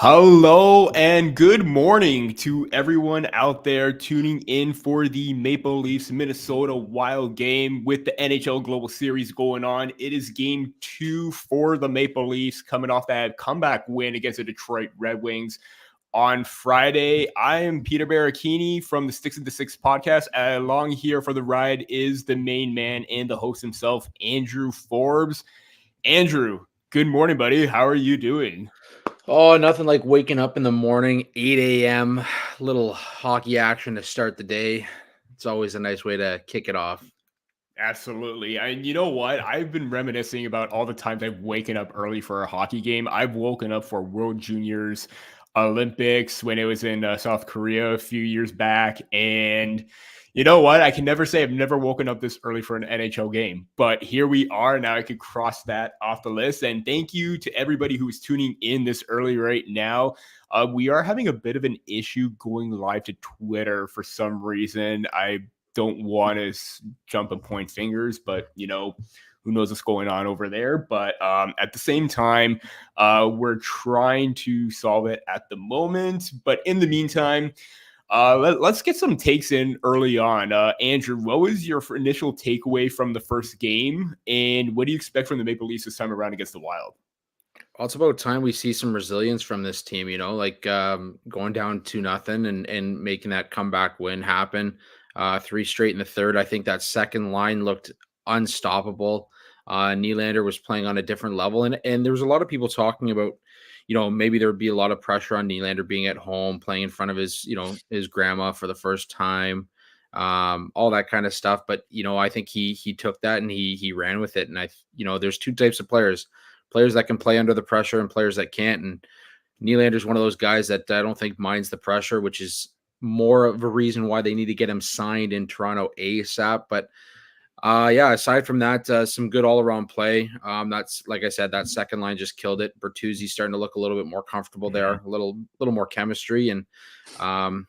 Hello and good morning to everyone out there tuning in for the Maple Leafs Minnesota Wild game with the NHL Global Series going on. It is game 2 for the Maple Leafs coming off that comeback win against the Detroit Red Wings on Friday. I am Peter Baracchini from the Sticks of the Six podcast. Along here for the ride is the main man and the host himself, Andrew Forbes. Andrew, good morning, buddy. How are you doing? Oh, nothing like waking up in the morning, 8 a.m., little hockey action to start the day. It's always a nice way to kick it off. Absolutely. And you know what? I've been reminiscing about all the times I've waken up early for a hockey game. I've woken up for World Juniors, Olympics when it was in South Korea a few years back. And you know what? I can never say I've never woken up this early for an NHL game, but here we are. Now I could cross that off the list. And thank you to everybody who is tuning in this early right now. We are having a bit of an issue going live to Twitter for some reason. I don't want to jump and point fingers, but who knows what's going on over there. But at the same time, we're trying to solve it at the moment. But in the meantime, let's get some takes in early on. Andrew, what was your initial takeaway from the first game, and what do you expect from the Maple Leafs this time around against the Wild? Well, it's about time we see some resilience from this team, going down 2-0 and making that comeback win happen. 3 straight in the third. I think that second line looked unstoppable. Nylander was playing on a different level, and there was a lot of people talking about, maybe there would be a lot of pressure on Nylander being at home, playing in front of his grandma for the first time, all that kind of stuff. But I think he took that and he ran with it. And there's two types of players that can play under the pressure and players that can't. And Nylander's one of those guys that I don't think minds the pressure, which is more of a reason why they need to get him signed in Toronto ASAP. But aside from that, some good all-around play. That's, like I said, that second line just killed it. Bertuzzi's starting to look a little bit more comfortable there, a little more chemistry. And, I'm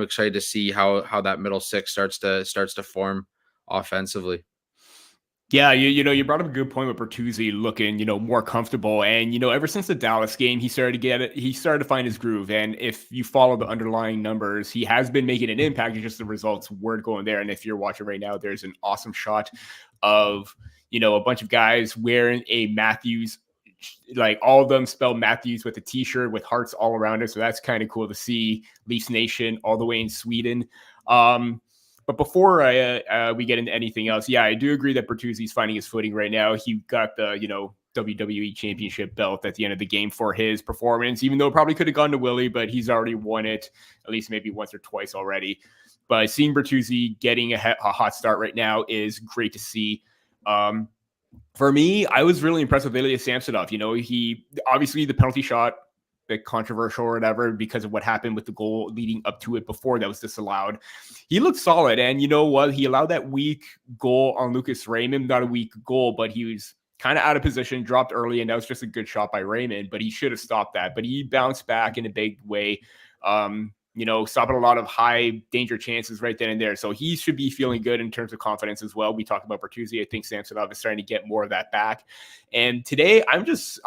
excited to see how that middle six starts to form offensively. Yeah, you brought up a good point with Bertuzzi looking, more comfortable. And, ever since the Dallas game, he started to get it. He started to find his groove. And if you follow the underlying numbers, he has been making an impact. It's just the results weren't going there. And if you're watching right now, there's an awesome shot of, a bunch of guys wearing a Matthews, like all of them spell Matthews with a t-shirt with hearts all around it. So that's kind of cool to see. Leafs Nation all the way in Sweden. But before we get into anything else, I do agree that Bertuzzi's finding his footing right now. He got the, WWE Championship belt at the end of the game for his performance, even though it probably could have gone to Willie, but he's already won it at least maybe once or twice already. But seeing Bertuzzi getting a hot start right now is great to see. For me, I was really impressed with Ilya Samsonov. He obviously the penalty shot, bit controversial or whatever because of what happened with the goal leading up to it before that was disallowed. He looked solid, and you know what? He allowed that weak goal on Lucas Raymond. Not a weak goal, but he was kind of out of position, dropped early, and that was just a good shot by Raymond, but he should have stopped that. But he bounced back in a big way. Stopping a lot of high danger chances right then and there. So he should be feeling good in terms of confidence as well. We talked about Bertuzzi. I think Samsonov is starting to get more of that back. And today I'm just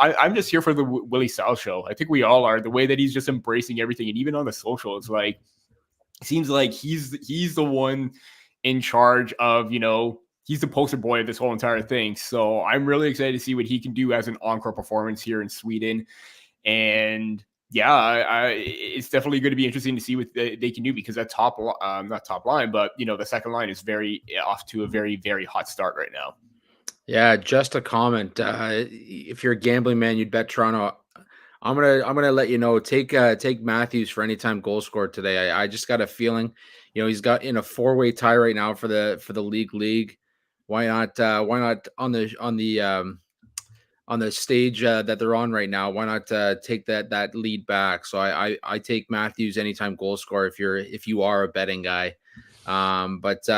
here for the Willie Sal show. I think we all are. The way that he's just embracing everything, and even on the social, it's like it seems like he's the one in charge of, he's the poster boy of this whole entire thing. So I'm really excited to see what he can do as an encore performance here in Sweden. And it's definitely going to be interesting to see what they can do, because that not top line, but the second line is very off to a very, very hot start right now. Yeah, just a comment. If you're a gambling man, you'd bet Toronto. I'm gonna let you know. Take Matthews for anytime goal scored today. I just got a feeling, he's got in a 4-way tie right now for the league. Why not on the stage that they're on right now? Why not take that lead back? So I take Matthews anytime goal scorer if you are a betting guy. It's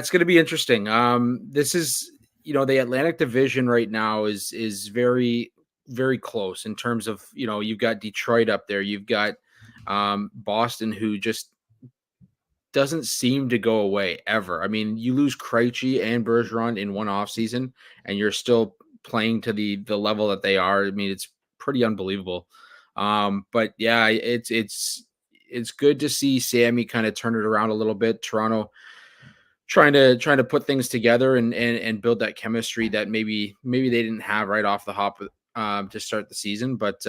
going to be interesting. This is, the Atlantic Division right now is very, very close in terms of, you've got Detroit up there. You've got Boston, who just doesn't seem to go away ever. I mean, you lose Krejci and Bergeron in one offseason, and you're still playing to the level that they are. I mean, it's pretty unbelievable. But yeah, it's good to see Sammy kind of turn it around a little bit. Toronto trying to put things together and build that chemistry that maybe they didn't have right off the hop to start the season. But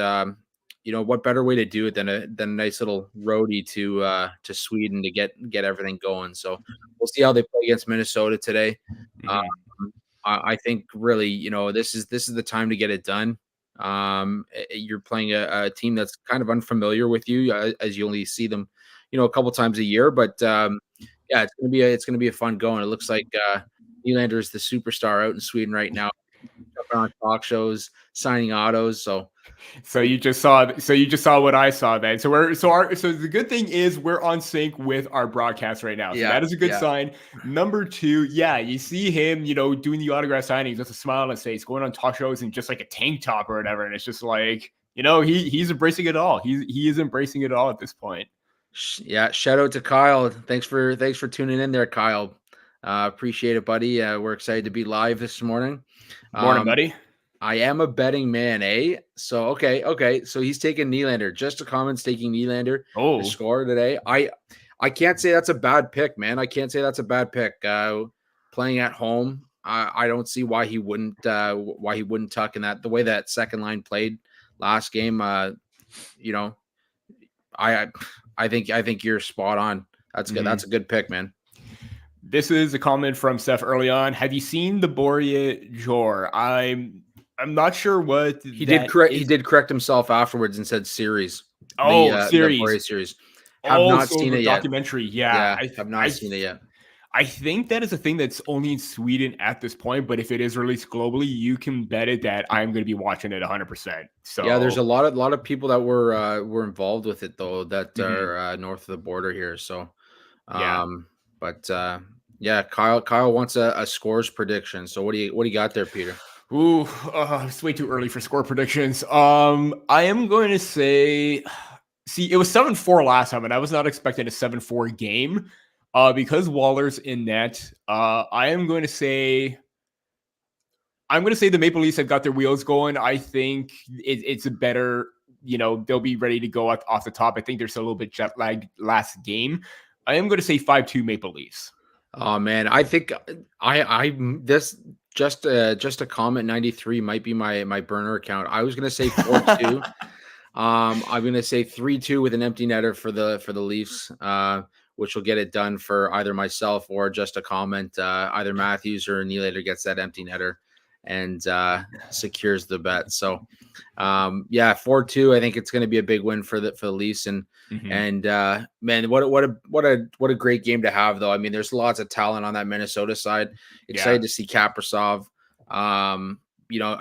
what better way to do it than a nice little roadie to Sweden to get everything going. So we'll see how they play against Minnesota today. I think really, this is the time to get it done. You're playing a team that's kind of unfamiliar with you, as you only see them, a couple times a year. But yeah, it's gonna be a fun going. It looks like Nylander is the superstar out in Sweden right now, jumping on talk shows, signing autos. So you just saw what I saw then. So the good thing is we're on sync with our broadcast right now. So that is a good sign. Number two, yeah, you see him, doing the autograph signings with a smile on his face, going on talk shows in just like a tank top or whatever. And it's just like, he's embracing it all. He is embracing it all at this point. Yeah, shout out to Kyle. Thanks for tuning in there, Kyle. Appreciate it, buddy. We're excited to be live this morning. Morning, buddy. I am a betting man, eh? So okay. So he's taking Nylander. Just a comment's taking Nylander to score today. I can't say that's a bad pick, man. I can't say that's a bad pick. Playing at home, I don't see why he wouldn't tuck in that the way that second line played last game. I think you're spot on. That's good. That's a good pick, man. This is a comment from Steph early on. Have you seen the Borje Jor? I'm not sure what he did. He did correct himself afterwards and said series. Series. The Borje series. Have not seen it yet. Documentary. Yeah, I have not seen it yet. I think that is a thing that's only in Sweden at this point, but if it is released globally, you can bet it that I'm going to be watching it 100%. So yeah, there's a lot of people that were involved with it though that are north of the border here. So yeah, Kyle wants a scores prediction. So what do you got there, Peter? Ooh, it's way too early for score predictions. I am going to say, it was 7-4 last time, and I was not expecting a 7-4 game. Because Waller's in net, I'm going to say the Maple Leafs have got their wheels going. I think it's a better, they'll be ready to go off the top. I think there's a little bit jet lagged last game. I am going to say 5-2 Maple Leafs. Oh man, I think this just a comment 93 might be my burner account. I was going to say 4-2. I'm going to say 3-2 with an empty netter for the Leafs. Which will get it done for either myself or just a comment. Either Matthews or Nylander gets that empty netter and secures the bet. So, 4-2. I think it's going to be a big win for the Leafs. And man, what a great game to have though. I mean, there's lots of talent on that Minnesota side. Excited to see Kaprizov. I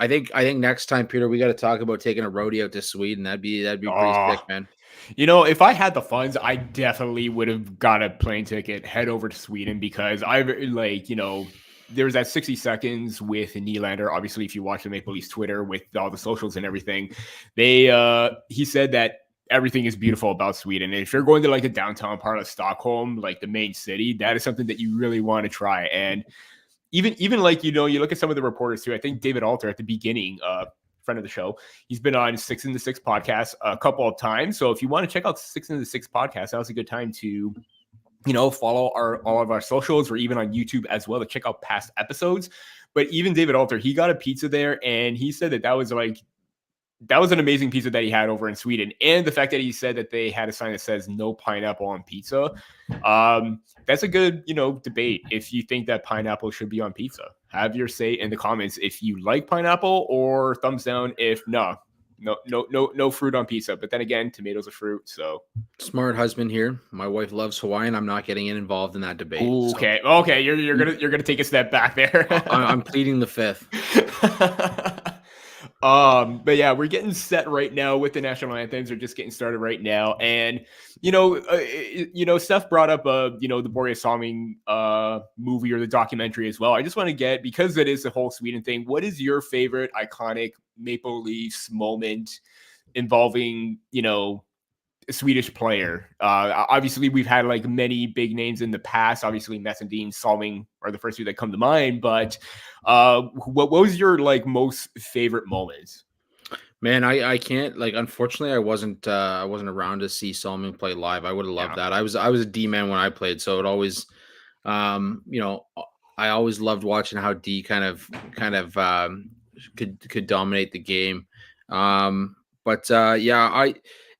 think next time, Peter, we got to talk about taking a roadie out to Sweden. That'd be pretty sick, man. If I had the funds, I definitely would have got a plane ticket, head over to Sweden, because there was that 60 seconds with Nylander. Obviously, if you watch the Maple Leafs Twitter with all the socials and everything, he said that everything is beautiful about Sweden. And if you're going to like a downtown part of Stockholm, like the main city, that is something that you really want to try. And even like, you look at some of the reporters too. I think David Alter at the beginning, friend of the show, he's been on 6 in the 6 podcast a couple of times. So if you want to check out 6 in the 6 podcast, that was a good time to, follow all of our socials, or even on YouTube as well to check out past episodes. But even David Alter, he got a pizza there, and he said that was an amazing pizza that he had over in Sweden. And the fact that he said that they had a sign that says no pineapple on pizza, that's a good, debate. If you think that pineapple should be on pizza, have your say in the comments if you like pineapple, or thumbs down if no fruit on pizza. But then again, tomatoes are fruit. So smart husband here. My wife loves Hawaiian. I'm not getting involved in that debate. Ooh, okay. So. Okay. You're gonna take a step back there. I'm pleading the fifth. But yeah, we're getting set right now with the national anthems. They're just getting started right now. And, Steph brought up, the Borje Salming movie or the documentary as well. I just want to get, because it is the whole Sweden thing, what is your favorite iconic Maple Leafs moment involving, a Swedish player? Obviously, we've had like many big names in the past. Obviously, Messendine, Salming are the first two that come to mind. But what was your most favorite moments? Man, I can't, like, unfortunately I wasn't around to see Solomon play live. I would have loved Yeah. that. I was a D man when I played, so it always you know, I always loved watching how D kind of could dominate the game. Um but yeah,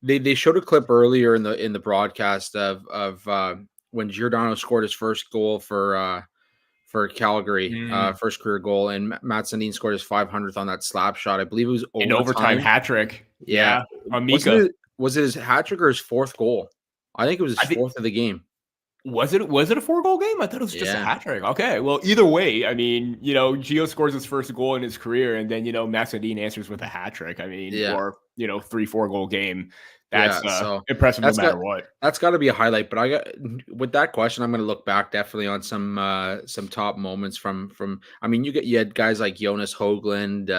they showed a clip earlier in the broadcast of when Giordano scored his first goal for Calgary, Mm. first career goal, and Matt Sundin scored his 500th on that slap shot. I believe it was An overtime overtime. hat trick. Yeah, Yeah. On wasn't Mika. it? Was it his hat trick or his fourth goal? I think it was his I think fourth of the game. was it a 4-goal game? I thought it was just a Yeah, hat trick. Okay. Well, either way, I mean, Gio scores his first goal in his career, and then, Max Sundin answers with a hat trick. I mean, yeah, or, 3-4 goal game. yeah. That's So impressive no that's got matter what. that's got to be a highlight. But I got with that question, I'm going to look back definitely on some top moments from. I mean, you had guys like Jonas Hoagland,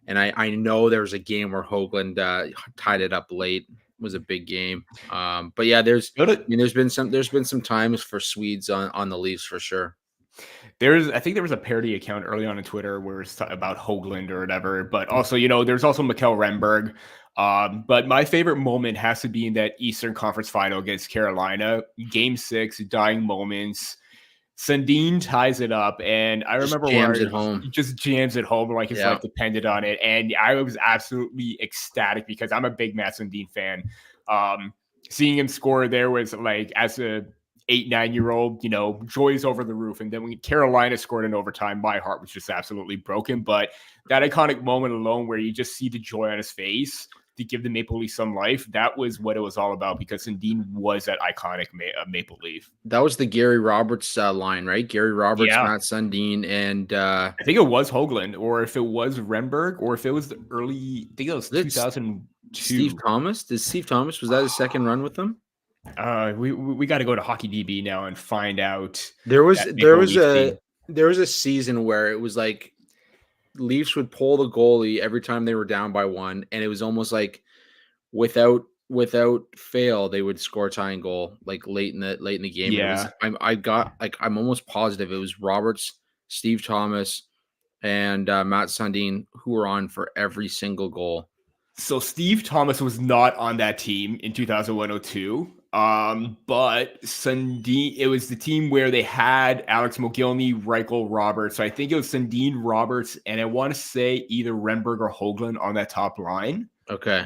and I know there was a game where Hoagland tied it up late. It was a big game. But yeah, Go to there's been some times for Swedes on the Leafs for sure. I think there was a parody account early on Twitter where it's about Hoagland or whatever, but also, there's also Mikkel Renberg. But my favorite moment has to be in that Eastern Conference final against Carolina, Game 6, dying moments. Sundin ties it up, and I Just remember jams where it he home. just jams it home like his Yeah. life depended on it, and I was absolutely ecstatic because I'm a big Matt Sundin fan. Um, Seeing him score there was like, as a 8-9-year-old, joys over the roof. And then when Carolina scored in overtime, my heart was just absolutely broken. But that iconic moment alone, where you just see the joy on his face to give the Maple Leaf some life, that was what it was all about, because Sundin was that iconic Maple Leaf. That was the Gary Roberts line, right? Gary Roberts, Yeah. Matt Sundin, and I think it was Hoagland, or if it was Renberg, or if it was the early, I think it was it's Steve 2002. Thomas. Did Steve Thomas, was that his second run with them? We got to go to Hockey DB now and find out There was that there Maple was Leaf a team. there was a season where it was like Leafs would pull the goalie every time they were down by one, and it was almost like without fail they would score a tying goal like late in the game. And it was Yeah. I'm almost positive it was Roberts, Steve Thomas, and Matt Sundin who were on for every single goal. So Steve Thomas was not on that team in 2001-02. But Sundin, it was the team where they had Alex Mogilny, Reichel, Roberts. So I think it was Sundin, Roberts, and I want to say either Renberg or Hoagland on that top line. Okay.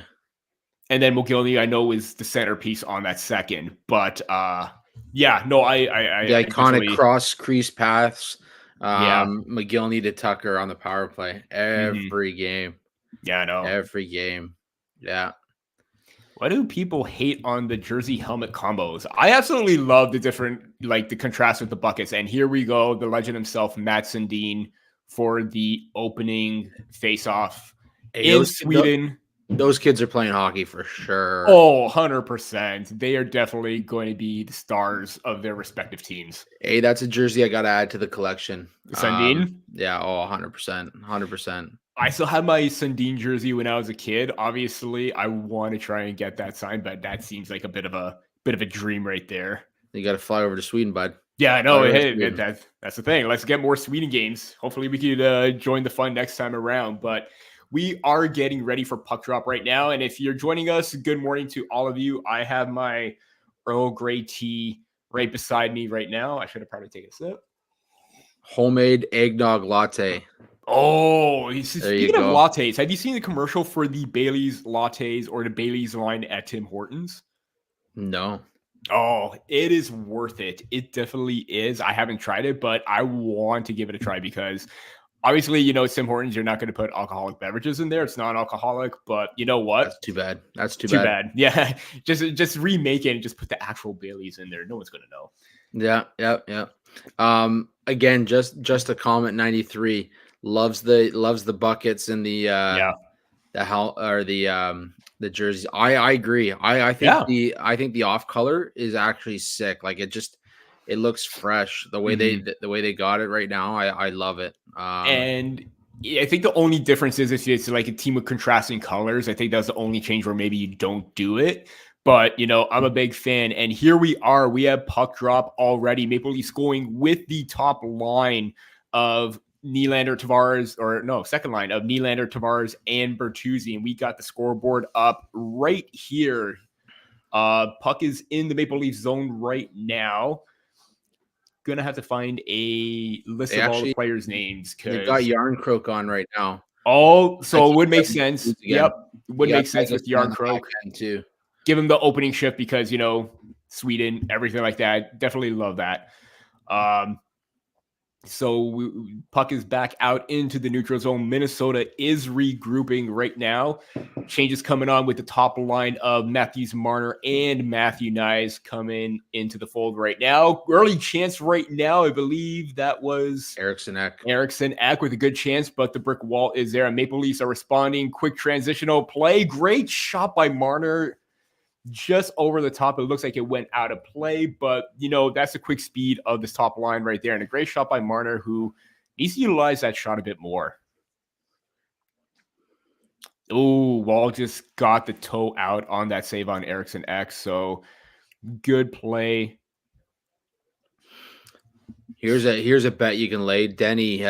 And then Mogilny, I know, is the centerpiece on that second. But yeah, no, The I iconic definitely, cross crease paths, yeah. McGillney to Tucker on the power play Mhm. every game, Yeah, I know. every game. Yeah, Why do people hate on the jersey helmet combos? I absolutely love the different, like the contrast with the buckets. And here we go, the legend himself, Matt Sundin, for the opening face-off hey, in Sweden. those kids are playing hockey for sure. Oh, 100%. They are definitely going to be the stars of their respective teams. Hey, that's a jersey I got to add to the collection. Sundin, Yeah, 100%, 100%. I still have my Sundin jersey when I was a kid. Obviously, I want to try and get that signed, but that seems like a bit of a dream right there. You got to fly over to Sweden, bud. Yeah, I Fly know. over to Hey, Sweden. that's the thing. Let's get more Sweden games. Hopefully, we could join the fun next time around. But we are getting ready for puck drop right now. And if you're joining us, good morning to all of you. I have my Earl Grey tea right beside me right now. I should have probably taken a sip. Homemade eggnog latte. Oh, There you speaking of go. lattes, have you seen the commercial for the Bailey's lattes or the Bailey's line at Tim Hortons? No. Oh, it is worth it. It definitely is. I haven't tried it, but I want to give it a try because obviously, it's Tim Hortons. You're not going to put alcoholic beverages in there. It's non-alcoholic, but you know That's what? too bad. That's too Too bad. bad. Yeah, just remake it and just put the actual Baileys in there. No one's going to know. Yeah. Again, just a comment. 93 loves the buckets and Yeah, the jerseys. I agree. yeah. I think the off color is actually sick. Like it looks fresh. Mhm. The way they got it right now. I love it. And I think the only difference is if it's like a team with contrasting colors. I think that's the only change where maybe you don't do it. But, I'm a big fan. And here we are. We have puck drop already. Maple Leafs going with the top line of Nylander, Tavares, second line of Nylander, Tavares, and Bertuzzi. And we got the scoreboard up right here. Puck is in the Maple Leaf zone right now. Gonna have to find a list of all the players' names. They've got Yarncroke on right now. Oh, so it would make sense. Yep. It would make sense with Yarncroke too. Give him the opening shift because, Sweden, everything like that. Definitely love that. So puck is back out into the neutral zone. Minnesota is regrouping right now. Changes coming on with the top line of Matthews Marner and Matthew Nyes coming into the fold right now. Early chance right now, I believe that was Eriksson Ek with a good chance, but the brick wall is there. And Maple Leafs are responding. Quick transitional play. Great shot by Marner. Just over the top. It looks like it went out of play, but that's the quick speed of this top line right there. And a great shot by Marner, who needs to utilize that shot a bit more. Oh, Wall just got the toe out on that save on Eriksson X. So good play. Here's a bet you can lay. Denny,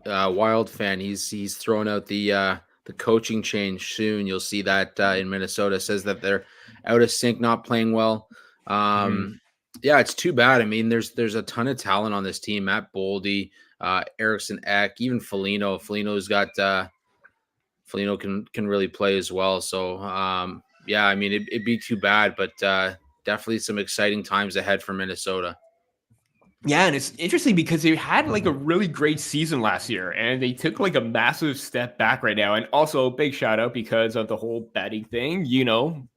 Wild fan. He's throwing out the coaching change soon. You'll see that in Minnesota. Says that they're out of sync, not playing well. Yeah, it's too bad. I mean, there's a ton of talent on this team. Matt Boldy, Eriksson Ek, even Foligno. Foligno's got Foligno can really play as well. So yeah, I mean, it'd be too bad, but definitely some exciting times ahead for Minnesota. Yeah, and it's interesting because they had like a really great season last year and they took like a massive step back right now. And also big shout out because of the whole betting thing,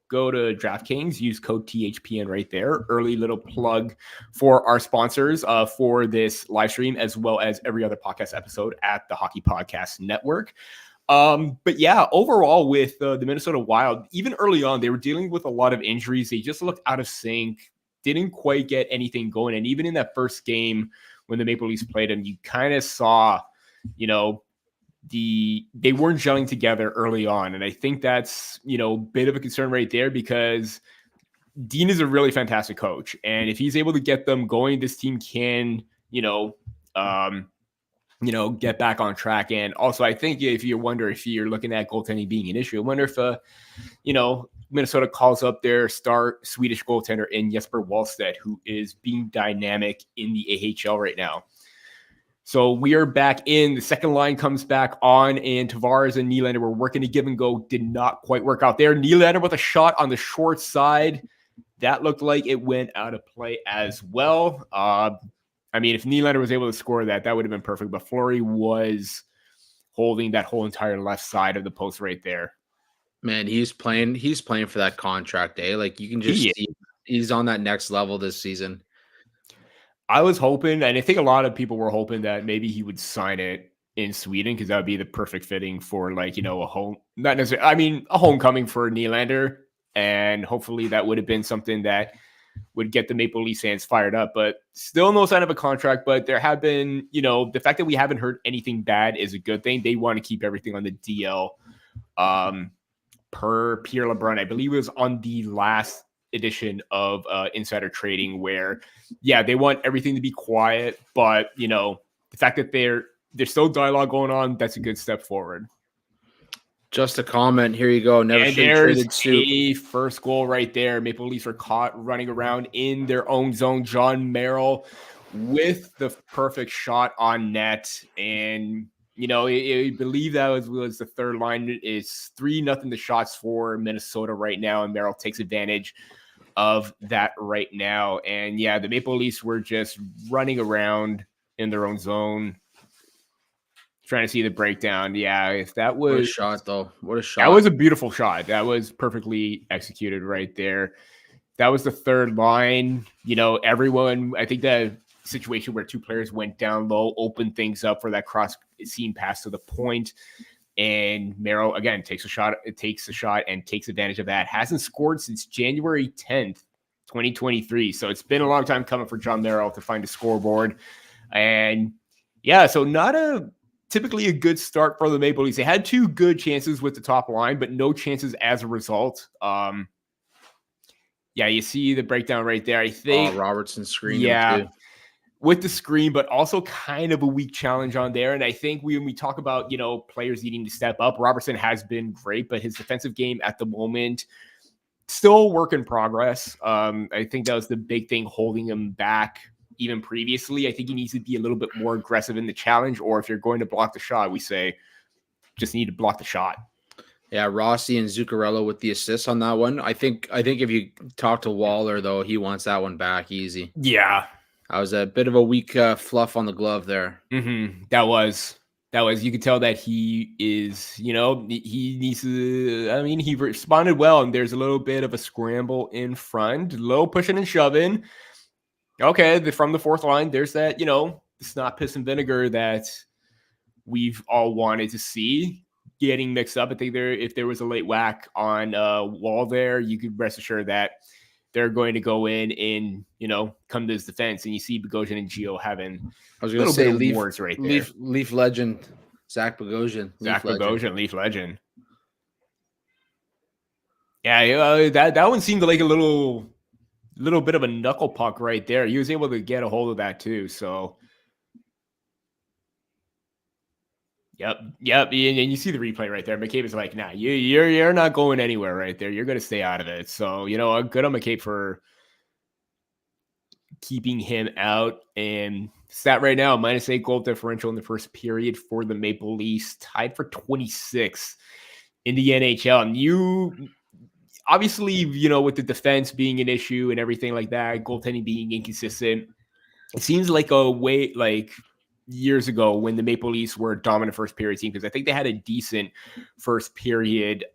go to DraftKings, use code THPN right there. Early little plug for our sponsors for this live stream, as well as every other podcast episode at the Hockey Podcast Network. But yeah, overall with the Minnesota Wild, even early on, they were dealing with a lot of injuries. They just looked out of sync. Didn't quite get anything going. And even in that first game when the Maple Leafs played them, you kind of saw, they weren't gelling together early on. And I think that's, a bit of a concern right there because Dean is a really fantastic coach. And if he's able to get them going, this team can, get back on track. And also, I think if you wonder if you're looking at goaltending being an issue, I wonder if, Minnesota calls up their star Swedish goaltender in Jesper Wallstedt, who is being dynamic in the AHL right now. So we are back in. The second line comes back on, and Tavares and Nylander were working to give and go. Did not quite work out there. Nylander with a shot on the short side. That looked like it went out of play as well. I mean, if Nylander was able to score that would have been perfect. But Fleury was holding that whole entire left side of the post right there. Man, he's playing for that contract, eh? Like you can just see he's on that next level this season. I was hoping, and I think a lot of people were hoping that maybe he would sign it in Sweden because that would be the perfect fitting for a home, not necessarily, I mean, a homecoming for Nylander. And hopefully that would have been something that would get the Maple Leafs fans fired up, but still no sign of a contract. But there have been, the fact that we haven't heard anything bad is a good thing. They want to keep everything on the DL. Per Pierre LeBrun, I believe it was on the last edition of Insider Trading where, they want everything to be quiet, but the fact that there's still dialogue going on, that's a good step forward. Just a comment. Here you go. Never traded a first goal right there. Maple Leafs are caught running around in their own zone. John Merrill with the perfect shot on net. And, I believe that was the third line. It's 3-0 the shots for Minnesota right now. And Merrill takes advantage of that right now. And the Maple Leafs were just running around in their own zone. Trying to see the breakdown. Yeah, if that was... What a shot, though. What a shot. That was a beautiful shot. That was perfectly executed right there. That was the third line. Everyone... I think that situation where two players went down low opened things up for that cross-seam pass to the point. And Merrill, again, takes a shot and takes advantage of that. Hasn't scored since January 10th, 2023. So it's been a long time coming for John Merrill to find a scoreboard. And, so not typically a good start for the Maple Leafs. They had two good chances with the top line, but no chances as a result. You see the breakdown right there. I think Robertson screened him too. with the screen, but also kind of a weak challenge on there. And I think when we talk about, players needing to step up, Robertson has been great, but his defensive game at the moment, still work in progress. I think that was the big thing holding him back even previously. I think he needs to be a little bit more aggressive in the challenge, or if you're going to block the shot, we say just need to block the shot. Yeah, Rossi and Zuccarello with the assists on that one. I think if you talk to Waller, though, he wants that one back easy. Yeah. That was a bit of a weak fluff on the glove there. Mm-hmm. That was, you could tell that he is, he needs to, he responded well, and there's a little bit of a scramble in front, low pushing and shoving. Okay, from the fourth line, there's that, snot, piss, and vinegar that we've all wanted to see getting mixed up. I think if there was a late whack on Wall there, you could rest assured that they're going to go in and, come to his defense. And you see Bogosian and Gio having I was going to say Leaf, right there. Leaf legend, Zach Bogosian. Leaf legend. Yeah, that one seemed like a little bit of a knuckle puck right there. He was able to get a hold of that too. So, yep. And you see the replay right there. McCabe is like, nah, you're not going anywhere right there. You're going to stay out of it. So, good on McCabe for keeping him out. And stat right now, -8 goal differential in the first period for the Maple Leafs, tied for 26 in the NHL. And you obviously, with the defense being an issue and everything like that, goaltending being inconsistent, it seems like years ago when the Maple Leafs were a dominant first period team, because I think they had a decent first period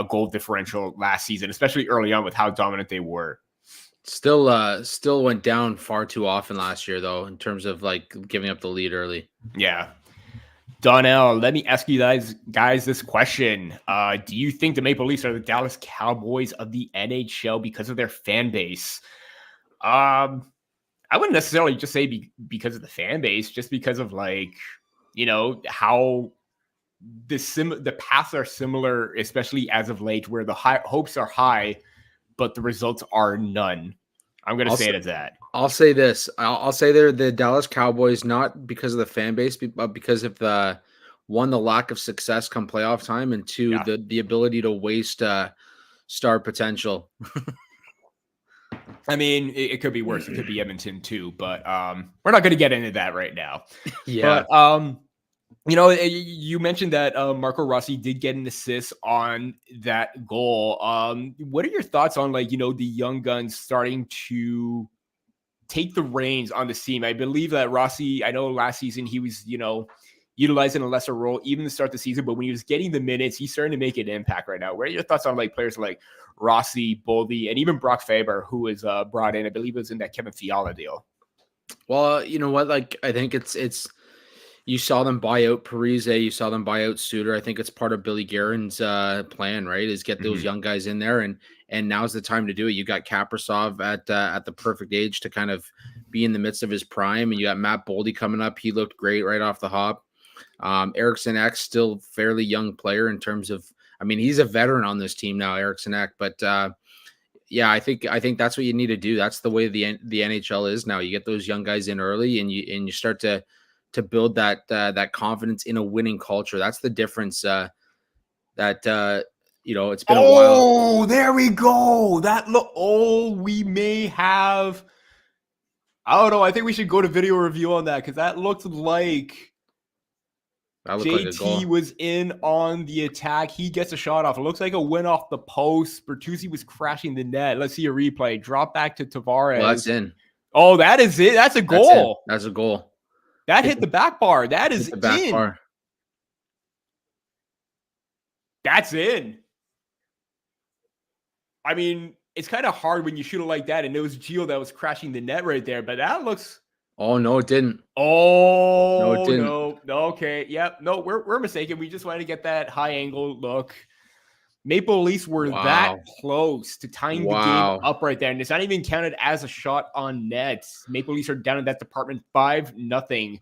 goal differential last season, especially early on with how dominant they were. Still went down far too often last year, though, in terms of giving up the lead early. Yeah. Donnell, let me ask you guys this question. Do you think the Maple Leafs are the Dallas Cowboys of the NHL because of their fan base? I wouldn't necessarily just say because of the fan base, just because of how the paths are similar, especially as of late, where the hopes are high, but the results are none. I'm going to say it as that. I'll say this. I'll say they're the Dallas Cowboys, not because of the fan base, but because of the lack of success come playoff time, and two, the ability to waste star potential. It could be worse. It could be Edmonton too, but we're not going to get into that right now. Yeah. But you mentioned that Marco Rossi did get an assist on that goal. What are your thoughts on the young guns starting to take the reins on the team? I believe that Rossi, I know last season he was, utilizing a lesser role even to start the season, but when he was getting the minutes, he's starting to make an impact right now. What are your thoughts on players like Rossi, Boldy, and even Brock Faber, who was brought in? I believe it was in that Kevin Fiala deal. Well, you know what? I think it's you saw them buy out Parise, you saw them buy out Suter. I think it's part of Billy Guerin's plan, right? Is get those young guys in there, and now's the time to do it. You got Kaprizov at the perfect age to kind of be in the midst of his prime, and you got Matt Boldy coming up. He looked great right off the hop. Eriksson Ek, still fairly young player in terms of, he's a veteran on this team now, Eriksson Ek, but yeah, I think that's what you need to do. That's the way the NHL is now. You get those young guys in early, and you start to build that confidence in a winning culture. That's the difference. It's been a while. Oh, there we go. We may have. I don't know. I think we should go to video review on that, because that looked like JT was in on the attack. He gets a shot off. It looks like a win off the post. Bertuzzi was crashing the net. Let's see a replay. Drop back to Tavares. Well, that's in. Oh, that is it. That's a goal. That's a goal. That hit the back bar. That is the back bar. That's in. It's kind of hard when you shoot it like that, and it was Gio that was crashing the net right there, but that looks... Oh, no, it didn't. Oh, no, it didn't. No. Okay. Yep. No, we're mistaken. We just wanted to get that high angle look. Maple Leafs were that close to tying the game up right there, and it's not even counted as a shot on net. Maple Leafs are down in that department 5-0.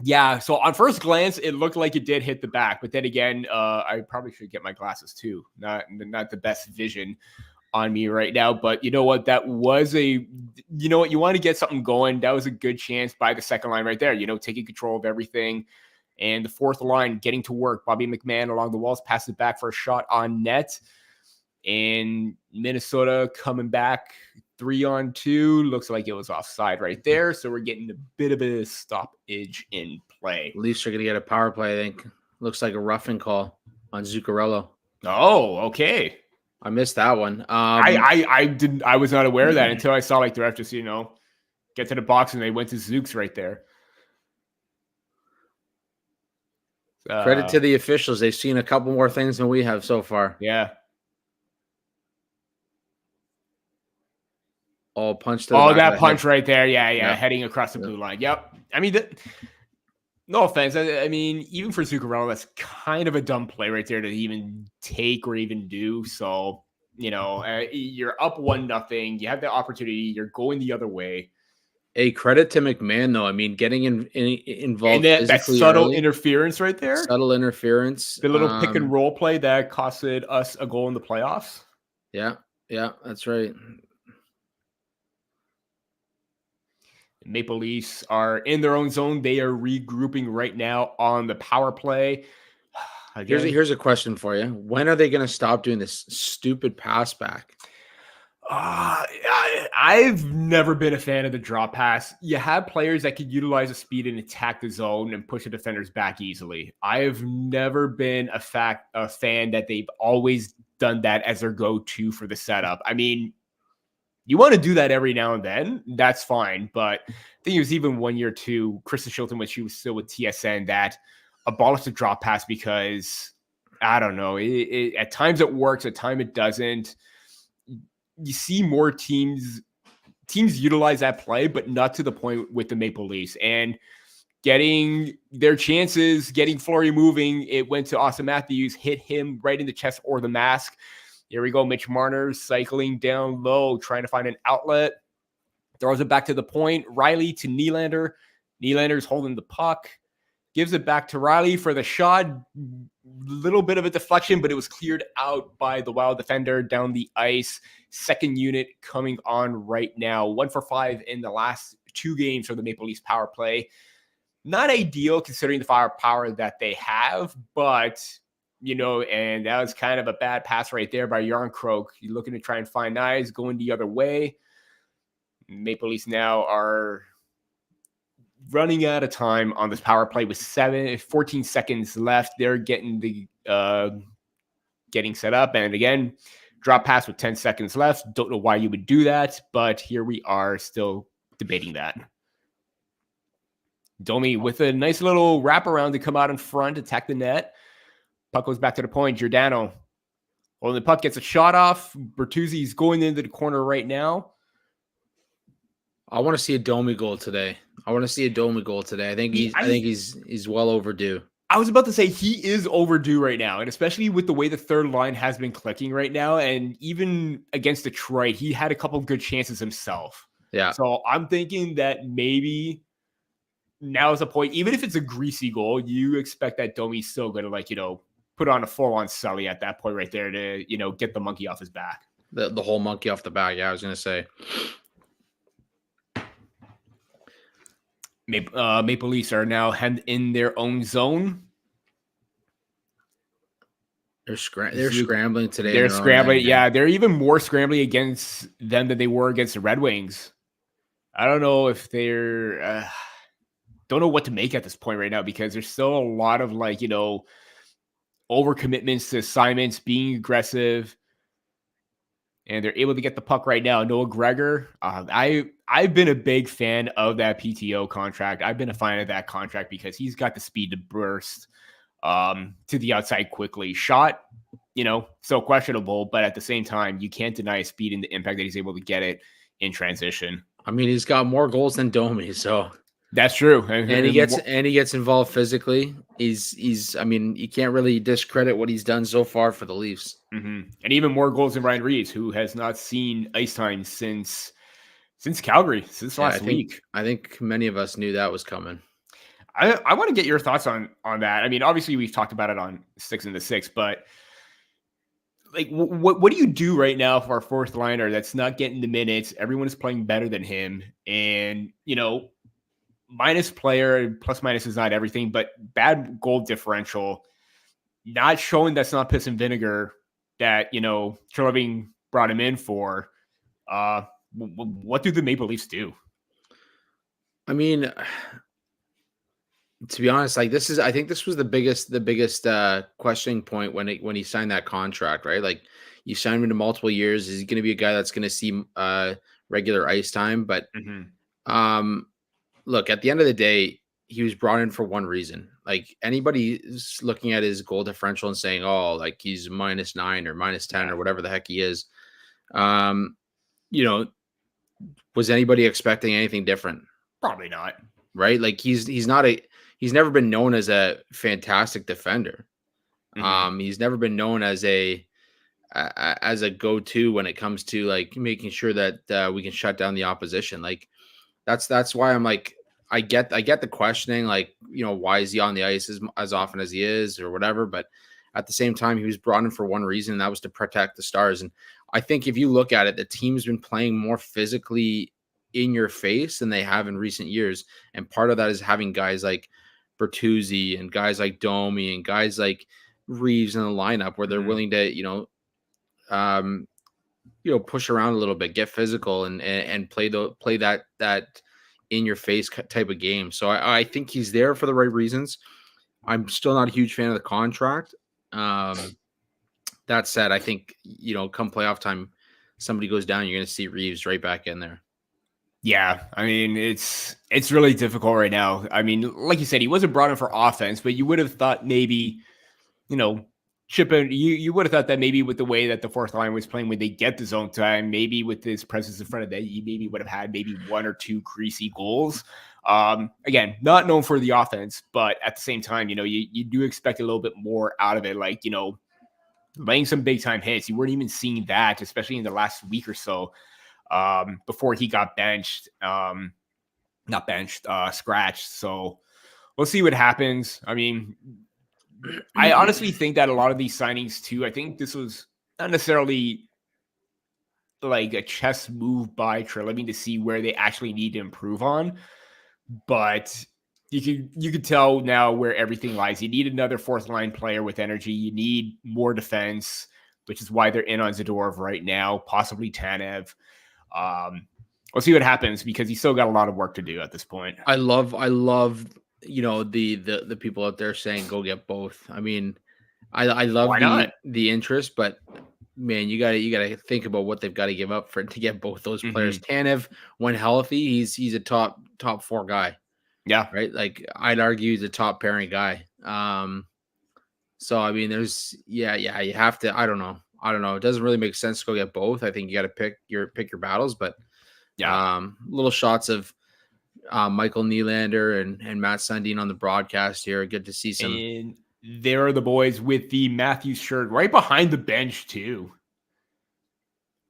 Yeah, so on first glance, it looked like it did hit the back, but then again, I probably should get my glasses too. Not the best vision on me right now. But you know what? That was you want to get something going. That was a good chance by the second line right there, taking control of everything. And the fourth line getting to work. Bobby McMahon along the walls, passes it back for a shot on net. And Minnesota coming back 3-on-2. Looks like it was offside right there. So we're getting a bit of a stoppage in play. Leafs are going to get a power play, I think. Looks like a roughing call on Zuccarello. Oh, okay. I missed that one. I was not aware of that until I saw the ref just, get to the box and they went to Zooks right there. Credit to the officials. They've seen a couple more things than we have so far. Yeah. Oh, punch to the back that of punch head. right there. Yeah. Heading across the blue line. Yep. I mean, no offense. I mean, even for Zuccarello, that's kind of a dumb play right there to even take or even do. So, you're up 1-0. You have the opportunity. You're going the other way. A credit to McMahon, though. I mean, getting involved and that subtle interference right there. Subtle interference. The little pick and roll play that costed us a goal in the playoffs. Yeah, that's right. Maple Leafs are in their own zone. They are regrouping right now on the power play. Again, here's a question for you. When are they going to stop doing this stupid pass back? I've never been a fan of the drop pass. You have players that can utilize the speed and attack the zone and push the defenders back easily. I've never been a fan that they've always done that as their go-to for the setup. I mean, you want to do that every now and then, that's fine. But I think it was even 1 year too, Krista Shilton, when she was still with TSN, that abolished the drop pass because, I don't know, at times it works, at times it doesn't. You see more teams utilize that play, but not to the point with the Maple Leafs. And getting their chances, getting Fleury moving, it went to Austin Matthews, hit him right in the chest or the mask. Here we go. Mitch Marner cycling down low, trying to find an outlet. Throws it back to the point. Riley to Nylander. Nylander's holding the puck. Gives it back to Riley for the shot. Little bit of a deflection, but it was cleared out by the Wild defender down the ice. Second unit coming on right now. 1 for 5 in the last 2 games for the Maple Leafs power play. Not ideal considering the firepower that they have, but, and that was kind of a bad pass right there by Yarncroke. You're looking to try and find eyes, going the other way. Maple Leafs now are running out of time on this power play with 14 seconds left. They're getting set up. And again, drop pass with 10 seconds left. Don't know why you would do that, but here we are still debating that. Domi with a nice little wraparound to come out in front, attack the net. Puck goes back to the point. Giordano holding the puck, gets a shot off. Bertuzzi's going into the corner right now. I want to see a Domi goal today. I think he's well overdue. I was about to say he is overdue right now, and especially with the way the third line has been clicking right now, and even against Detroit, he had a couple of good chances himself. Yeah. So I'm thinking that maybe now is a point, even if it's a greasy goal, you expect that Domi's still going to put on a full-on Sully at that point right there to, get the monkey off his back. The whole monkey off the back. Yeah, I was going to say. Maple Leafs are now in their own zone. They're scrambling today. They're scrambling. Yeah, they're even more scrambling against them than they were against the Red Wings. I don't know if they're don't know what to make at this point right now, because there's still a lot of overcommitments to assignments, being aggressive. And they're able to get the puck right now. Noah Gregor, I've been a big fan of that PTO contract. I've been a fan of that contract because he's got the speed to burst to the outside quickly. Shot, so questionable, but at the same time, you can't deny his speed and the impact that he's able to get it in transition. I mean, he's got more goals than Domi, so that's true. And he gets involved physically. He's I mean, you can't really discredit what he's done so far for the Leafs. Mm-hmm. And even more goals than Ryan Reeves, who has not seen ice time since Calgary, since last week. I think many of us knew that was coming. I want to get your thoughts on that. I mean, obviously we've talked about it on 6 and the 6, but like what do you do right now for our fourth liner that's not getting the minutes? Everyone is playing better than him, and minus player plus minus is not everything, but bad goal differential, not showing that's not piss and vinegar that Treliving brought him in for. What do the Maple Leafs do? I mean, to be honest, like I think this was the biggest questioning point when he signed that contract, right? Like you signed him to multiple years. Is he going to be a guy that's going to see regular ice time? But look, at the end of the day, he was brought in for one reason. Like anybody is looking at his goal differential and saying, "Oh, like he's -9 or -10 or whatever the heck he is," was anybody expecting anything different? Probably not. Right? Like he's never been known as a fantastic defender. He's never been known as a go-to when it comes to like making sure that we can shut down the opposition. Like that's why I'm like, I get the questioning, like, why is he on the ice as often as he is or whatever. But at the same time, he was brought in for one reason, and that was to protect the Stars. And I think if you look at it, the team's been playing more physically in your face than they have in recent years. And part of that is having guys like Bertuzzi and guys like Domi and guys like Reeves in the lineup where they're willing to, push around a little bit, get physical and play that in your face type of game. So I think he's there for the right reasons. I'm still not a huge fan of the contract. That said, I think, come playoff time, somebody goes down, you're going to see Reeves right back in there. Yeah, I mean, it's really difficult right now. I mean, like you said, he wasn't brought in for offense, but you would have thought maybe, Chippen, you would have thought that maybe with the way that the fourth line was playing when they get the zone time, maybe with his presence in front of that, he maybe would have had maybe one or two greasy goals. Again, not known for the offense, but at the same time, you do expect a little bit more out of it. Like, laying some big time hits. You weren't even seeing that, especially in the last week or so. Before he got scratched. So we'll see what happens. I mean, I honestly think that a lot of these signings too, I think this was not necessarily like a chess move by Treliving to see where they actually need to improve on, but you could tell now where everything lies. You need another fourth line player with energy. You need more defense, which is why they're in on Zadorov right now, possibly Tanev. We'll see what happens because he's still got a lot of work to do at this point. I love, the people out there saying go get both. I mean, I love the interest, but man, you gotta think about what they've got to give up to get both those players. Tanev, when healthy, he's a top 4 guy. Yeah. Right. Like I'd argue he's a top pairing guy. So I mean, you have to, I don't know. It doesn't really make sense to go get both. I think you got to pick your battles, but little shots of Michael Nylander and Matt Sundin on the broadcast here. Good to see some. And there are the boys with the Matthews shirt right behind the bench too.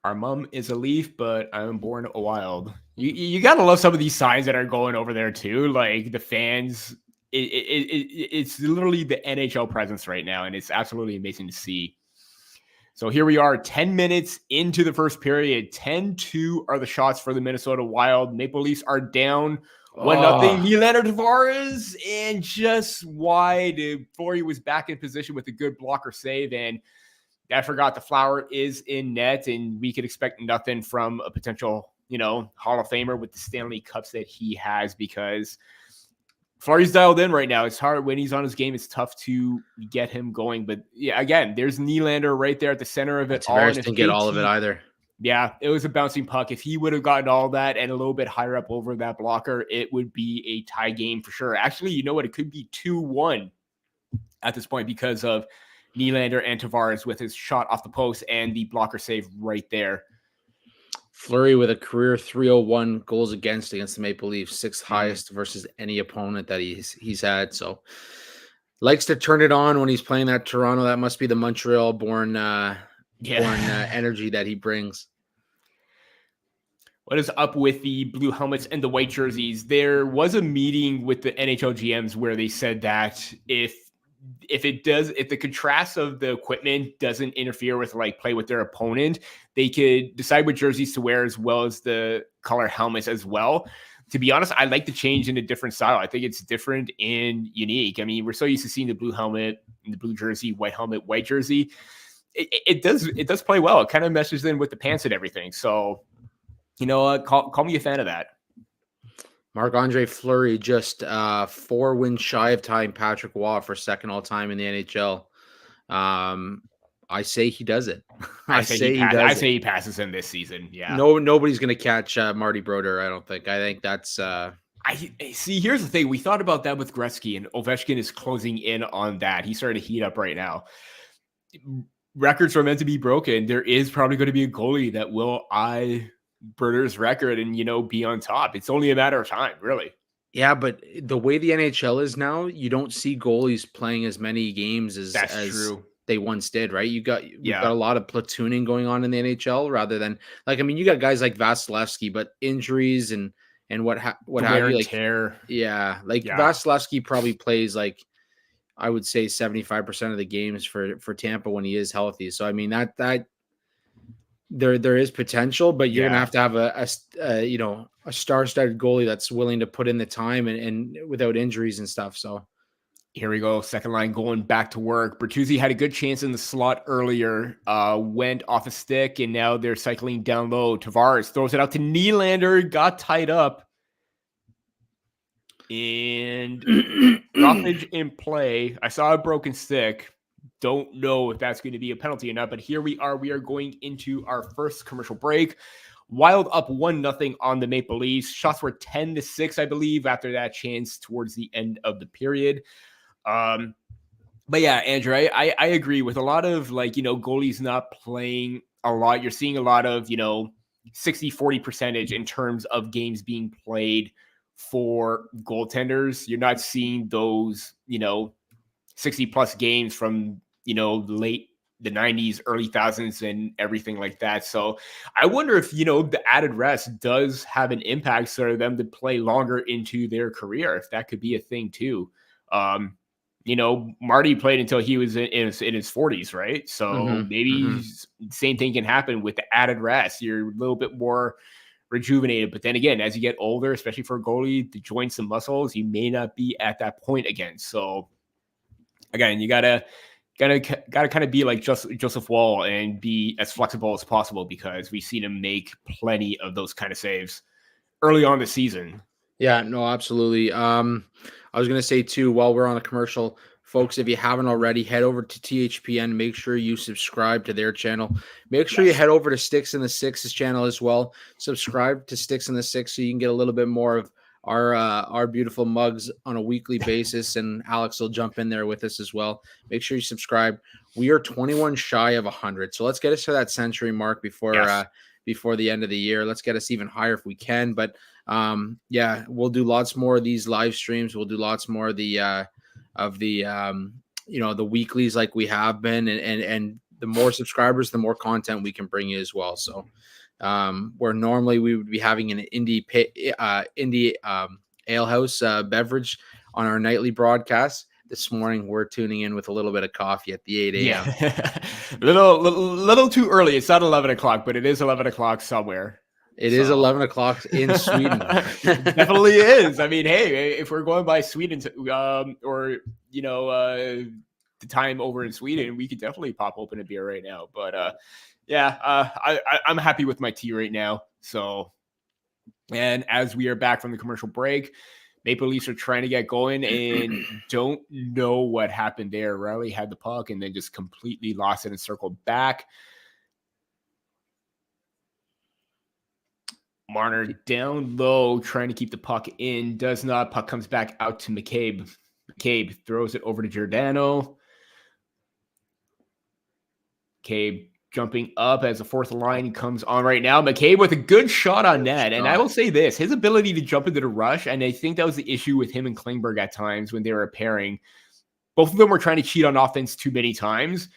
Our mom is a Leaf, but I'm born a Wild. You gotta love some of these signs that are going over there too. Like the fans, it's literally the NHL presence right now, and it's absolutely amazing to see. So here we are, 10 minutes into the first period. 10-2 are the shots for the Minnesota Wild. Maple Leafs are down 1-0. Nylander Tavares, and just wide before he was back in position with a good blocker save. And I forgot the Flower is in net, and we could expect nothing from a potential, Hall of Famer with the Stanley Cups that he has, because Fleury's dialed in right now. It's hard when he's on his game. It's tough to get him going. But yeah, again, there's Nylander right there at the center of it all. Tavares didn't get all of it either. Yeah, it was a bouncing puck. If he would have gotten all that and a little bit higher up over that blocker, it would be a tie game for sure. Actually, you know what? It could be 2-1 at this point because of Nylander and Tavares with his shot off the post and the blocker save right there. Fleury with a career 301 goals against the Maple Leafs, 6th highest versus any opponent that he's had. So likes to turn it on when he's playing that Toronto. That must be the Montreal born energy that he brings. What is up with the blue helmets and the white jerseys? There was a meeting with the NHL GMs where they said that if if the contrast of the equipment doesn't interfere with like play with their opponent, they could decide what jerseys to wear as well as the color helmets as well. To be honest, I like the change in a different style. I think it's different and unique. I mean, we're so used to seeing the blue helmet, the blue jersey, white helmet, white jersey. It does play well. It kind of meshes in with the pants and everything. So, call me a fan of that. Marc-Andre Fleury just 4 wins shy of tying Patrick Waugh for second all time in the NHL. I say he does it. I say he passes him this season. Yeah. Nobody's going to catch Marty Brodeur, I don't think. I think that's I see. Here's the thing. We thought about that with Gretzky, and Ovechkin is closing in on that. He's starting to heat up right now. Records are meant to be broken. There is probably going to be a goalie that will eye Brodeur's record and, be on top. It's only a matter of time, really. Yeah, but the way the NHL is now, you don't see goalies playing as many games as true. They once did, right? You've got a lot of platooning going on in the NHL rather than you got guys like Vasilevsky, but injuries and what have you, like tear. Yeah, Vasilevsky probably plays I would say 75% of the games for Tampa when he is healthy. So I mean that there is potential, but you're gonna have to have a star-studded goalie that's willing to put in the time and without injuries and stuff. So here we go. Second line going back to work. Bertuzzi had a good chance in the slot earlier, went off a stick, and now they're cycling down low. Tavares throws it out to Nylander, got tied up, and stoppage in play. I saw a broken stick. Don't know if that's going to be a penalty or not, but here we are. We are going into our first commercial break. Wild up 1-0 on the Maple Leafs. Shots were 10-6, I believe, after that chance towards the end of the period. But yeah, Andrew, I agree with a lot of goalies not playing a lot. You're seeing a lot of 60-40 percentage in terms of games being played for goaltenders. You're not seeing those 60 plus games from late the 90s, early thousands, and everything like that. So I wonder if the added rest does have an impact for them to play longer into their career, if that could be a thing too. Marty played until he was in his 40s, right? So maybe same thing can happen with the added rest. You're a little bit more rejuvenated, but then again, as you get older, especially for a goalie, the joints and muscles, you may not be at that point again. So again, you gotta kind of be like Joseph Wall and be as flexible as possible, because we've seen him make plenty of those kind of saves early on the season. Yeah, no, absolutely. I was going to say too, while we're on a commercial, folks, if you haven't already, head over to THPN. Make sure you subscribe to their channel. Make sure you head over to Sticks in the Six's channel as well. Subscribe to Sticks in the Six so you can get a little bit more of our beautiful mugs on a weekly basis, and Alex will jump in there with us as well. Make sure you subscribe. We are 21 shy of 100, so let's get us to that century mark before the end of the year. Let's get us even higher if we can. But we'll do lots more of these live streams. We'll do lots more of the the weeklies like we have been, and the more subscribers, the more content we can bring you as well. So where normally we would be having an indie alehouse beverage on our nightly broadcast, this morning we're tuning in with a little bit of coffee at the 8 a.m. Yeah. little too early. It's not 11 o'clock, but it is 11 o'clock somewhere. It is 11 o'clock in Sweden. Definitely is. I mean, hey, if we're going by Sweden or the time over in Sweden, we could definitely pop open a beer right now. But I'm happy with my tea right now. So, and as we are back from the commercial break, Maple Leafs are trying to get going and don't know what happened there. Riley had the puck and then just completely lost it and circled back. Marner down low, trying to keep the puck in. Does not. Puck comes back out to McCabe. McCabe throws it over to Giordano. McCabe jumping up as the fourth line comes on right now. McCabe with a good shot on net. And I will say this, his ability to jump into the rush, and I think that was the issue with him and Klingberg at times when they were pairing. Both of them were trying to cheat on offense too many times.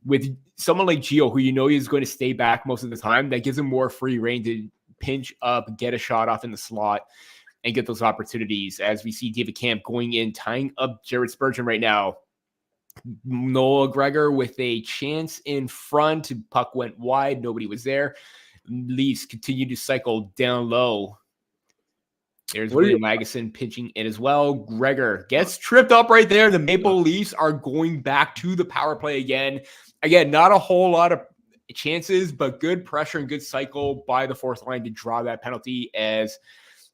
With someone like Gio, who is going to stay back most of the time, that gives him more free reign to pinch up, get a shot off in the slot, and get those opportunities. As we see David Camp going in, tying up Jared Spurgeon right now. Noah Gregor with a chance in front. Puck went wide. Nobody was there. Leafs continue to cycle down low. There's William Lagesson pitching in as well. Gregor gets tripped up right there. The Maple Leafs are going back to the power play again. Again, not a whole lot of chances, but good pressure and good cycle by the fourth line to draw that penalty as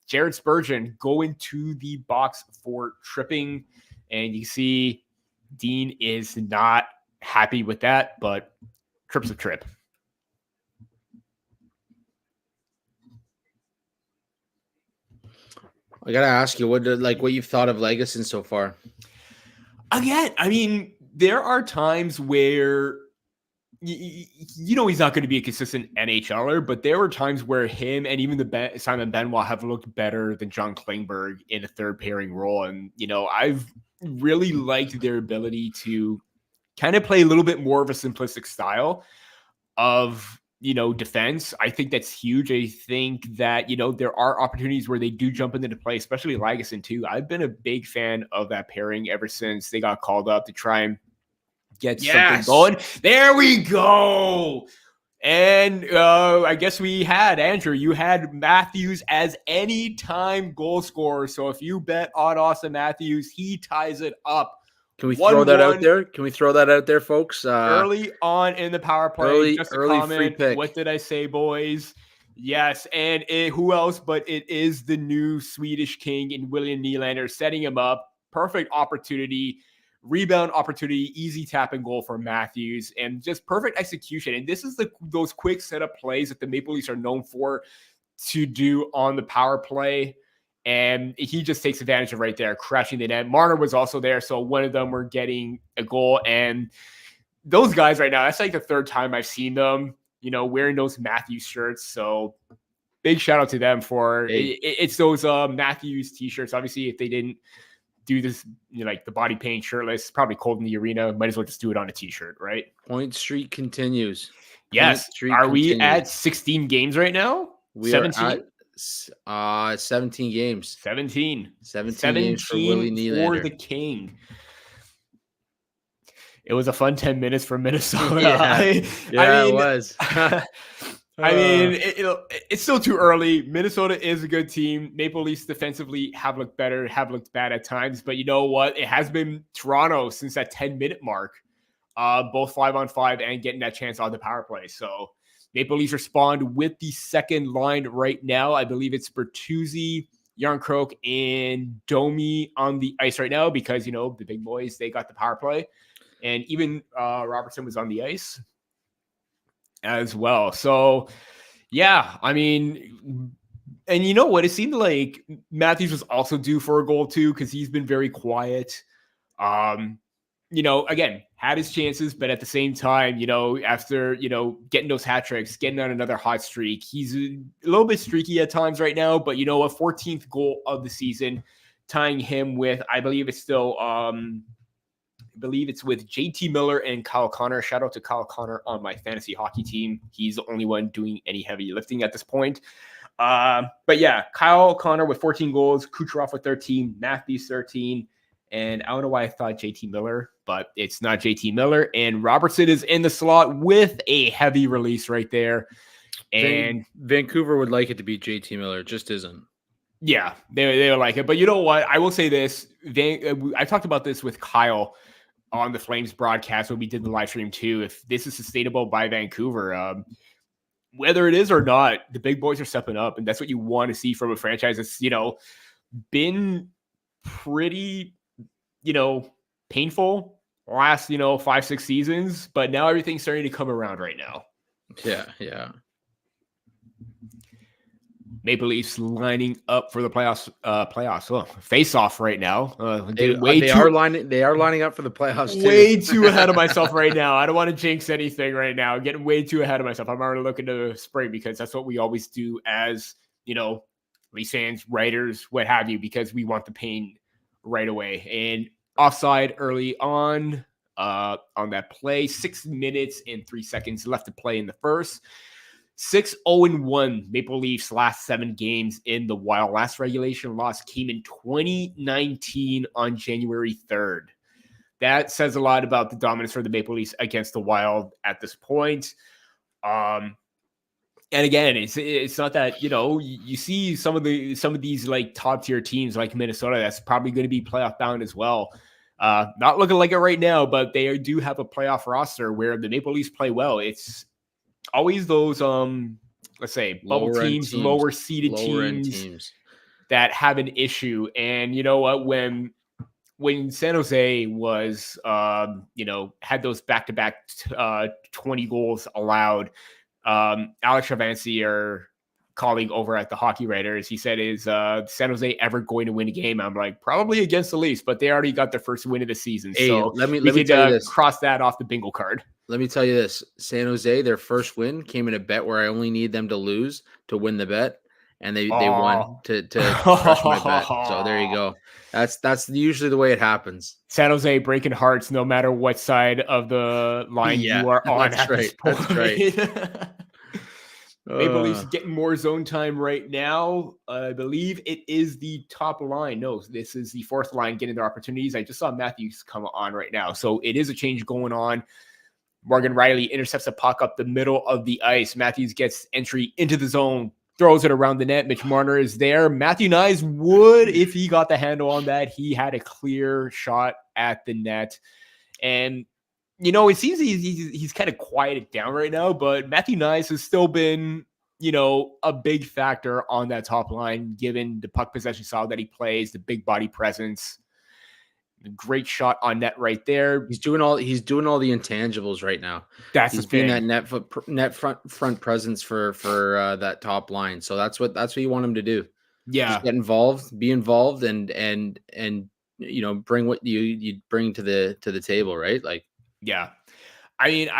Jared Spurgeon going to the box for tripping. And you see Dean is not happy with that, but trip's a trip. I gotta ask you, what you've thought of Lagesson so far? Again, I mean, there are times where you know he's not going to be a consistent NHLer, but there were times where him and even Simon Benoit have looked better than John Klingberg in a third pairing role. And, you know, I've really liked their ability to kind of play a little bit more of a simplistic style of, you know, defense. I think that's huge. I think that, you know, there are opportunities where they do jump into play, especially Lagesson too. I've been a big fan of that pairing ever since they got called up to try and get something going. There we go. And I guess we had, Andrew, you had Matthews as anytime goal scorer. So if you bet on Austin Matthews, he ties it up. Can we throw that out there? Can we throw that out there, folks? Early on in the power play. Just a comment. Free pick. What did I say, boys? Yes, and who else but it is the new Swedish king in William Nylander setting him up. Perfect opportunity. Rebound opportunity, easy tap and goal for Matthews, and just perfect execution. And this is those quick setup plays that the Maple Leafs are known for to do on the power play. And he just takes advantage of right there, crashing the net. Marner was also there, so one of them were getting a goal. And those guys right now, that's like the third time I've seen them, you know, wearing those Matthews shirts. So big shout out to them for it's those Matthews t-shirts. Obviously, if they didn't do this, you know, like the body paint shirtless, probably cold in the arena, might as well just do it on a t-shirt, right? Point streak continues. Yes. Are we at 16 games right now? We 17? Are at 17 games. 17 games for Willie Nylander. For the king. It was a fun 10 minutes for Minnesota. I mean, it was. I mean, it's still too early. Minnesota is a good team. Maple Leafs defensively have looked better, have looked bad at times. But you know what? It has been Toronto since that 10-minute mark, both 5-on-5 and getting that chance on the power play. So Maple Leafs respond with the second line right now. I believe it's Bertuzzi, Yarncroke, and Domi on the ice right now because, you know, the big boys, they got the power play. And even Robertson was on the ice as well. So, yeah, I mean, and you know what? It seemed like Matthews was also due for a goal too because he's been very quiet. You know, again, had his chances, but at the same time, you know, after, you know, getting those hat tricks, getting on another hot streak, he's a little bit streaky at times right now. But you know, a 14th goal of the season, tying him with, I believe it's still, I believe it's with JT Miller and Kyle Connor. Shout out to Kyle Connor on my fantasy hockey team. He's the only one doing any heavy lifting at this point. But yeah, Kyle Connor with 14 goals, Kucherov with 13, Matthews 13. And I don't know why I thought JT Miller, but it's not JT Miller. And Robertson is in the slot with a heavy release right there. And Vancouver would like it to be JT Miller. It just isn't. Yeah, they would like it. But you know what? I will say this. I talked about this with Kyle on the Flames broadcast when we did the live stream too. If this is sustainable by Vancouver, whether it is or not, the big boys are stepping up. And that's what you want to see from a franchise that's, you know, been pretty, you know, painful last, you know, 5-6 seasons, but now everything's starting to come around right now. Yeah. Maple Leafs lining up for the playoffs. Face off right now. They are lining up for the playoffs too. Way too ahead of myself right now. I don't want to jinx anything right now. Getting way too ahead of myself. I'm already looking to spring because that's what we always do as, you know, Leafs fans, writers, what have you, because we want the pain right away. And offside early on that play, 6 minutes and 3 seconds left to play in the first. 6-0-1 Maple Leafs last 7 games in the Wild. Last regulation loss came in 2019 on January 3rd. that says a lot about the dominance for the Maple Leafs against the Wild at this point. And again, it's not that, you see some of these like top tier teams like Minnesota that's probably going to be playoff bound as well. Not looking like it right now, but they do have a playoff roster where the Maple Leafs play well. It's always those let's say bubble teams, lower seeded teams that have an issue. And you know what, when San Jose was had those back-to-back 20 goals allowed, Alex Chavancy, our colleague over at the Hockey Writers, he said, is San Jose ever going to win a game? I'm like, probably against the Leafs, but they already got their first win of the season. Hey, so let me tell you this. Cross that off the bingo card. Let me tell you this. San Jose, their first win came in a bet where I only need them to lose to win the bet. And they won to crush my bet. So there you go. That's usually the way it happens. San Jose breaking hearts no matter what side of the line you are on. That's right. That's right. Maple Leafs getting more zone time right now. I believe it is the top line. No, this is the fourth line getting their opportunities. I just saw Matthews come on right now. So it is a change going on. Morgan Rielly intercepts a puck up the middle of the ice. Matthews gets entry into the zone, throws it around the net. Mitch Marner is there. Matthew Knies would, if he got the handle on that, he had a clear shot at the net. And, it seems he's kind of quieted down right now, but Matthew Knies has still been, a big factor on that top line, given the puck possession style that he plays, the big body presence. Great shot on net right there. He's doing all the intangibles right now. He's being that net front presence for that top line. So that's what you want him to do. Yeah, just get involved, be involved, and bring what you bring to the table, right? Like, yeah, I mean,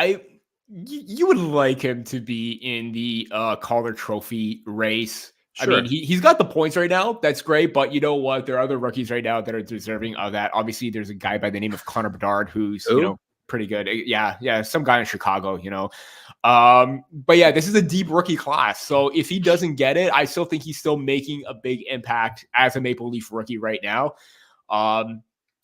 you would like him to be in the Calder Trophy race. Sure. I mean, he's got the points right now. That's great. But you know what? There are other rookies right now that are deserving of that. Obviously, there's a guy by the name of Connor Bedard who's, pretty good. Yeah. Some guy in Chicago, But yeah, this is a deep rookie class. So if he doesn't get it, I still think he's still making a big impact as a Maple Leaf rookie right now.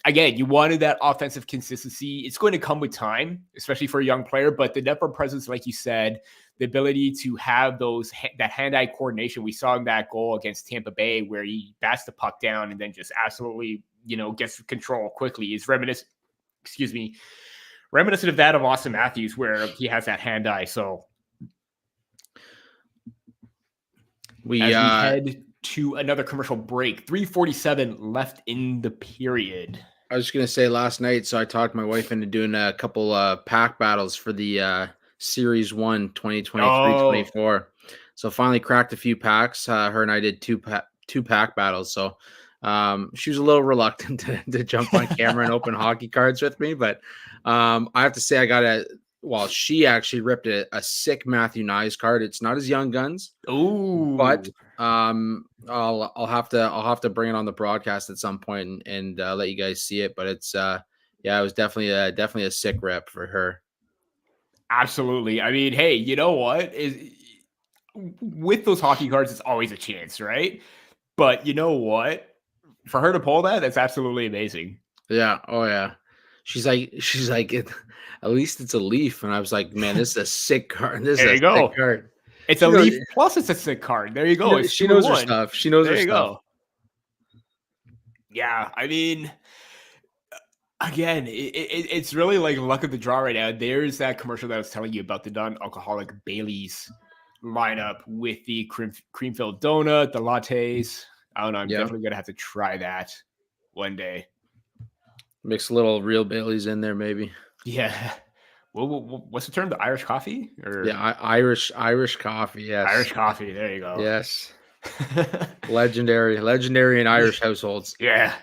Again, you wanted that offensive consistency. It's going to come with time, especially for a young player. But the net front presence, like you said, the ability to have that hand-eye coordination. We saw in that goal against Tampa Bay where he bats the puck down and then just absolutely, gets control quickly. Is reminiscent of that of Austin Matthews where he has that hand-eye. So we head to another commercial break. 3:47 left in the period. I was just going to say last night, so I talked my wife into doing a couple pack battles for the Series 1 2023-24. So finally cracked a few packs. Her and I did two pack battles. So she was a little reluctant to jump on camera and open hockey cards with me. But I have to say she actually ripped a sick Matthew Knies card. It's not his Young Guns. Ooh. But I'll have to bring it on the broadcast at some point and let you guys see it. But it's it was definitely a sick rep for her. Absolutely. I mean, hey, you know what? With those hockey cards, it's always a chance, right? But you know what? For her to pull that, that's absolutely amazing. Yeah. Oh yeah. She's like, at least it's a Leaf, and I was like, man, this is a sick card. Sick card. It's a Leaf plus it's a sick card. There you go. She knows her stuff. She knows her stuff. There you go. Yeah, I mean, again, it's really like luck of the draw right now. There's that commercial that I was telling you about, the non-alcoholic Bailey's lineup with the cream-filled donut, the lattes. I don't know. I'm definitely going to have to try that one day. Mix a little real Bailey's in there, maybe. Yeah. What's the term? The Irish coffee? Irish coffee. Yes. Irish coffee. There you go. Yes. legendary in Irish households. Yeah.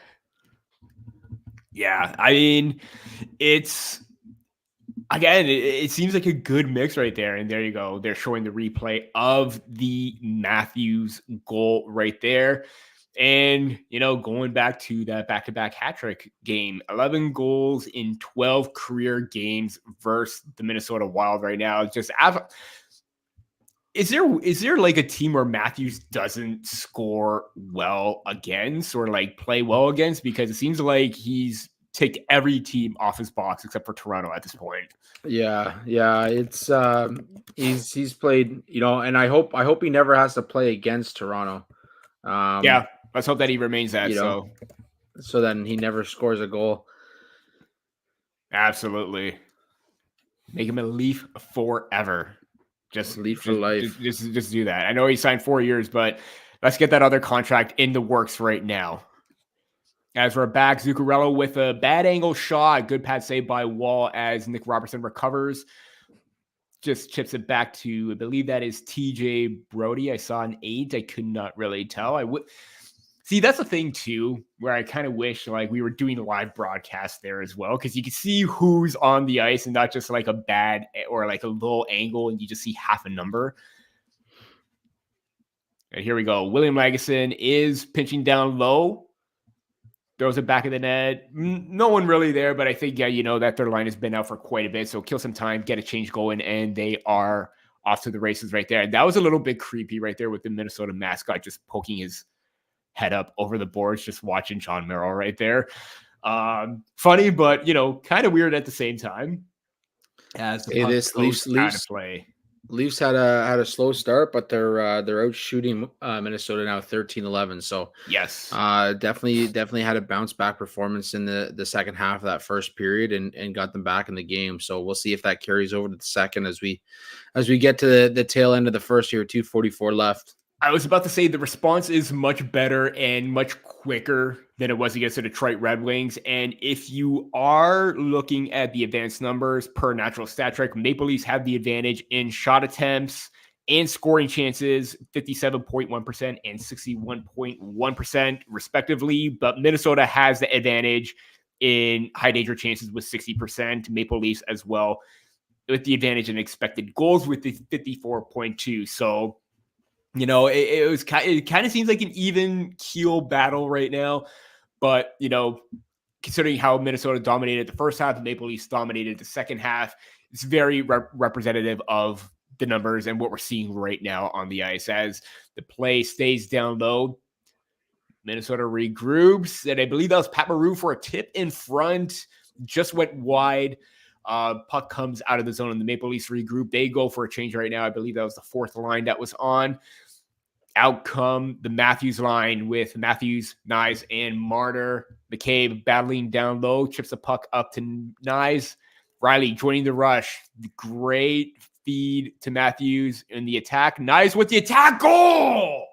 Yeah. I mean, it seems like a good mix right there. And there you go. They're showing the replay of the Matthews goal right there. And, going back to that back-to-back hat trick game, 11 goals in 12 career games versus the Minnesota Wild right now. Is there like a team where Matthews doesn't score well against or like play well against? Because it seems like he's take every team off his box except for Toronto at this point. Yeah, it's he's played, and I hope he never has to play against Toronto. Yeah, let's hope that he remains that. So then he never scores a goal. Absolutely, make him a Leaf forever. Just Leaf for life. Just do that. I know he signed 4 years, but let's get that other contract in the works right now. As we're back, Zuccarello with a bad angle shot. Good pad save by Wall as Nick Robertson recovers. Just chips it back to, I believe that is TJ Brody. I saw an 8. I could not really tell. See, that's the thing too, where I kind of wish like we were doing a live broadcast there as well, because you can see who's on the ice and not just like a bad or like a low angle and you just see half a number. And here we go. William Lagesson is pinching down low. Throws it back in the net. No one really there, but I think, that their line has been out for quite a bit. So kill some time, get a change going, and they are off to the races right there. And that was a little bit creepy right there with the Minnesota mascot just poking his head up over the boards, just watching John Merrill right there. Funny, but, kind of weird at the same time. As the Leafs out of play. Leafs had a slow start, but they're out shooting Minnesota now 13-11. So yes, definitely had a bounce back performance in the second half of that first period and got them back in the game. So we'll see if that carries over to the second as we get to the tail end of the first here. 2:44 left. I was about to say the response is much better and much quicker than it was against the Detroit Red Wings. And if you are looking at the advanced numbers per natural stat trick, Maple Leafs have the advantage in shot attempts and scoring chances, 57.1% and 61.1% respectively. But Minnesota has the advantage in high danger chances with 60%. Maple Leafs as well with the advantage in expected goals with the 54.2. So it kind of seems like an even keel battle right now, but considering how Minnesota dominated the first half, the Maple Leafs dominated the second half, it's very representative of the numbers and what we're seeing right now on the ice. As the play stays down low, Minnesota regroups, and I believe that was Pat Maroon for a tip in front, just went wide. Puck comes out of the zone and the Maple Leafs regroup. They go for a change right now. I believe that was the fourth line that was on. Out come the Matthews line with Matthews, Nyes, and Marner. McCabe battling down low, chips the puck up to Nyes. Riley joining the rush. Great feed to Matthews in the attack. Nyes with the attack goal!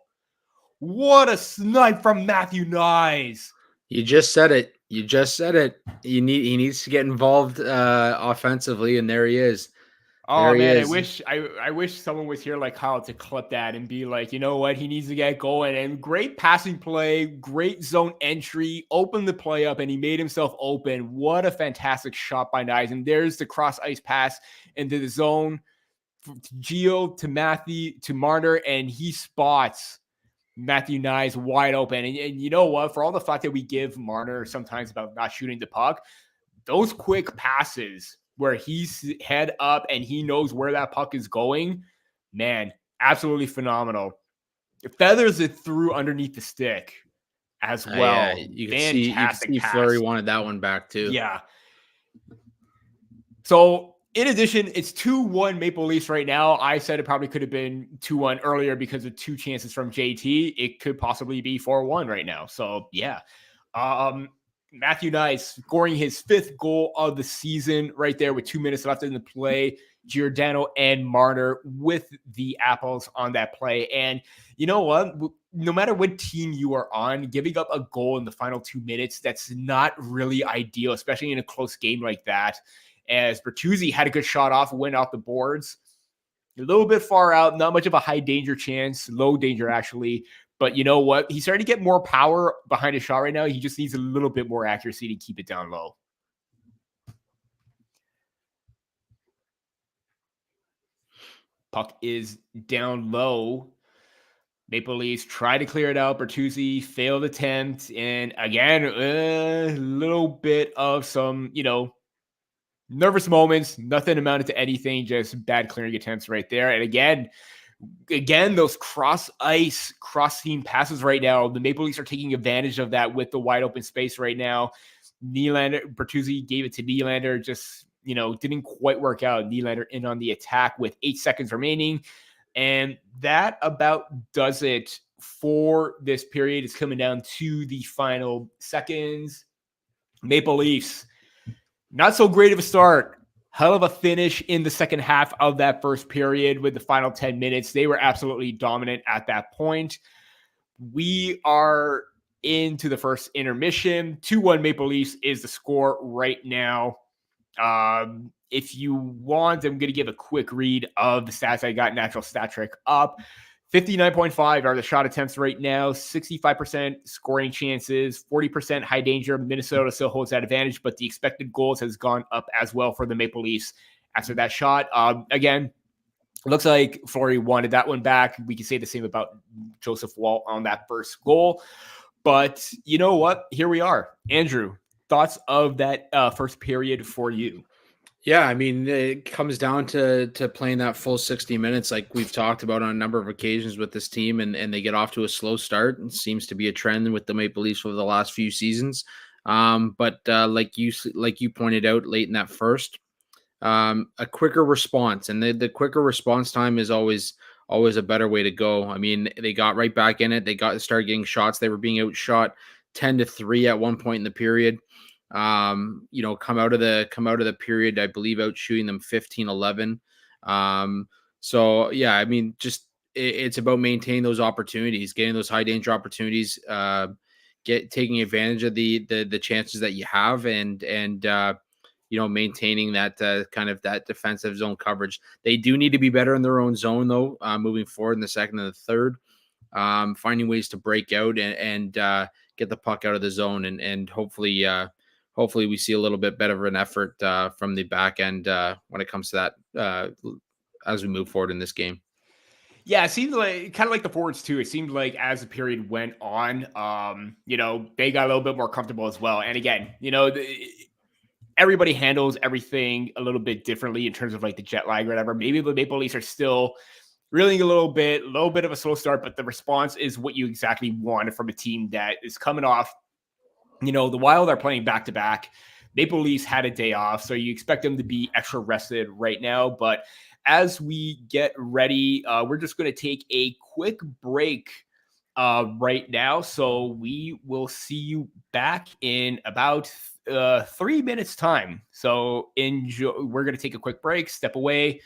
What a snipe from Matthew Nyes. You just said it. He needs to get involved offensively, and there he is. Oh man, I wish someone was here like Kyle to clip that and be like, you know what, he needs to get going. And great passing play, great zone entry, opened the play up, and he made himself open. What a fantastic shot by Nyes. And there's the cross ice pass into the zone. Gio to Matthew to Marner, and he spots Matthew Nyes wide open. And you know what? For all the fact that we give Marner sometimes about not shooting the puck, those quick passes where he's head up and he knows where that puck is going, man, absolutely phenomenal. It feathers it through underneath the stick as well. Yeah, you can see Fleury wanted that one back too. Yeah. So in addition, it's 2-1 Maple Leafs right now. I said it probably could have been 2-1 earlier because of 2 chances from JT. It could possibly be 4-1 right now. So yeah. Matthew Nyes scoring his 5th goal of the season right there with 2 minutes left in the play. Giordano and Marner with the apples on that play. And you know what? No matter what team you are on, giving up a goal in the final 2 minutes, that's not really ideal, especially in a close game like that. As Bertuzzi had a good shot off, went off the boards. A little bit far out, not much of a high danger chance, low danger actually. But you know what? He's starting to get more power behind his shot right now. He just needs a little bit more accuracy to keep it down low. Puck is down low. Maple Leafs try to clear it out. Bertuzzi failed attempt. And again, a little bit of some, nervous moments. Nothing amounted to anything. Just bad clearing attempts right there. And again, those cross-ice, cross-team passes right now. The Maple Leafs are taking advantage of that with the wide open space right now. Bertuzzi gave it to Nylander, just, didn't quite work out. Nylander in on the attack with 8 seconds remaining. And that about does it for this period. It's coming down to the final seconds. Maple Leafs, not so great of a start. Hell of a finish in the second half of that first period with the final 10 minutes. They were absolutely dominant at that point. We are into the first intermission. 2-1 Maple Leafs is the score right now. If you want, I'm going to give a quick read of the stats. I got Natural Stat Trick up. 59.5 are the shot attempts right now, 65% scoring chances, 40% high danger. Minnesota still holds that advantage, but the expected goals has gone up as well for the Maple Leafs after that shot. Again, looks like Fleury wanted that one back. We can say the same about Joseph Woll on that first goal. But you know what? Here we are. Andrew, thoughts of that first period for you? Yeah, I mean, it comes down to playing that full 60 minutes like we've talked about on a number of occasions with this team, and they get off to a slow start. It seems to be a trend with the Maple Leafs over the last few seasons. But like you pointed out late in that first, a quicker response, and the quicker response time is always a better way to go. I mean, they got right back in it. They started getting shots. They were being outshot 10-3 at one point in the period. Come out of the period, I believe, out shooting them 15-11. So yeah, I mean, just it's about maintaining those opportunities, getting those high danger opportunities, taking advantage of the chances that you have, and maintaining that kind of that defensive zone coverage. They do need to be better in their own zone though, moving forward in the second and the third, finding ways to break out and get the puck out of the zone, and hopefully we see a little bit better of an effort from the back end when it comes to that as we move forward in this game. Yeah, it seemed like kind of like the forwards too. It seemed like as the period went on, they got a little bit more comfortable as well. And again, everybody handles everything a little bit differently in terms of like the jet lag or whatever. Maybe the Maple Leafs are still reeling a little bit of a slow start, but the response is what you exactly want from a team that is coming off. The Wild are playing back-to-back. Maple Leafs had a day off, so you expect them to be extra rested right now. But as we get ready, we're just going to take a quick break right now. So we will see you back in about 3 minutes time. So enjoy. We're going to take a quick break, step away,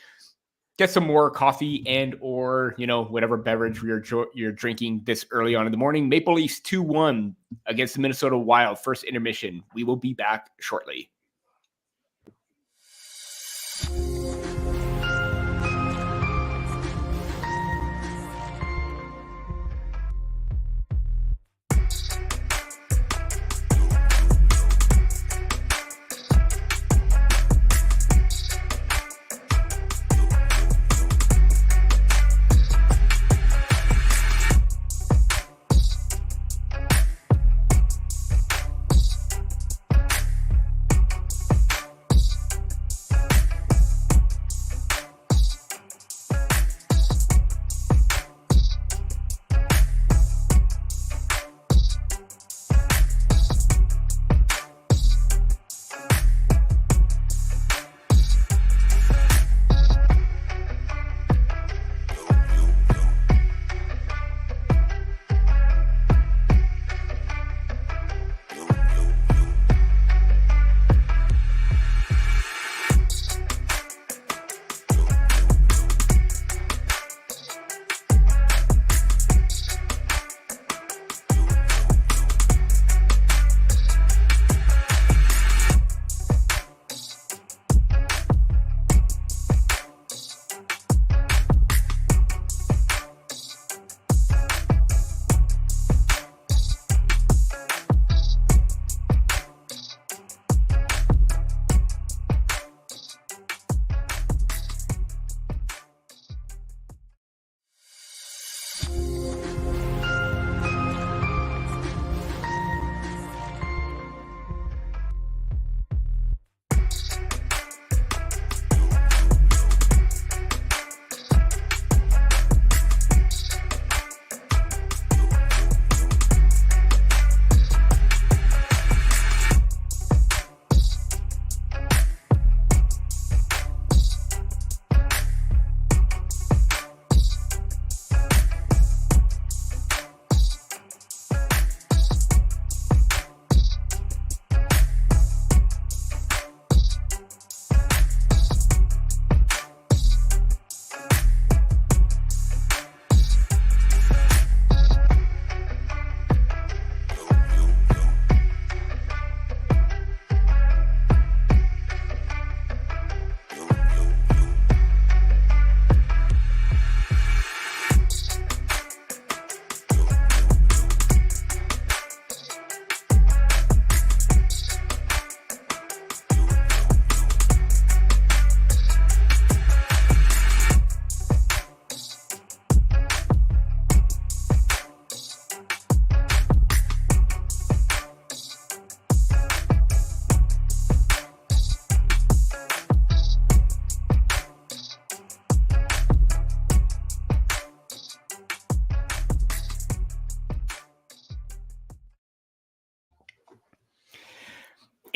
get some more coffee and or, whatever beverage you're drinking this early on in the morning. Maple Leafs 2-1 against the Minnesota Wild, first intermission. We will be back shortly.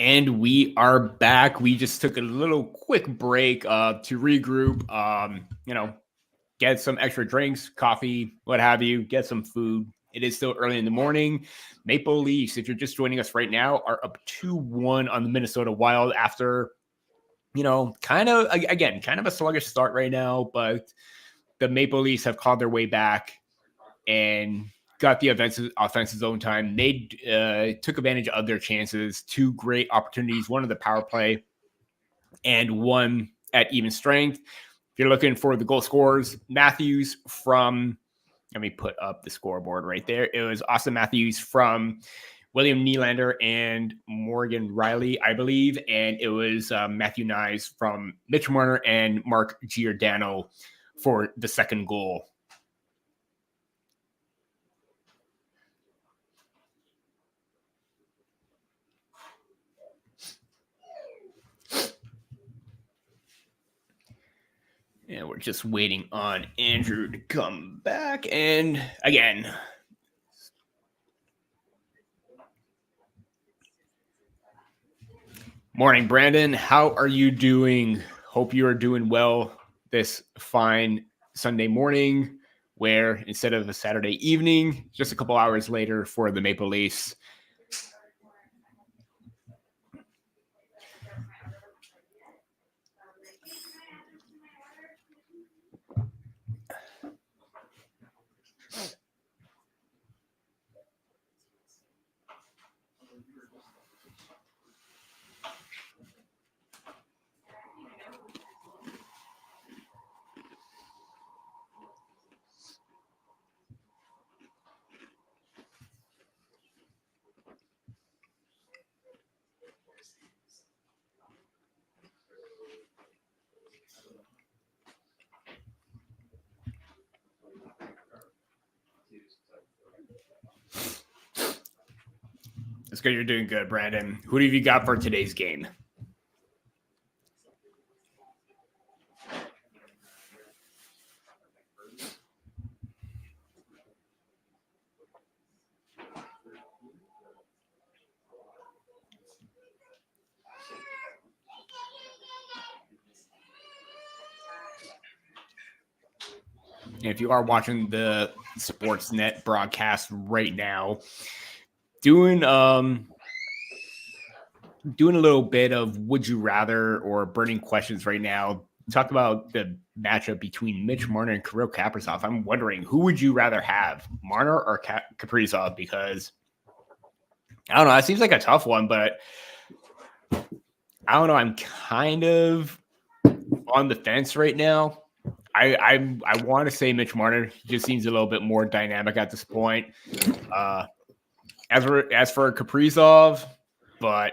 And we are back. We just took a little quick break to regroup, get some extra drinks, coffee, what have you, get some food. It is still early in the morning. Maple Leafs, if you're just joining us right now, are up 2-1 on the Minnesota Wild after, kind of a sluggish start right now, but the Maple Leafs have clawed their way back and got the offensive zone time. They took advantage of their chances. 2 great opportunities, one of the power play and one at even strength. If you're looking for the goal scorers, Matthews from, let me put up the scoreboard right there. It was Austin Matthews from William Nylander and Morgan Riley, I believe. And it was Matthew Nyes from Mitch Marner and Mark Giordano for the second goal. And we're just waiting on Andrew to come back. And again, morning, Brandon. How are you doing? Hope you are doing well this fine Sunday morning, where instead of a Saturday evening, just a couple hours later for the Maple Leafs. It's good. You're doing good, Brandon. Who have you got for today's game? If you are watching the Sportsnet broadcast right now, doing a little bit of would you rather or burning questions right now. Talk about the matchup between Mitch Marner and Kirill Kaprizov. I'm wondering, who would you rather have, Marner or Kaprizov? Because I don't know, it seems like a tough one, but I don't know. I'm kind of on the fence right now. I want to say Mitch Marner. He just seems a little bit more dynamic at this point. As for Kaprizov, but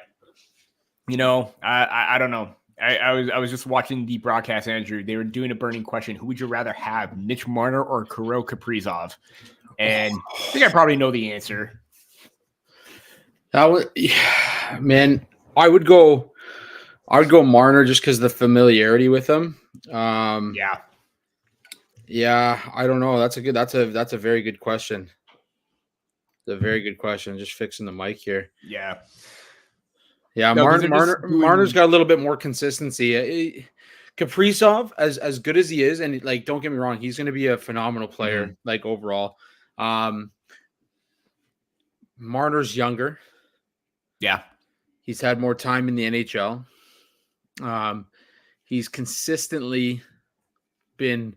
I don't know. I was just watching the broadcast, Andrew. They were doing a burning question: who would you rather have, Mitch Marner or Kirill Kaprizov? And I think I probably know the answer. Man, I would go Marner just because the familiarity with him. Yeah, I don't know. That's a very good question. It's a very good question. Just fixing the mic here. Yeah. Yeah, no, Marner's got a little bit more consistency. Kaprizov, as good as he is, and like, don't get me wrong, he's going to be a phenomenal player, like overall. Marner's younger. Yeah. He's had more time in the NHL. He's consistently been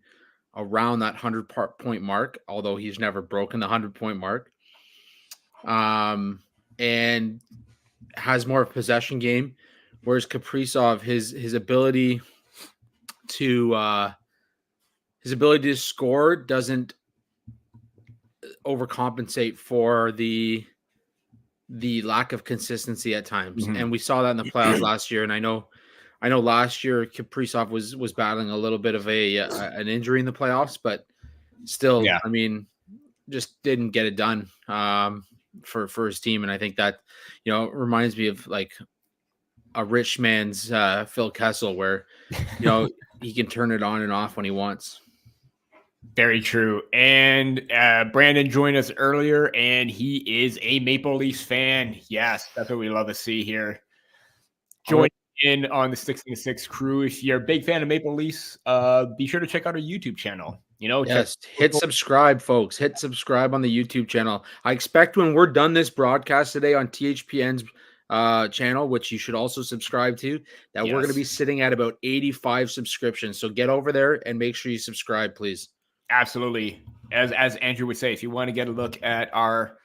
around that 100-point mark, although he's never broken the 100-point mark. And has more of a possession game, whereas Kaprizov, his ability to score doesn't overcompensate for the lack of consistency at times. Mm-hmm. And we saw that in the playoffs last year. And I know last year Kaprizov was battling a little bit of an injury in the playoffs, but still, I mean, just didn't get it done for his team. And I think that, reminds me of like a rich man's Phil Kessel, where, he can turn it on and off when he wants. Very true. And Brandon joined us earlier, and he is a Maple Leafs fan. Yes, that's what we love to see here. join in on the 6 and 6 crew. If you're a big fan of Maple Leafs, be sure to check out our YouTube channel. Yes, hit subscribe, folks. Hit subscribe on the YouTube channel. I expect when we're done this broadcast today on THPN's channel, which you should also subscribe to, that we're going to be sitting at about 85 subscriptions. So get over there and make sure you subscribe, please. Absolutely. As Andrew would say, if you want to get a look at our,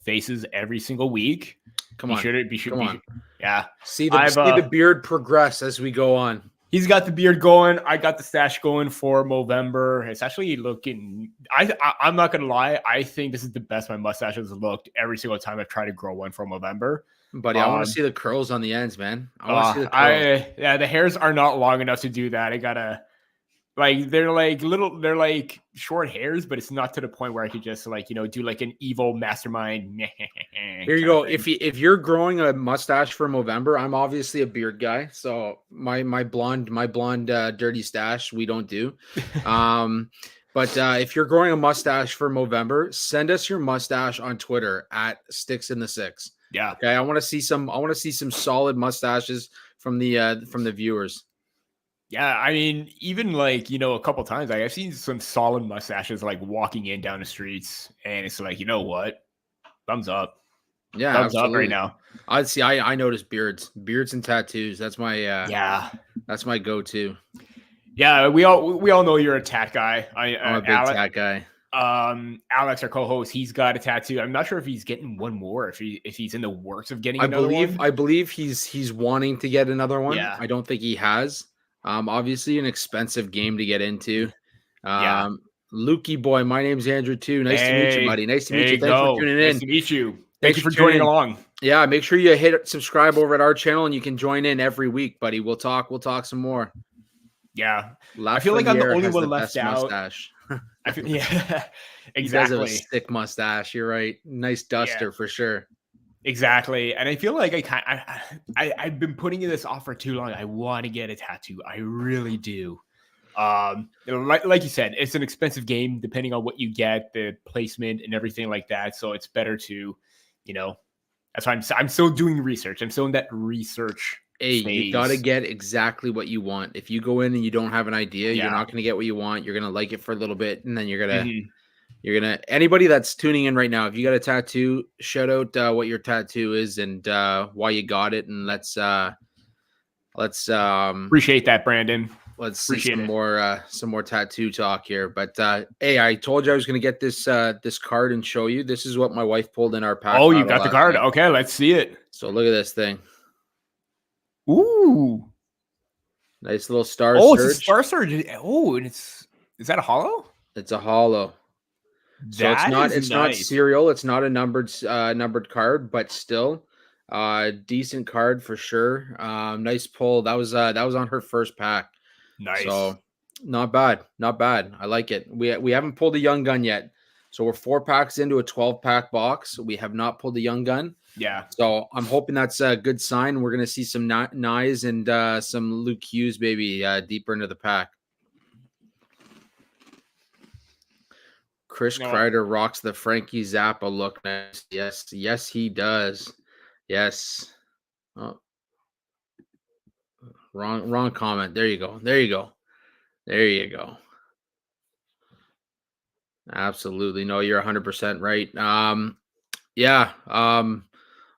faces every single week, Come on. Yeah. See the beard progress as we go on. He's got the beard going. I got the stash going for Movember. It's actually looking. I'm not gonna lie. I think this is the best my mustache has looked every single time I've tried to grow one for Movember. Buddy, I want to see the curls on the ends, man. I want to see the curls. The hairs are not long enough to do that. I gotta. They're like short hairs, but it's not to the point where I could just do like an evil mastermind. Here you go. If you're growing a mustache for Movember, I'm obviously a beard guy, so my blonde dirty stash we don't do. But if you're growing a mustache for Movember, send us your mustache on Twitter at Sticks in the Six. Yeah. Okay. I want to see some solid mustaches from the viewers. Yeah, I mean, even a couple times, I've seen some solid mustaches walking in down the streets, and it's like, you know what? Thumbs up. Yeah, thumbs up right now. I notice beards and tattoos. That's my that's my go-to. Yeah, we all know you're a tat guy. I'm a big tat guy. Alex, our co-host, he's got a tattoo. I'm not sure if he's getting one more, if he's in the works of getting another one. I believe he's wanting to get another one. Yeah. I don't think he has. Obviously an expensive game to get into. Lukey boy, my name's Andrew too. Nice to meet you, buddy. Nice to meet you. Thanks for tuning in. Nice to meet you. Thank you for joining along. Yeah, make sure you hit subscribe over at our channel and you can join in every week, buddy. We'll talk some more. Yeah. I feel like I'm the only one left out. Mustache. Yeah, exactly. He does have a sick mustache. You're right. Nice duster for sure. Exactly. And I feel like I've been putting this off for too long. I want to get a tattoo. I really do. Like you said, it's an expensive game depending on what you get, the placement and everything like that. So it's better to, that's why I'm still doing research. I'm still in that research. Hey, you got to get exactly what you want. If you go in and you don't have an idea, you're not going to get what you want. You're going to like it for a little bit, and then you're going to anybody that's tuning in right now, if you got a tattoo, shout out what your tattoo is and why you got it, and let's appreciate that, Brandon. Let's see some more tattoo talk here. But hey, I told you I was going to get this card and show you. This is what my wife pulled in our pack. Oh, you got the card? Night. Okay, let's see it. So look at this thing. Ooh, nice little star. Oh, surge. It's a star surge. Oh, and is that a hollow? It's a hollow. So it's not serial. It's not a numbered card, but still, decent card for sure. Nice pull. That was on her first pack. Nice. So not bad. I like it. We haven't pulled a young gun yet. So we're 4 packs into a 12-pack box. We have not pulled a young gun. Yeah. So I'm hoping that's a good sign. We're gonna see some Nyes and some Luke Hughes, maybe deeper into the pack. Chris Kreider rocks the Frankie Zappa look. Nice. Yes, he does. Yes. Oh. Wrong comment. There you go. Absolutely. No, you're 100% right.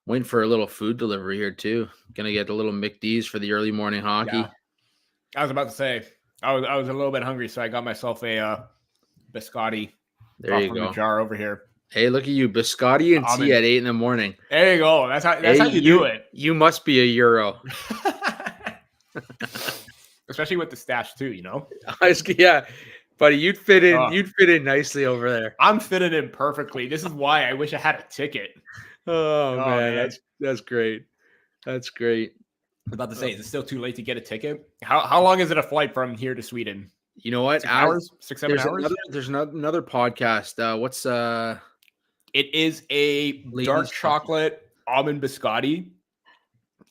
Waiting for a little food delivery here too. Gonna get a little McD's for the early morning hockey. Yeah. I was about to say I was a little bit hungry, so I got myself a biscotti. There you go. The jar over here. Hey, look at you, biscotti and tea at 8 a.m. There you go. That's how you do it. You must be a Euro. Especially with the stash too, Yeah, buddy, you'd fit in. You'd fit in nicely over there. I'm fitting in perfectly. This is why I wish I had a ticket. Oh man, that's great. That's great. I was about to say, is it still too late to get a ticket? How long is it a flight from here to Sweden? You know what? 6 hours? 6-7 hours? There's another podcast. What's It is a dark chocolate almond biscotti.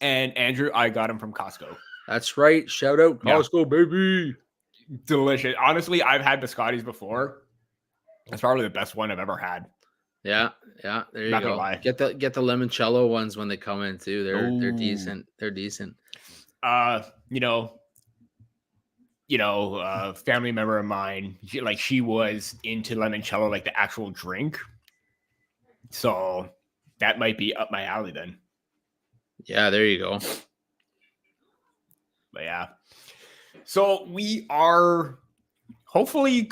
And Andrew, I got him from Costco. That's right. Shout out Costco, baby. Delicious. Honestly, I've had biscottis before. That's probably the best one I've ever had. Yeah. There you Not gonna go. lie. Get the limoncello ones when they come in too. They're Oh, decent. They're decent. you know, family member of mine, she was into limoncello, like the actual drink. So that might be up my alley then. Yeah, there you go. But yeah. So we are hopefully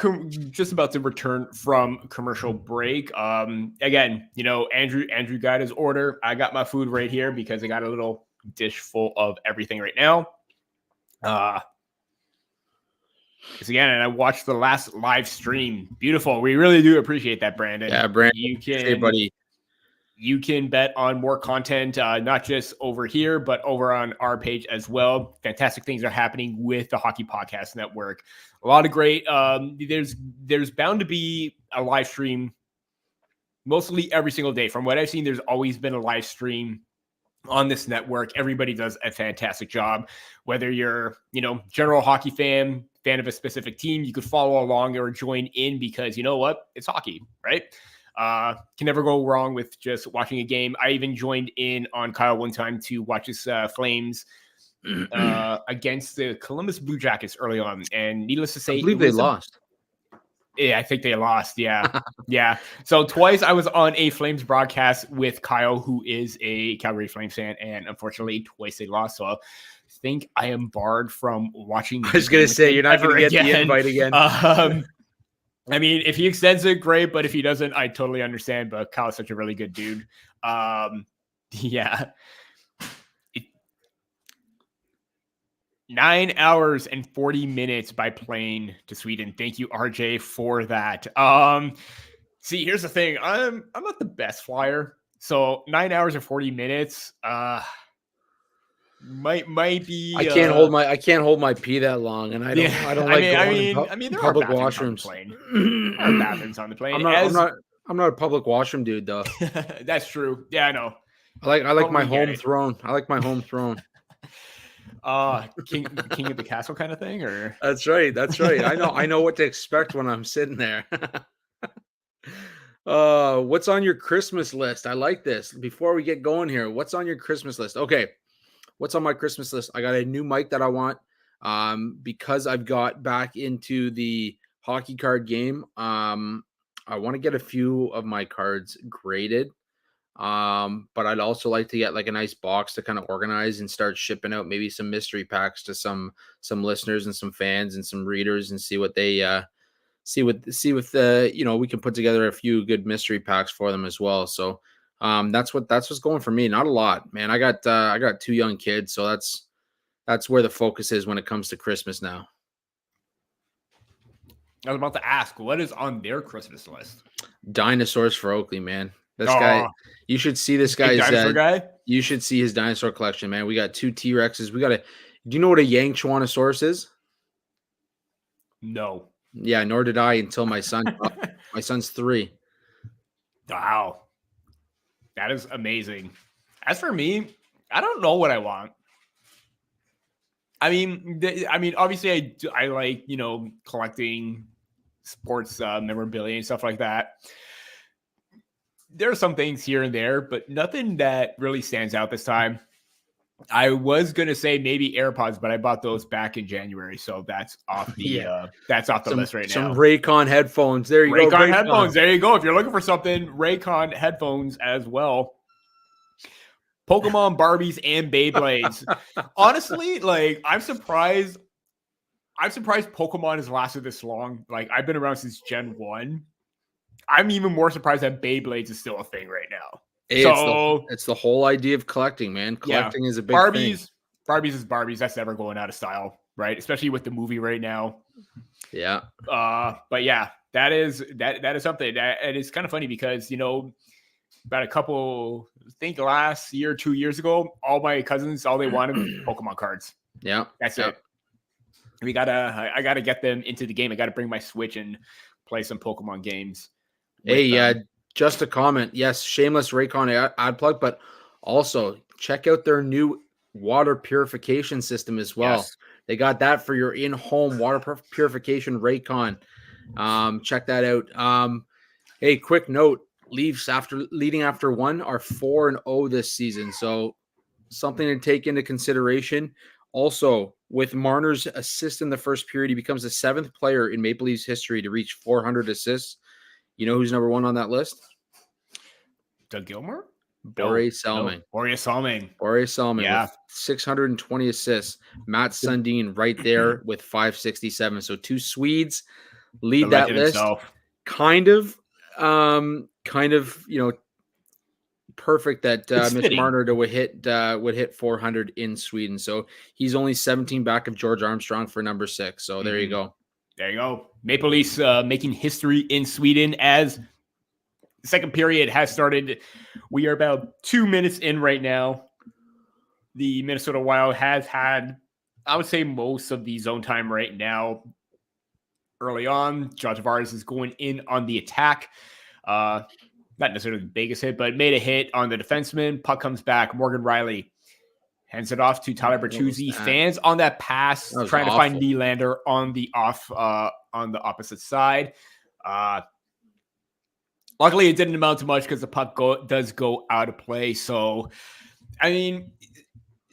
just about to return from commercial break. Again, Andrew got his order. I got my food right here because I got a little dish full of everything right now. Because again, and I watched the last live stream. Beautiful. We really do appreciate that, Brandon. Yeah, Brandon. Hey, buddy. You can bet on more content, not just over here, but over on our page as well. Fantastic things are happening with the Hockey Podcast Network. A lot of great. There's bound to be a live stream mostly every single day. From what I've seen, there's always been a live stream on this network. Everybody does a fantastic job. Whether you're, general hockey fan of a specific team, you could follow along or join in because you know what? It's hockey, right? Can never go wrong with just watching a game. I even joined in on Kyle one time to watch his Flames against the Columbus Blue Jackets early on. And needless to say, I believe they lost. Yeah, I think they lost. Yeah. Yeah. So twice I was on a Flames broadcast with Kyle, who is a Calgary Flames fan. And unfortunately, twice they lost. So I think I am barred from watching. I was going to say, you're not going to get the invite again. I mean, if he extends it, great. But if he doesn't, I totally understand. But Kyle's such a really good dude. Yeah. 9 hours and 40 minutes by plane to Sweden. Thank you, RJ, for that. See, here's the thing. I'm not the best flyer. So 9 hours and 40 minutes might be. I can't hold my pee that long, and I don't like going to public washrooms. There are bathrooms on the plane. I'm not a public washroom dude though. That's true. Yeah, I know. I like my home throne. I like my home throne. King of the castle kind of thing, or that's right. I know what to expect when I'm sitting there. What's on your Christmas list? I like this. Before we get going here, what's on your Christmas list? Okay, what's on my Christmas list? I got a new mic that I want. Because I've got back into the hockey card game. I want to get a few of my cards graded. But I'd also like to get like a nice box to kind of organize and start shipping out maybe some mystery packs to some listeners and some fans and some readers and see what they see what we can put together a few good mystery packs for them as well. So that's what's going for me. Not a lot, man. I got 2 young kids, so that's where the focus is when it comes to Christmas now. I was about to ask, what is on their Christmas list? Dinosaurs for Oakley, man. This guy, you should see this guy's guy. You should see his dinosaur collection, man. We got 2 T-Rexes. Do you know what a Yangchuanosaurus is? No. Yeah, nor did I until my son. My son's 3. Wow. That is amazing. As for me, I don't know what I want. I mean, obviously I like, collecting sports memorabilia and stuff like that. There are some things here and there, but nothing that really stands out this time. I was gonna say maybe AirPods, but I bought those back in January, so that's off the list right now. Some Raycon headphones. There you go. Raycon headphones. There you go. If you're looking for something, Raycon headphones as well. Pokemon, Barbies, and Beyblades. Honestly, like I'm surprised Pokemon has lasted this long. Like I've been around since Gen 1. I'm even more surprised that Beyblades is still a thing right now. Hey, it's the whole idea of collecting, man. Collecting is a big thing. Barbies is Barbies. That's never going out of style, right? Especially with the movie right now. Yeah. But yeah, that is something that, and it's kind of funny because about I think last year, 2 years ago, all my cousins, all they wanted was Pokemon cards. Yeah. That's it. I gotta get them into the game. I gotta bring my Switch and play some Pokemon games. Hey, just a comment. Yes, shameless Raycon ad plug, but also check out their new water purification system as well. Yes. They got that for your in-home water purification Raycon. Check that out. Hey, quick note. Leafs leading after one are 4-0 this season. So something to take into consideration. Also, with Marner's assist in the first period, he becomes the 7th player in Maple Leafs history to reach 400 assists. You know who's number 1 on that list? Doug Gilmour? Borje Salming. Borje Salming With 620 assists. Matt Sundin right there with 567. So 2 Swedes lead that list. Himself. Kind of, perfect that Mitch Marner would hit 400 in Sweden. So he's only 17 back of George Armstrong for number 6. So there you go. There you go. Maple Leafs making history in Sweden as the second period has started. We are about 2 minutes in right now. The Minnesota Wild has had, I would say, most of the zone time right now. Early on, John Tavares is going in on the attack. Not necessarily the biggest hit, but made a hit on the defenseman. Puck comes back. Morgan Riley hands it off to Tyler Bertuzzi. Fans on that pass, trying to find Nylander on the opposite side. Luckily, it didn't amount to much because the puck does go out of play. So, I mean,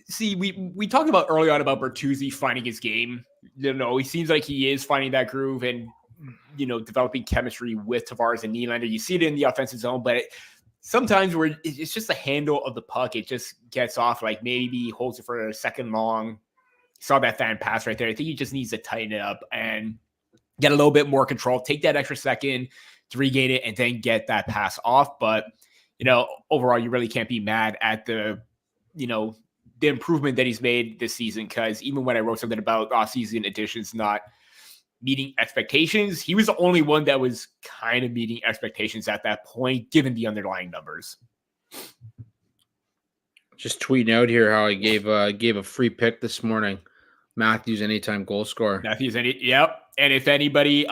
see, we talked about early on about Bertuzzi finding his game. He seems like he is finding that groove and, developing chemistry with Tavares and Nylander. You see it in the offensive zone, but sometimes where it's just the handle of the puck. It just gets off, like maybe he holds it for a second long. Saw that fan pass right there. I think he just needs to tighten it up and get a little bit more control, take that extra second to regain it and then get that pass off. But, overall, you really can't be mad at the improvement that he's made this season, because even when I wrote something about off-season additions not meeting expectations, he was the only one that was kind of meeting expectations at that point, given the underlying numbers. Just tweeting out here how I gave a free pick this morning. Matthews anytime goal scorer. Yep. And if anybody,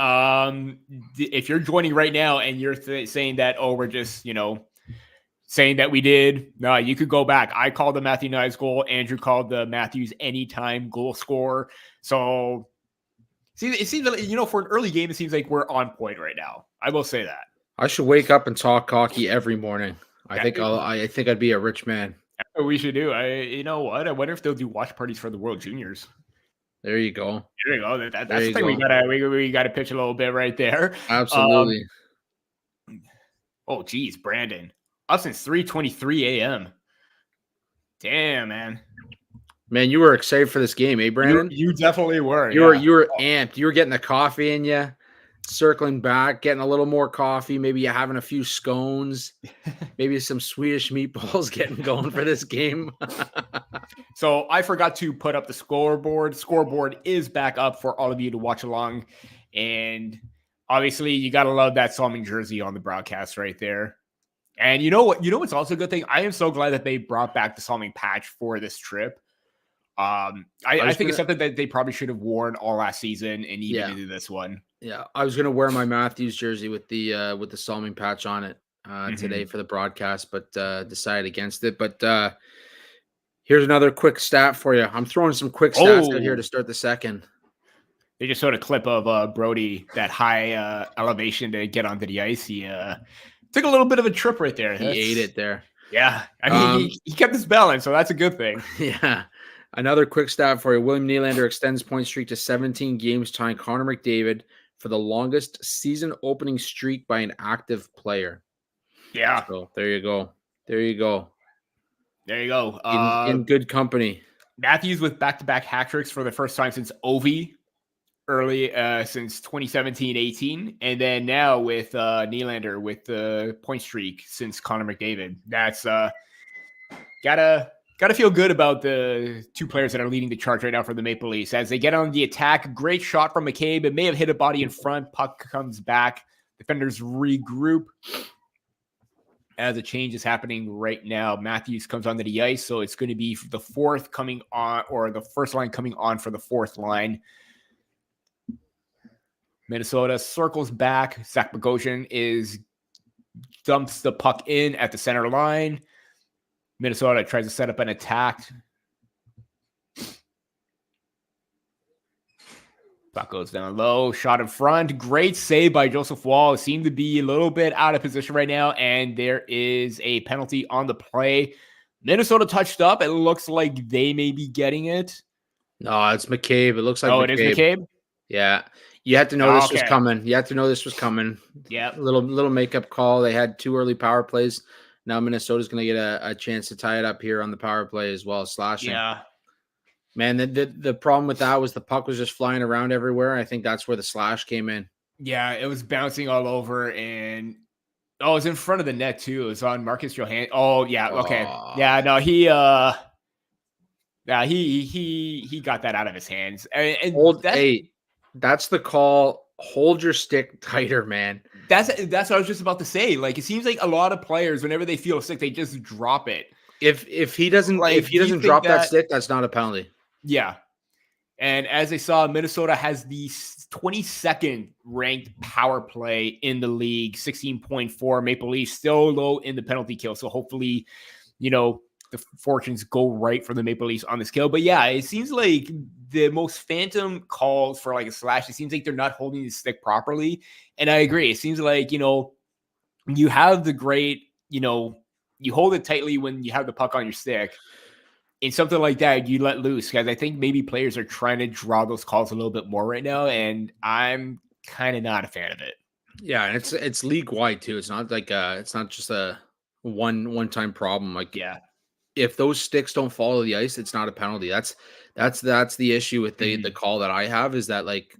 if you're joining right now and you're saying that, we're just, saying that we did, no, you could go back. I called the Matthew Knies goal. Andrew called the Matthews anytime goal scorer. So, see, it seems like, for an early game, it seems like we're on point right now. I will say that. I should wake up and talk hockey every morning. I think I'd be a rich man. That's what we should do. You know what? I wonder if they'll do watch parties for the World Juniors. There you go. There you go. That's the thing we gotta pitch a little bit right there. Absolutely. Geez, Brandon. Up since 3:23 a.m. Damn, man. Man, you were excited for this game, eh, Brandon? You definitely were. You were amped. You were getting the coffee in you, circling back, getting a little more coffee, maybe having a few scones, maybe some Swedish meatballs getting going for this game. So I forgot to put up the scoreboard. Scoreboard is back up for all of you to watch along. And obviously, you got to love that Salming jersey on the broadcast right there. And you know what? What's also a good thing? I am so glad that they brought back the Salming patch for this trip. I think it's something that they probably should have worn all last season and even into this one. Yeah, I was gonna wear my Matthews jersey with the Salming patch on it today for the broadcast, but decided against it. But here's another quick stat for you. I'm throwing some quick stats out here to start the second. They just showed a clip of Brody, that high elevation to get onto the ice. He took a little bit of a trip right there. He ate it there. Yeah. I mean, he kept his balance, so that's a good thing. Yeah. Another quick stat for you. William Nylander extends point streak to 17 games, tying Connor McDavid for the longest season opening streak by an active player. Yeah. So there you go. In good company. Matthews with back-to-back hat tricks for the first time since Ovi. Since 2017-18, and then now with Nylander with the point streak since Connor McDavid. That's gotta feel good about the two players that are leading the charge right now for the Maple Leafs as they get on the attack. Great shot from McCabe. It may have hit a body in front. Puck comes back. Defenders regroup as a change is happening right now. Matthews comes onto the ice, so it's going to be the fourth coming on, or the first line coming on for the fourth line. Minnesota circles back. Zach Bogosian dumps the puck in at the center line. Minnesota tries to set up an attack. Puck goes down low, shot in front. Great save by Joseph Wall. Seemed to be a little bit out of position right now, and there is a penalty on the play. Minnesota touched up. It looks like they may be getting it. No, it's McCabe. It looks like Oh, it is McCabe. McCabe? Yeah. You had to know this was Okay. coming. You had to know this was coming. Yep. Little makeup call. They had 2 early power plays. Now Minnesota's going to get a chance to tie it up here on the power play as well as slashing. Yeah. Man, the problem with that was the puck was just flying around everywhere. I think that's where the slash came in. Yeah, it was bouncing all over, and it was in front of the net too. It was on Marcus Johansson. Oh, yeah, okay. Yeah, no, he got that out of his hands. And that's the call. Hold your stick tighter, man. That's what I was just about to say. Like, it seems like a lot of players, whenever they feel sick, they just drop it. If he doesn't drop that stick, that's not a penalty. Yeah. And as I saw, Minnesota has the 22nd ranked power play in the league, 16.4. Maple Leafs still low in the penalty kill. So hopefully, the fortunes go right for the Maple Leafs on this kill. But yeah, it seems like the most phantom calls for like a slash, it seems like they're not holding the stick properly. And I agree. It seems like, you have the great, you hold it tightly when you have the puck on your stick. In something like that, you let loose, because I think maybe players are trying to draw those calls a little bit more right now, and I'm kind of not a fan of it. Yeah, and it's league wide too. It's not like it's not just a one-time problem. Like, Yeah, if those sticks don't follow the ice, it's not a penalty. That's the issue with the call that I have, is that, like,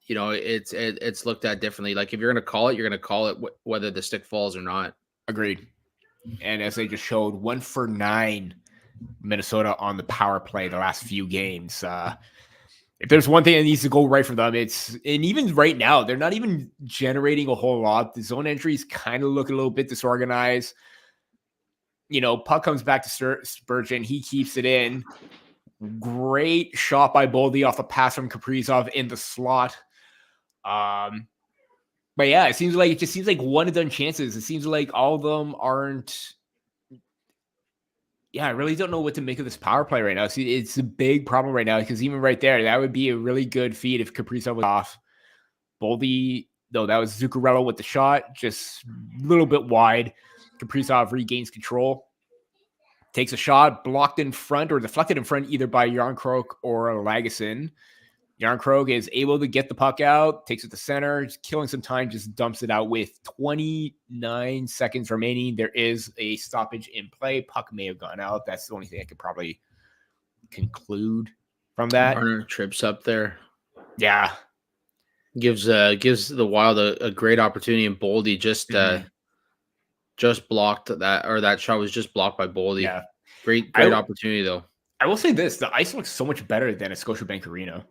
it's looked at differently. Like, if you're gonna call it whether the stick falls or not. Agreed. And as they just showed, 1 for 9 Minnesota on the power play the last few games. If there's one thing that needs to go right for them, and even right now, they're not even generating a whole lot. The zone entries kind of look a little bit disorganized. Puck comes back to Spurgeon. He keeps it in. Great shot by Boldy off a pass from Kaprizov in the slot. But yeah, it just seems like one and done chances. It seems like all of them aren't. Yeah, I really don't know what to make of this power play right now. See, it's a big problem right now, because even right there, that would be a really good feed if Kaprizov was off. Boldy, though, that was Zuccarello with the shot, just a little bit wide. Kaprizov regains control, takes a shot, blocked in front or deflected in front either by Järnkrok or Lagesson. Järnkrok is able to get the puck out, takes it to center, just killing some time, just dumps it out with 29 seconds remaining. There is a stoppage in play. Puck may have gone out. That's the only thing I could probably conclude from that. Marner trips up there. Yeah. Gives the Wild a great opportunity, and Boldy just blocked that, or that shot was just blocked by Boldy. Yeah. Great opportunity, though. I will say this, the ice looks so much better than a Scotiabank Arena.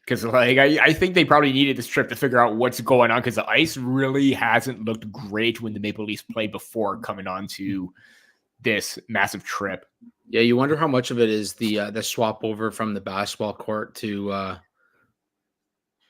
Because, I think they probably needed this trip to figure out what's going on, because the ice really hasn't looked great when the Maple Leafs played before coming on to this massive trip. Yeah, you wonder how much of it is the swap over from the basketball court to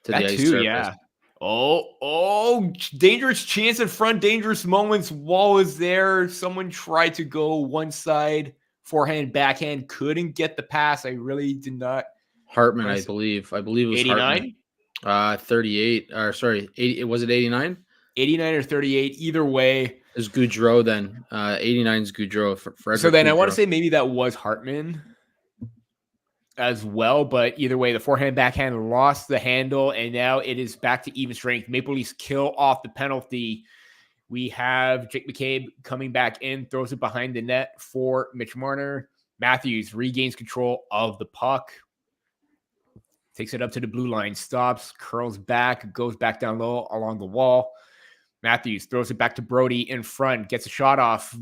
the ice surface. Yeah. Oh, dangerous chance in front, dangerous moments. Wall is there. Someone tried to go one side, forehand, backhand, couldn't get the pass. I really did not. Hartman, I believe it was 89? 38, or sorry, 80, was it 89? 89 or 38, either way. It's Goudreau then. 89 is Goudreau. So then I want to say maybe that was Hartman as well, but either way, the forehand, backhand lost the handle, and now it is back to even strength. Maple Leafs kill off the penalty. We have Jake McCabe coming back in, throws it behind the net for Mitch Marner. Matthews regains control of the puck. Takes it up to the blue line, stops, curls back, goes back down low along the wall. Matthews throws it back to Brody in front, gets a shot off,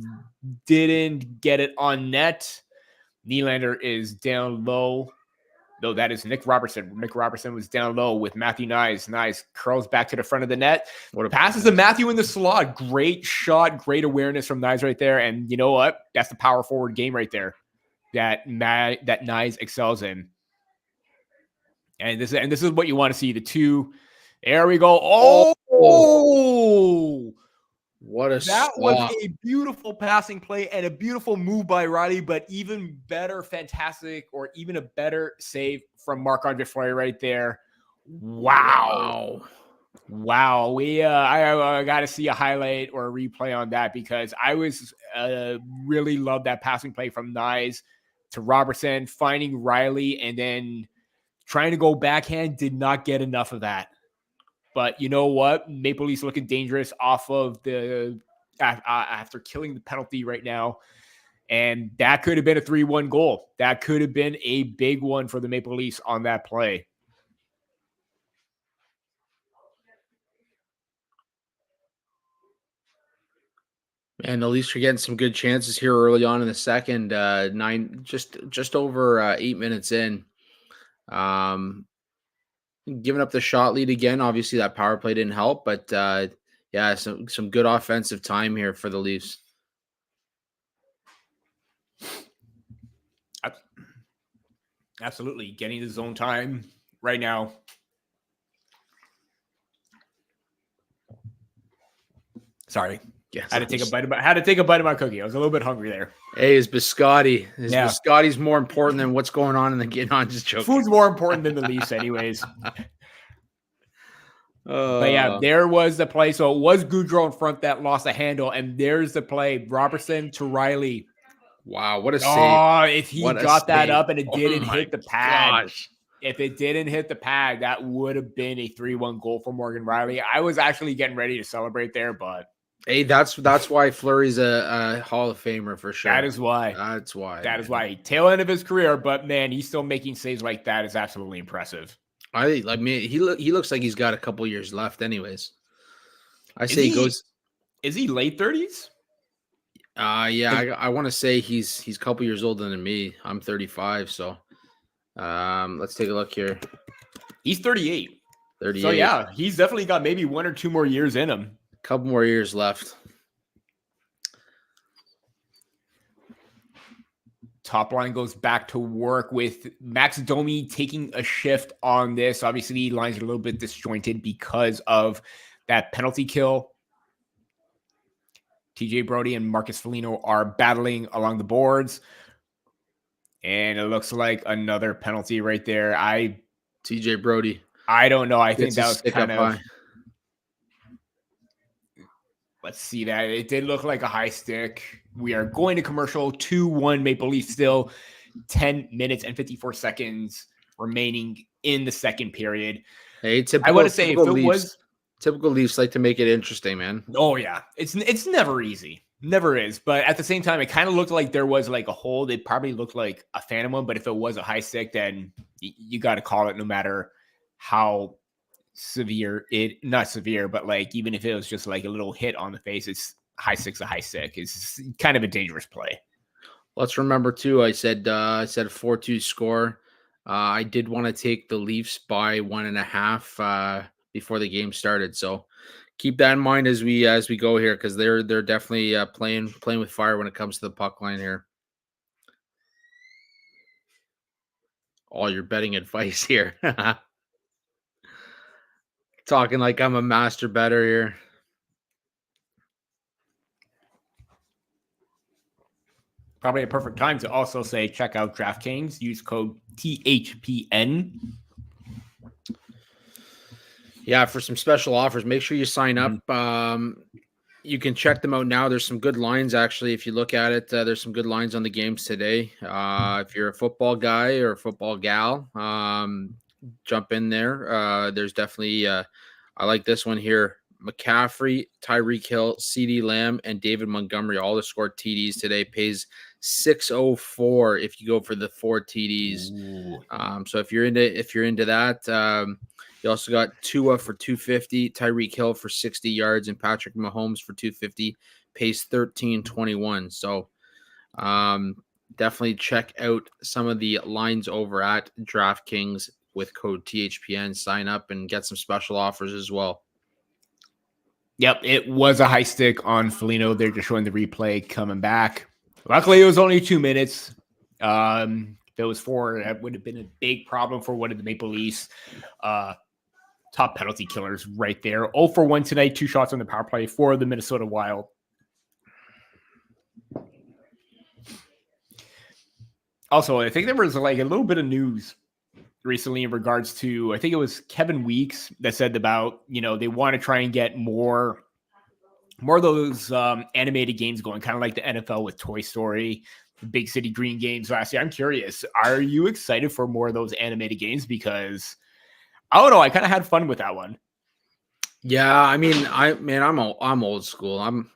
didn't get it on net. Nylander is down low. No, that is Nick Robertson. Nick Robertson was down low with Matthew Nyes. Nyes curls back to the front of the net. Passes to Matthew in the slot. Great shot, great awareness from Nyes right there. And you know what? That's the power forward game right there that Nyes excels in. And this is what you want to see. The two. There we go. Oh! That was a beautiful passing play and a beautiful move by Riley, but even better, fantastic, or even a better save from Marc-Andre Fleury right there. Wow. I got to see a highlight or a replay on that because I was really loved that passing play from Nyes to Robertson, finding Riley, and then trying to go backhand. Did not get enough of that. But you know what? Maple Leafs looking dangerous off of the after killing the penalty right now. And that could have been a 3-1 goal. That could have been a big one for the Maple Leafs on that play. And the Leafs are getting some good chances here early on in the second. Just over 8 minutes in. Giving up the shot lead again. Obviously, that power play didn't help, but yeah, some good offensive time here for the Leafs. Absolutely. Getting the zone time right now. Sorry. Yes, I had to take a bite of my cookie. I was a little bit hungry there. Hey, is Biscotti. Biscotti's more important than what's going on in the game. I'm just joking. Food's more important than the Leafs anyways. But yeah, there was the play. So it was Goudreau in front that lost a handle. And there's the play. Robertson to Riley. Wow, what a save. Oh, if he got that up and it didn't hit the pad. Gosh. If it didn't hit the pad, that would have been a 3-1 goal for Morgan Riley. I was actually getting ready to celebrate there, but hey, that's why Fleury's a Hall of Famer for sure. That is why. That is why. Tail end of his career, but man, he's still making saves like that is absolutely impressive. He looks like he's got a couple years left anyways. Is he late 30s? Yeah, I want to say he's a couple years older than me. I'm 35, so let's take a look here. He's 38. 38. So yeah, he's definitely got maybe 1 or 2 more years in him. A couple more years left. Top line goes back to work with Max Domi taking a shift on this. Obviously, lines are a little bit disjointed because of that penalty kill. TJ Brody and Marcus Foligno are battling along the boards. And it looks like another penalty right there. TJ Brody. I don't know. I think that was kind of high. Let's see that. It did look like a high stick. We are going to commercial. 2-1 Maple Leafs still. 10 minutes and 54 seconds remaining in the second period. Hey, I want to say if it was typical Leafs like to make it interesting, man. Oh yeah, it's never easy, never is. But at the same time, it kind of looked like there was like a hold. It probably looked like a phantom one. But if it was a high stick, then you got to call it, no matter how severe it. Not severe, but like even if it was just like a little hit on the face, it's high stick's a high stick. It's kind of a dangerous play. Let's remember too. I said a 4-2 score. I did want to take the Leafs by 1.5 before the game started. So keep that in mind as we go here, because they're definitely playing with fire when it comes to the puck line here. All your betting advice here. Talking like I'm a master bettor here. Probably a perfect time to also say check out DraftKings. Use code THPN. Yeah, for some special offers, make sure you sign up. You can check them out now. There's some good lines, actually. If you look at it, there's some good lines on the games today. If you're a football guy or a football gal, jump in there. There's definitely, I like this one here. McCaffrey, Tyreek Hill, CeeDee Lamb, and David Montgomery all to score TDs today. Pays $604 if you go for the 4 TDs. So if you're into that, you also got Tua for $250, Tyreek Hill for 60 yards, and Patrick Mahomes for $250. Pays $13.21. So definitely check out some of the lines over at DraftKings with code THPN. Sign up and get some special offers as well. Yep, it was a high stick on Foligno. They're just showing the replay coming back. Luckily, it was only 2 minutes. If it was 4, that would have been a big problem for one of the Maple Leafs. Top penalty killers right there. 0 for 1 tonight. 2 shots on the power play for the Minnesota Wild. Also, I think there was like a little bit of news recently in regards to, I think it was Kevin Weeks that said about, they want to try and get more of those animated games going, kind of like the NFL with Toy Story, the Big City Green games last year. I'm curious, are you excited for more of those animated games? Because I don't know, I kind of had fun with that one. Yeah, I mean, I'm old school. I'm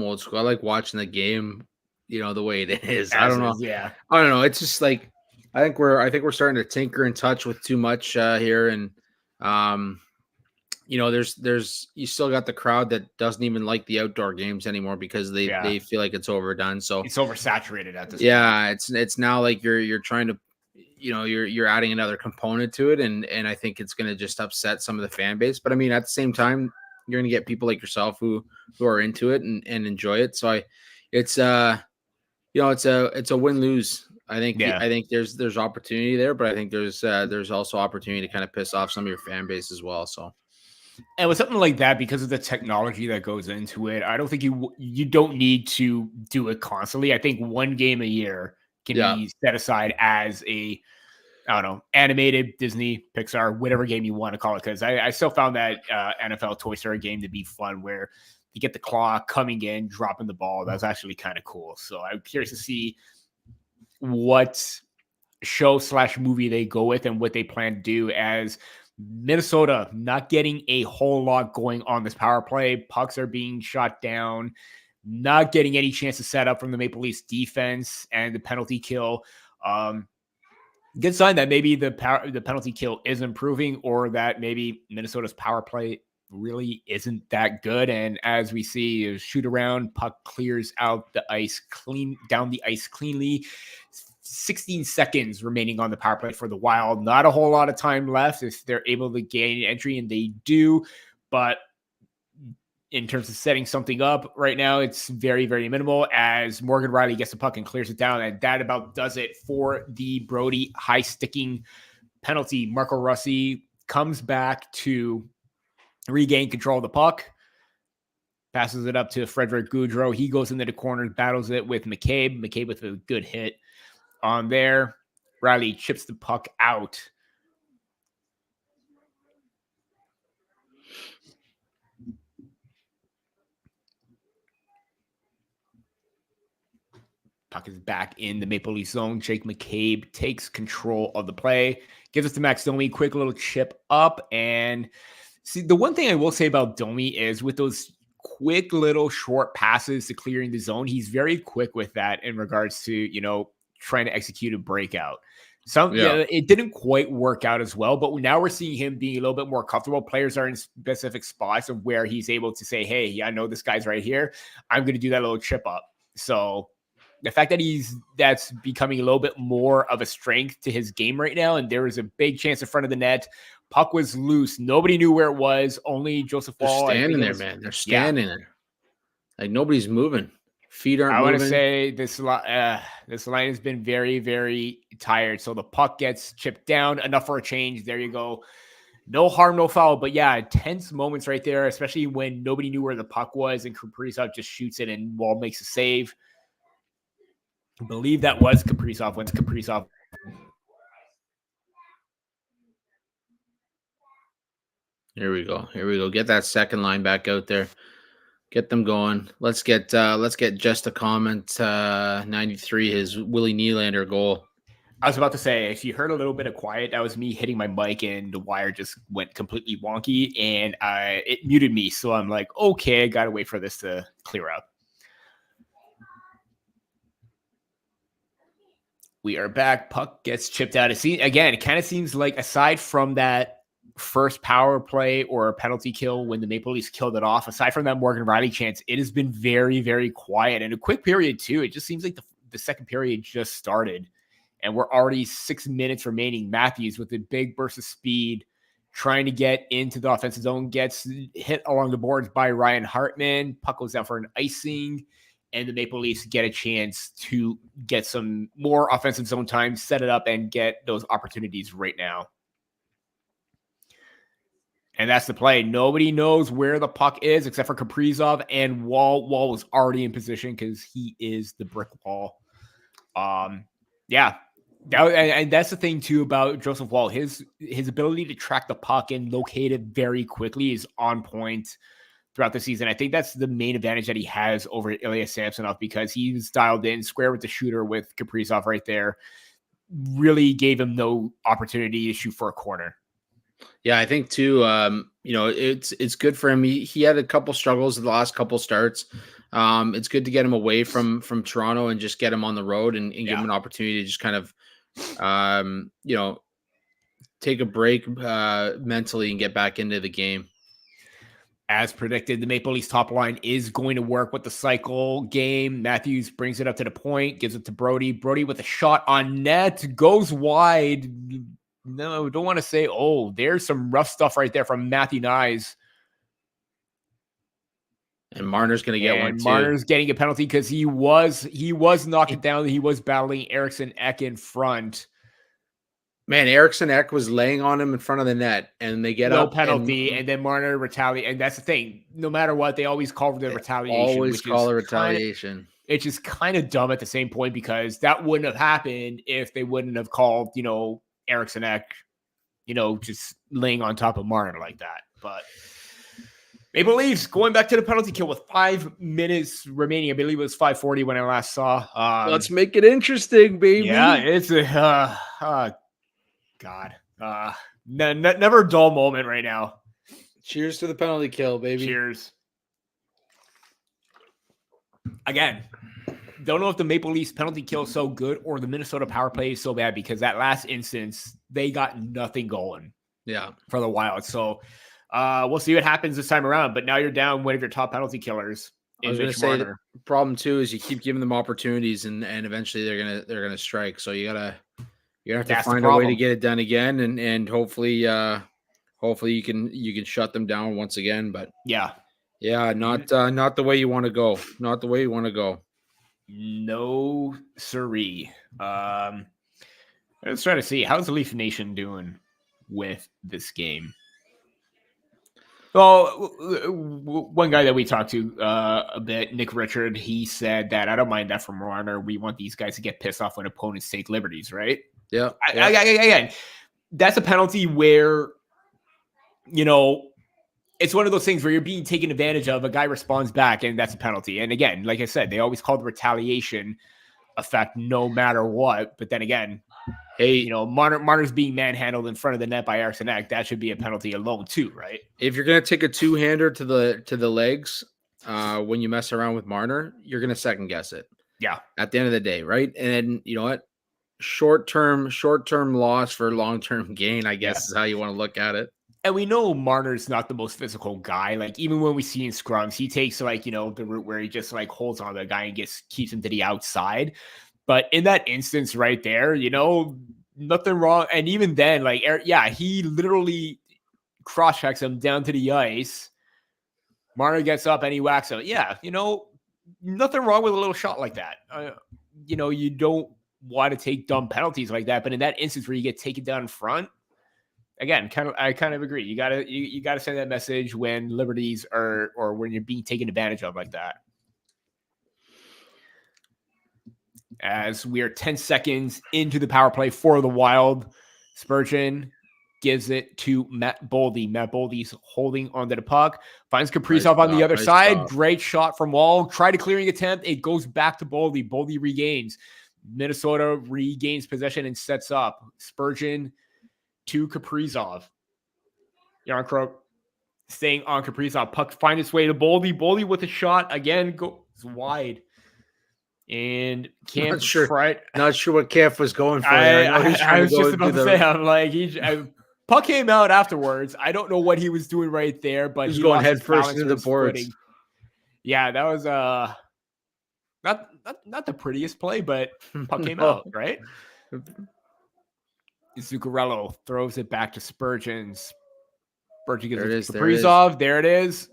old school. I like watching the game, the way it is. I don't know. Yeah. I don't know. It's just like I think we're starting to tinker and touch with too much here, and there's you still got the crowd that doesn't even like the outdoor games anymore because they feel like it's overdone. So it's oversaturated at this point. Yeah, it's now like you're trying to, you're adding another component to it, and I think it's going to just upset some of the fan base. But I mean, at the same time, you're going to get people like yourself who are into it and enjoy it. So it's a win-lose. I think there's opportunity there, but I think there's also opportunity to kind of piss off some of your fan base as well. So. And with something like that, because of the technology that goes into it, I don't think you don't need to do it constantly. I think one game a year can be set aside as a, I don't know, animated Disney, Pixar, whatever game you want to call it. Because I still found that NFL Toy Story game to be fun, where you get the claw coming in, dropping the ball. That's actually kind of cool. So I'm curious to see what show/movie they go with and what they plan to do, as Minnesota not getting a whole lot going on this power play. Pucks are being shot down, not getting any chance to set up from the Maple Leafs defense, and the penalty kill. Good sign that maybe the penalty kill is improving, or that maybe Minnesota's power play really isn't that good. And as we see, a shoot around, puck clears out the ice down the ice cleanly. 16 seconds remaining on the power play for the Wild. Not a whole lot of time left if they're able to gain entry, and they do. But in terms of setting something up right now, it's very, very minimal, as Morgan Rielly gets the puck and clears it down. And that about does it for the Brody high-sticking penalty. Marco Rossi comes back to regain control of the puck, passes it up to Frederick Gaudreau. He goes into the corner, battles it with McCabe. McCabe with a good hit on there. Rielly chips the puck out. Puck is back in the Maple Leaf zone. Jake McCabe takes control of the play, gives it to Max Domi. Quick little chip up. And see, the one thing I will say about Domi is with those quick little short passes to clearing the zone, he's very quick with that in regards to, trying to execute a breakout. It didn't quite work out as well, but now we're seeing him being a little bit more comfortable. Players are in specific spots of where he's able to say, hey, I know this guy's right here. I'm going to do that little chip up. So the fact that that's becoming a little bit more of a strength to his game right now, and there was a big chance in front of the net. Puck was loose. Nobody knew where it was. Only Joseph Wall. They're standing there, man. They're standing there. Like nobody's moving. Feet aren't moving. I want to say this line has been very, very tired. So the puck gets chipped down, enough for a change. There you go. No harm, no foul. But yeah, tense moments right there, especially when nobody knew where the puck was and Kaprizov just shoots it and Wall makes a save. I believe that was Kaprizov. When's Kaprizov? Here we go. Get that second line back out there. Get them going. Let's get just a comment. 93, his Willie Nylander goal. I was about to say, if you heard a little bit of quiet, that was me hitting my mic and the wire just went completely wonky and it muted me. So I'm like, okay, I got to wait for this to clear up. We are back. Puck gets chipped out. It kind of seems like, aside from that first power play or penalty kill when the Maple Leafs killed it off, aside from that Morgan Rielly chance, it has been very, very quiet. And a quick period too. It just seems like the second period just started and we're already 6 minutes remaining. Matthews with a big burst of speed, trying to get into the offensive zone, gets hit along the boards by Ryan Hartman. Puck goes down for an icing, and the Maple Leafs get a chance to get some more offensive zone time, set it up, and get those opportunities right now. And that's the play. Nobody knows where the puck is except for Kaprizov, and Wall. Wall was already in position because he is the brick wall. And that's the thing too about Joseph Woll. His ability to track the puck and locate it very quickly is on point throughout the season. I think that's the main advantage that he has over Ilya Samsonov, because he's dialed in square with the shooter with Kaprizov right there. Really gave him no opportunity to shoot for a corner. Yeah, I think too. It's good for him. He had a couple struggles in the last couple starts. It's good to get him away from Toronto and just get him on the road and give him an opportunity to just kind of, take a break mentally and get back into the game. As predicted, the Maple Leafs top line is going to work with the cycle game. Matthews brings it up to the point, gives it to Brody. Brody with a shot on net, goes wide. No, don't want to say, there's some rough stuff right there from Matthew Nyes. And Marner's going to get one too. Marner's getting a penalty because he was knocked down. He was battling Eriksson Ek in front. Man, Eriksson Ek was laying on him in front of the net, and they get no penalty, and then Marner retaliate. And that's the thing. No matter what, they always call for the retaliation. Always call a retaliation. It's just kind of dumb at the same point, because that wouldn't have happened if they wouldn't have called, Eriksson Ek, just laying on top of Marner like that. But Maple Leafs going back to the penalty kill with 5 minutes remaining. I believe it was 5:40 when I last saw. Let's make it interesting, baby. Yeah, it's a God. Never a dull moment right now. Cheers to the penalty kill, baby. Cheers. Again, don't know if the Maple Leafs penalty kill is so good or the Minnesota power play is so bad, because that last instance, they got nothing going. Yeah. For the Wild. So we'll see what happens this time around. But now you're down one of your top penalty killers. I was going to say the problem too is you keep giving them opportunities, and eventually they're gonna strike. So you're gonna have to find a way to get it done again, and hopefully you can shut them down once again. But yeah, not the way you want to go. Not the way you want to go. No siree. Let's try to see, how's the Leaf Nation doing with this game. Well, one guy that we talked to a bit, Nick Richard, he said that I don't mind that from Marner. We want these guys to get pissed off when opponents take liberties, right? Yeah. Again, that's a penalty where, it's one of those things where you're being taken advantage of. A guy responds back, and that's a penalty. And again, like I said, they always call the retaliation effect no matter what. But then again, hey, Marner's being manhandled in front of the net by Eriksson Ek. That should be a penalty alone too, right? If you're gonna take a two-hander to the legs when you mess around with Marner, you're gonna second guess it. Yeah. At the end of the day, right? And you know what? Short-term loss for long-term gain, I guess, is how you want to look at it. And we know Marner's not the most physical guy. Like, even when we see in scrums, he takes the route where he just holds on to the guy and keeps him to the outside. But in that instance right there, nothing wrong. And even then, he literally cross-checks him down to the ice. Marner gets up and he whacks him. Yeah, nothing wrong with a little shot like that. You don't want to take dumb penalties like that. But in that instance where you get taken down in front, again, I kind of agree. You gotta send that message when liberties are, or when you're being taken advantage of like that. As we are 10 seconds into the power play for the Wild, Spurgeon gives it to Matt Boldy. Matt Boldy's holding onto the puck, finds Kaprizov on the other side. Great shot from Wall. Tried a clearing attempt. It goes back to Boldy. Boldy regains. Minnesota regains possession and sets up. Spurgeon to Kaprizov. Yarncroke staying on Kaprizov. Puck find its way to Boldy. Boldy with a shot. Again, goes wide. And Camp not sure what Camp was going for. I was just about to say, I'm like, puck came out afterwards. I don't know what he was doing right there, but he was going head first into the boards. Footing. Yeah, that was not the prettiest play, but puck came out, right? Zuccarello throws it back to Spurgeon. Spurgeon gives it to Kaprizov. There it is.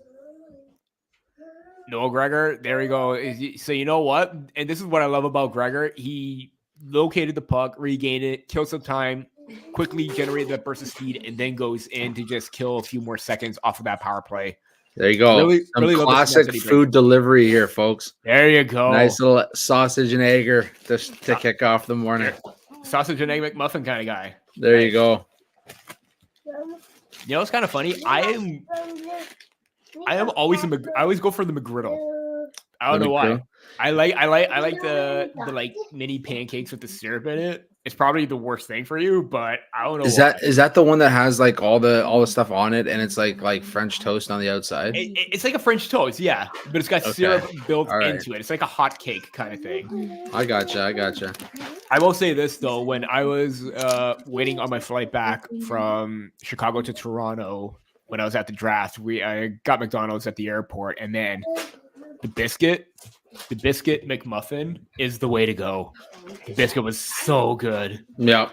Noah Gregor, there we go. So you know what? And this is what I love about Gregor. He located the puck, regained it, killed some time, quickly generated that burst of speed, and then goes in to just kill a few more seconds off of that power play. There you go. Really classic food delivery here, folks. There you go. Nice little sausage and egg to kick off the morning. sausage and egg McMuffin kind of guy. There you go. You know, it's kind of funny. I am always I always go for the McGriddle. I don't know why. I like the like mini pancakes with the syrup in it. It's probably the worst thing for you, but I don't know. Is that the one that has like all the stuff on it, and it's like French toast on the outside? It's like a French toast, yeah, but it's got syrup built into it. It's like a hot cake kind of thing. I gotcha. I will say this though: when I was waiting on my flight back from Chicago to Toronto, when I was at the draft, I got McDonald's at the airport, and then the biscuit McMuffin is the way to go. The biscuit was so good. Yeah.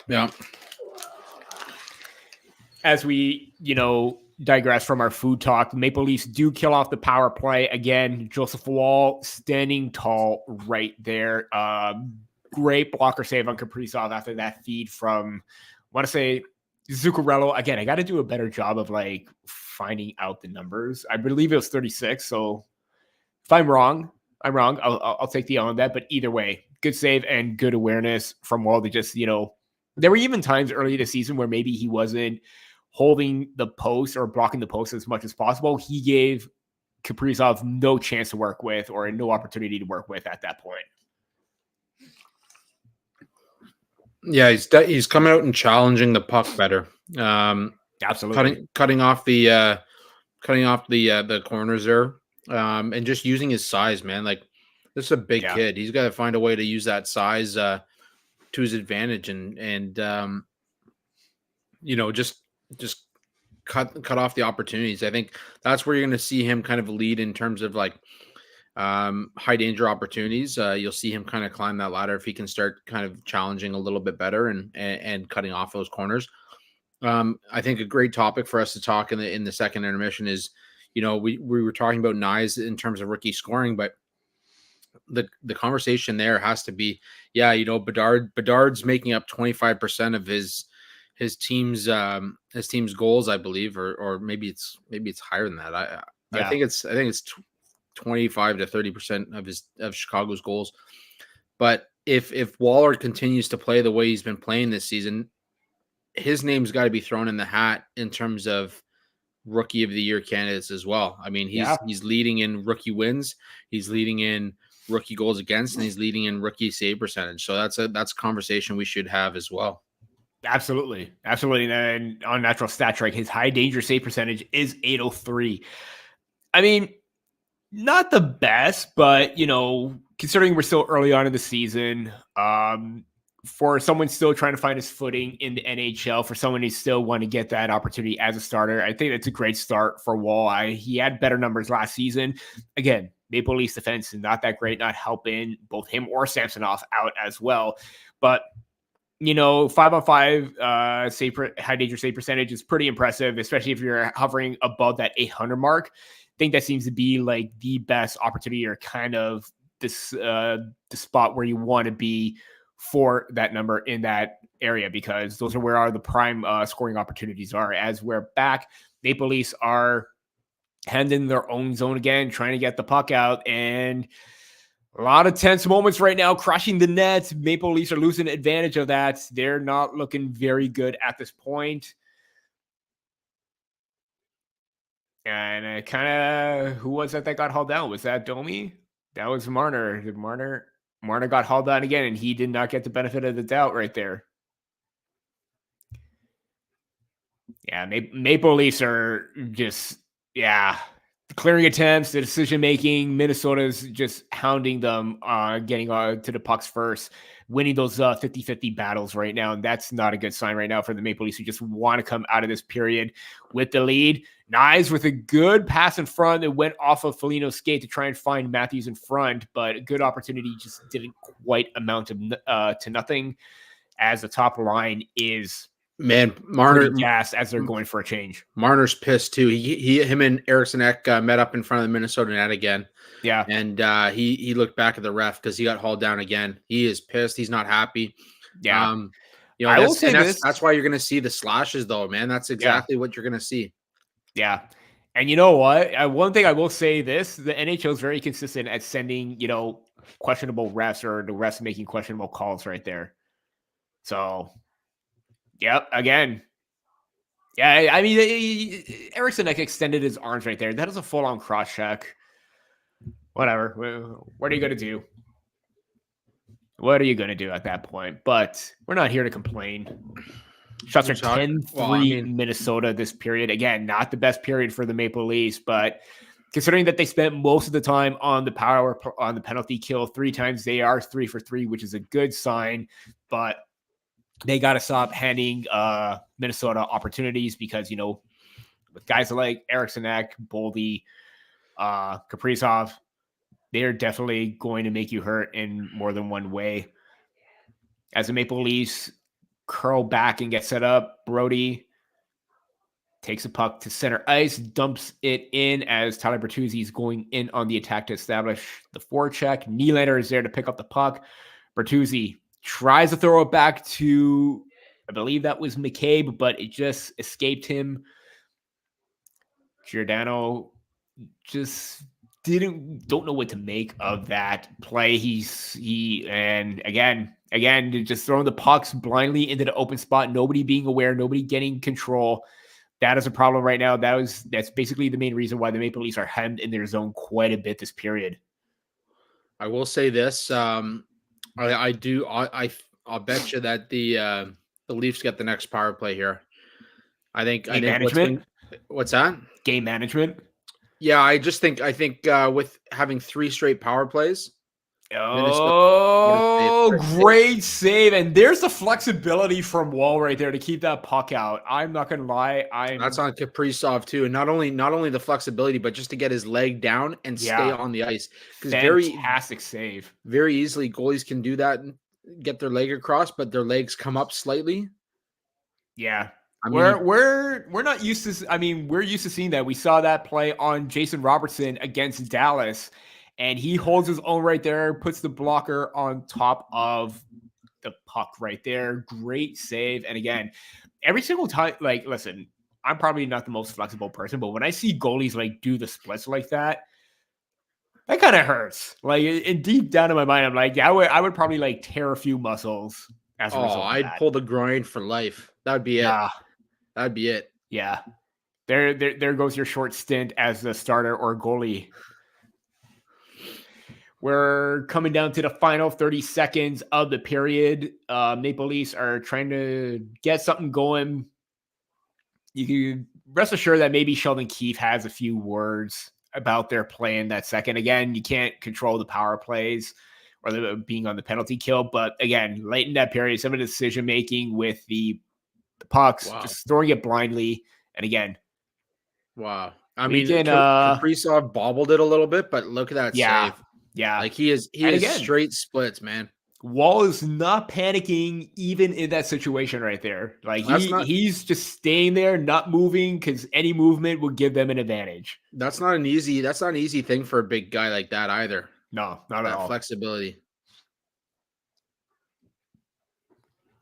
As we, digress from our food talk, Maple Leafs do kill off the power play again. Joseph Wall standing tall right there. Great blocker save on Kaprizov after that feed from, I want to say, Zuccarello. Again, I got to do a better job of like finding out the numbers. I believe it was 36. So if I'm wrong. I'll take the L on that. But either way, good save and good awareness from Wall to just, there were even times early this season where maybe he wasn't holding the post or blocking the post as much as possible. He gave Kaprizov no chance to work with or no opportunity to work with at that point. Yeah, he's coming out and challenging the puck better. Absolutely. Cutting off the corners there. And just using his size, man. Like, this is a big kid. He's got to find a way to use that size to his advantage and just cut off the opportunities. I think that's where you're going to see him kind of lead in terms of like high danger opportunities. You'll see him kind of climb that ladder if he can start kind of challenging a little bit better and cutting off those corners. I think a great topic for us to talk in the second intermission is, we were talking about Nyes in terms of rookie scoring, but the conversation there has to be, Bedard's making up 25% of his team's goals, I believe, or maybe it's higher than that. I think it's 25 to 30% of Chicago's goals. But if Waller continues to play the way he's been playing this season, his name's got to be thrown in the hat in terms of rookie of the year candidates as well. I mean, he's leading in rookie wins, he's leading in rookie goals against, and he's leading in rookie save percentage. So that's a conversation we should have as well. Absolutely. And on Natural Stat Trick, his high danger save percentage is 803. I mean, not the best, but considering we're still early on in the season, for someone still trying to find his footing in the NHL, for someone who still want to get that opportunity as a starter, I think that's a great start for Wall. He had better numbers last season. Again, Maple Leafs defense is not that great, not helping both him or Samsonov out as well. But, 5-on-5 high danger save percentage is pretty impressive, especially if you're hovering above that 800 mark. I think that seems to be like the best opportunity or kind of the spot where you want to be for that number in that area, because those are where the prime scoring opportunities are. As we're back, Maple Leafs are handing their own zone again, trying to get the puck out, and a lot of tense moments right now, crushing the net. Maple Leafs are losing advantage of that. They're not looking very good at this point. And who was that got hauled down? Was that Domi? That was Marner. Marner got hauled down again, and he did not get the benefit of the doubt right there. Yeah, Maple Leafs are just, clearing attempts, the decision-making. Minnesota's just hounding them, getting to the pucks first, winning those 50-50 battles right now, and that's not a good sign right now for the Maple Leafs, who just want to come out of this period with the lead. Nyes with a good pass in front that went off of Foligno's skate to try and find Matthews in front, but a good opportunity just didn't quite amount to nothing, as the top line is Marner gassed as they're going for a change. Marner's pissed too. Him and Eriksson Ek met up in front of the Minnesota net again. Yeah, and he looked back at the ref because he got hauled down again. He is pissed. He's not happy. Yeah, I will say that's why you're going to see the slashes, though, man. That's exactly what you're going to see. Yeah. And you know what? One thing I will say the NHL is very consistent at sending, questionable refs or the refs making questionable calls right there. So, yep, again. Yeah, I mean, Eriksson extended his arms right there. That is a full-on cross-check. Whatever. What are you going to do? What are you going to do at that point? But we're not here to complain. Shots are 10-3 Minnesota this period. Again, not the best period for the Maple Leafs, but considering that they spent most of the time on the penalty kill 3 times, they are 3 for 3, which is a good sign. But they got to stop handing Minnesota opportunities because, with guys like Eriksson, Boldy, Kaprizov, they're definitely going to make you hurt in more than one way. As the Maple Leafs curl back and get set up, Brody takes a puck to center ice, dumps it in as Tyler Bertuzzi is going in on the attack to establish the forecheck. Nylander is there to pick up the puck. Bertuzzi tries to throw it back to, I believe that was McCabe, but it just escaped him. Giordano just don't know what to make of that play. And again, just throwing the pucks blindly into the open spot, nobody being aware, nobody getting control. That is a problem right now. That's basically the main reason why the Maple Leafs are hemmed in their zone quite a bit this period. I will say this. I'll bet you that the Leafs get the next power play here. I think management. What's that? Game management. Yeah, I think with having 3 straight power plays. Oh, great save. And there's the flexibility from Wall right there to keep that puck out. I'm not going to lie. That's on Kaprizov too. And not only the flexibility, but just to get his leg down and stay on the ice. Fantastic save. Very easily goalies can do that and get their leg across, but their legs come up slightly. Yeah. We're not used to. I mean, we're used to seeing that. We saw that play on Jason Robertson against Dallas, and he holds his own right there, puts the blocker on top of the puck right there. Great save. And again, every single time, listen, I'm probably not the most flexible person, but when I see goalies do the splits like that kind of hurts. In deep down in my mind, I'm like, I would probably tear a few muscles as a result. I'd pull the groin for life. That'd be it. That'd be it. Yeah. There goes your short stint as the starter or goalie. We're coming down to the final 30 seconds of the period. Maple Leafs are trying to get something going. You can rest assured that maybe Sheldon Keefe has a few words about their play in that second. Again, you can't control the power plays or being on the penalty kill. But again, late in that period, some of the decision-making with the pucks, just throwing it blindly. And again. Wow. I mean, Kaprizov bobbled it a little bit, but look at that save. Yeah. He is straight splits, man. Wall is not panicking even in that situation right there. He's just staying there, not moving, because any movement will give them an advantage. That's not an easy thing for a big guy like that either. No, not at all. Flexibility.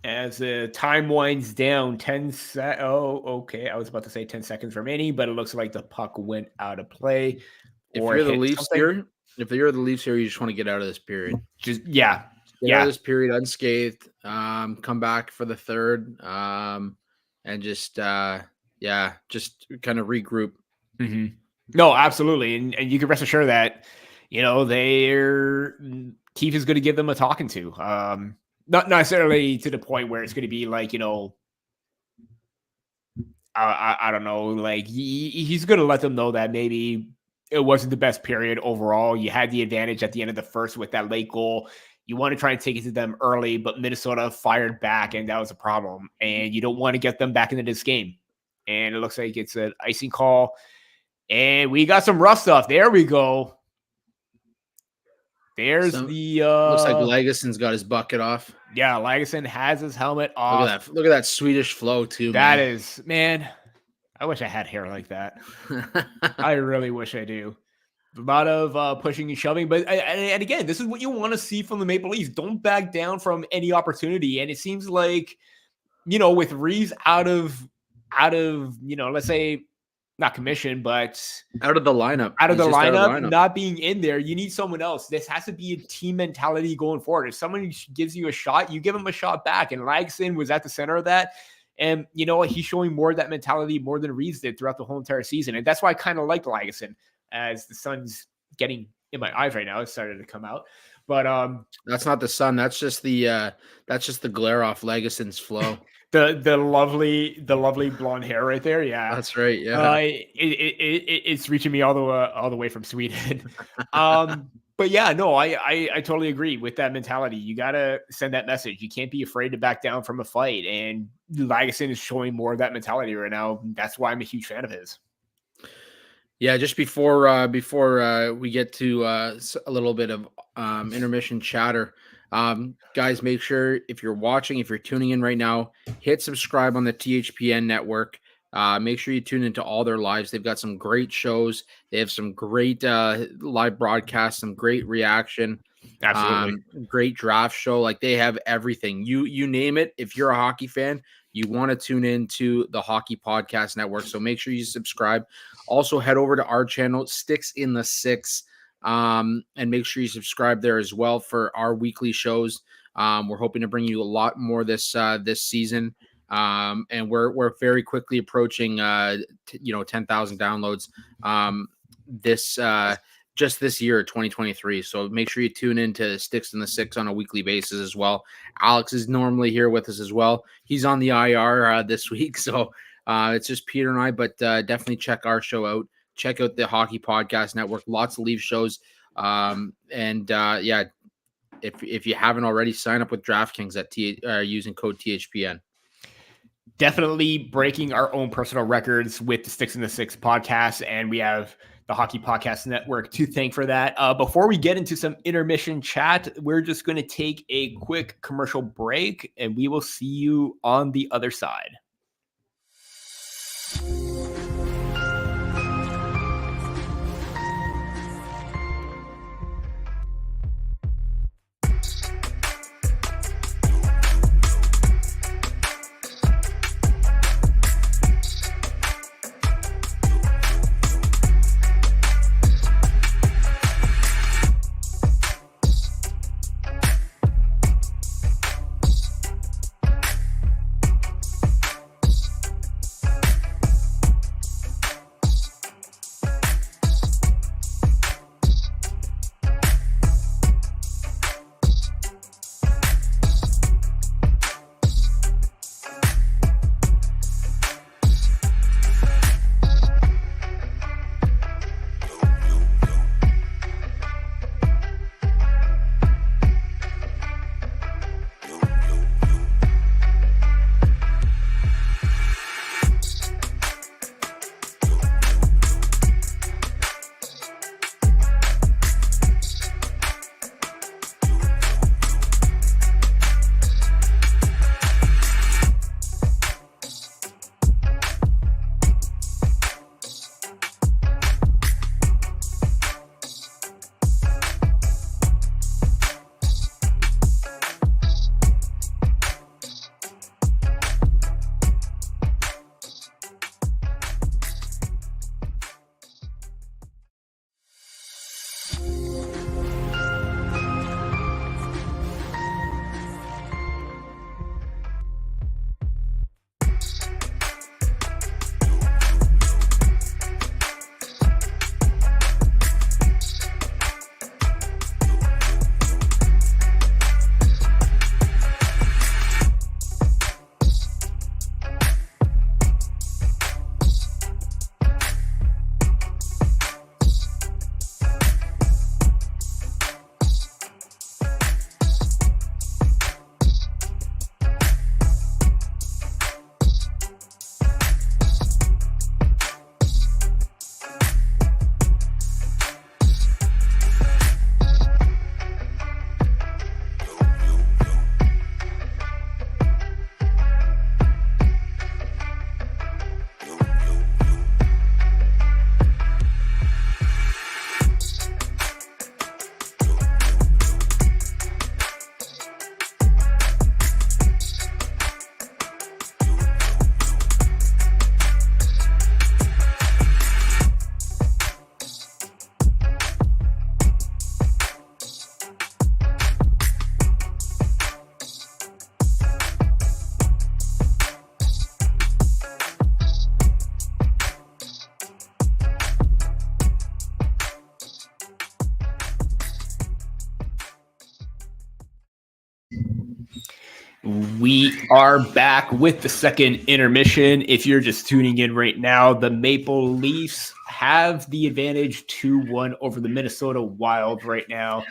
As the time winds down, 10 okay. I was about to say 10 seconds remaining, but it looks like the puck went out of play. If you're the Leafs here, you just want to get out of this period. Get out of this period unscathed. Come back for the third. And just kind of regroup. Mm-hmm. No, absolutely. And you can rest assured that, Keefe is going to give them a talking to. Not necessarily to the point where it's going to be I don't know, he's going to let them know that maybe it wasn't the best period overall. You had the advantage at the end of the first with that late goal. You want to try and take it to them early, but Minnesota fired back, and that was a problem. And you don't want to get them back into this game. And it looks like it's an icing call. And we got some rough stuff. There we go. There's looks like Lagesson's got his bucket off. Yeah, Lagesson has his helmet off. Look at that Swedish flow too. That is, man. I wish I had hair like that. I really wish I do. A lot of pushing and shoving, but and again, this is what you want to see from the Maple Leafs. Don't back down from any opportunity. And it seems like, with Reeves out of let's say not commission, but out of the lineup. Out of He's the just lineup, not being in there. You need someone else. This has to be a team mentality going forward. If someone gives you a shot, you give him a shot back. And Lagesson was at the center of that. And you know what? He's showing more of that mentality more than Reeves did throughout the whole entire season. And that's why I kind of like Lagesson, as the sun's getting in my eyes right now. It started to come out. But that's not the sun. That's just the glare off Legisson's flow. the lovely blonde hair right there. Yeah, that's right. Yeah, it's reaching me all the way from Sweden. But yeah, no, I totally agree with that mentality. You gotta send that message. You can't be afraid to back down from a fight, and Lagesson is showing more of that mentality right now. That's why I'm a huge fan of his. Yeah, just before we get to a little bit of intermission chatter, guys, make sure if you're tuning in right now, hit subscribe on the THPN network. Make sure you tune into all their lives. They've got some great shows. They have some great live broadcasts, some great reaction, absolutely great draft show. Like, they have everything. You name it. If you're a hockey fan, you want to tune into the Hockey Podcast Network. So make sure you subscribe. Also, head over to our channel, Sticks in the Six, and make sure you subscribe there as well for our weekly shows. We're hoping to bring you a lot more this season, and we're very quickly approaching 10,000 downloads just this year, 2023. So make sure you tune in to Sticks in the Six on a weekly basis as well. Alex is normally here with us as well. He's on the IR this week, so it's just Peter and I, but definitely check our show out. Check out the Hockey Podcast Network. Lots of leave shows. If you haven't already, sign up with DraftKings at using code THPN. Definitely breaking our own personal records with the Sticks in the Six podcast, and we have the Hockey Podcast Network to thank for that. Before we get into some intermission chat, we're just going to take a quick commercial break, and we will see you on the other side. We are back with the second intermission. If you're just tuning in right now, the Maple Leafs have the advantage 2-1 over the Minnesota Wild right now.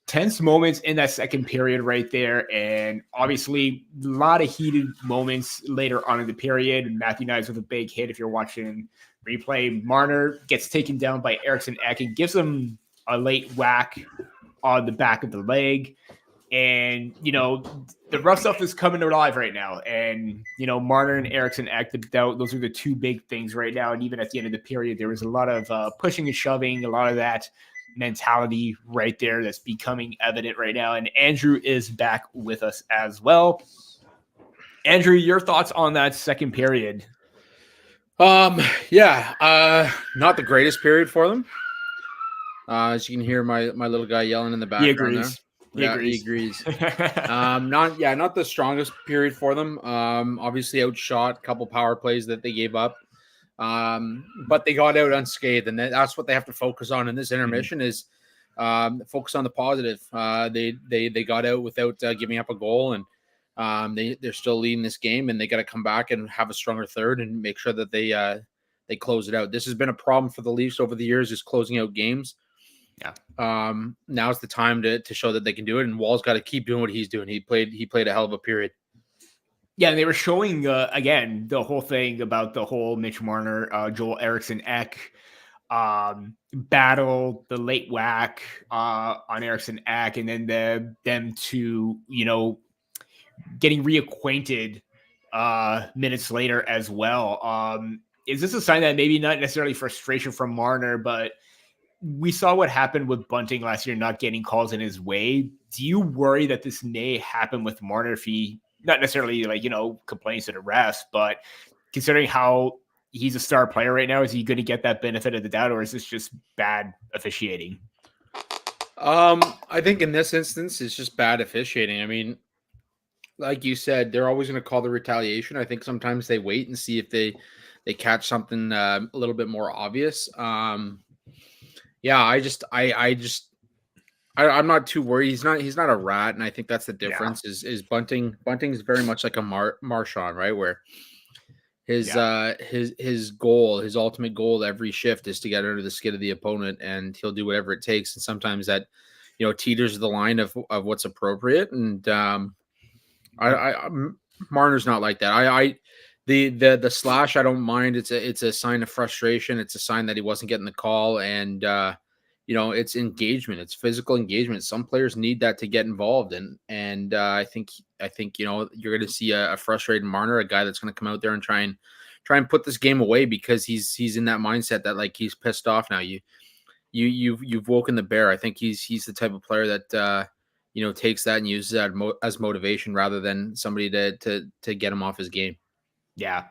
Tense moments in that second period right there. And obviously, a lot of heated moments later on in the period. Matthew Knies with a big hit. If you're watching replay, Marner gets taken down by Eriksson Ek and gives him a late whack on the back of the leg. And, the rough stuff is coming alive right now. And, Marner and Eriksson Ek, those are the two big things right now. And even at the end of the period, there was a lot of pushing and shoving, a lot of that mentality right there that's becoming evident right now. And Andrew is back with us as well. Andrew, your thoughts on that second period? Not the greatest period for them. As you can hear my little guy yelling in the background there. He agrees. Not the strongest period for them. Obviously outshot, a couple power plays that they gave up. But they got out unscathed, and that's what they have to focus on in this intermission is focus on the positive. They got out without giving up a goal, and they're still leading this game, and they got to come back and have a stronger third and make sure that they close it out. This has been a problem for the Leafs over the years, is closing out games. Yeah. Now's the time to show that they can do it, and Wall's got to keep doing what he's doing. He played a hell of a period. Yeah, they were showing again the whole thing about the whole Mitch Marner, Joel Eriksson Ek battle, the late whack on Eriksson Ek, and then them to getting reacquainted minutes later as well. Is this a sign that maybe not necessarily frustration from Marner, but we saw what happened with Bunting last year, not getting calls in his way? Do you worry that this may happen with Marner if he not necessarily complains to the refs, but considering how he's a star player right now, is he going to get that benefit of the doubt, or is this just bad officiating? I think in this instance, it's just bad officiating. I mean, like you said, they're always going to call the retaliation. I think sometimes they wait and see if they catch something a little bit more obvious. I'm not too worried. He's not a rat, and I think that's the difference. Yeah. Is Bunting's very much like a Marchand, right? Where his goal, his ultimate goal every shift is to get under the skin of the opponent, and he'll do whatever it takes. And sometimes that teeters the line of what's appropriate. And Marner's not like that. The slash I don't mind. It's a sign of frustration. It's a sign that he wasn't getting the call, and it's engagement. It's physical engagement. Some players need that to get involved, and I think you're going to see a frustrated Marner, a guy that's going to come out there and try and put this game away because he's in that mindset that like he's pissed off now. You've woken the bear. I think he's the type of player that takes that and uses that as motivation rather than somebody to get him off his game. Yeah.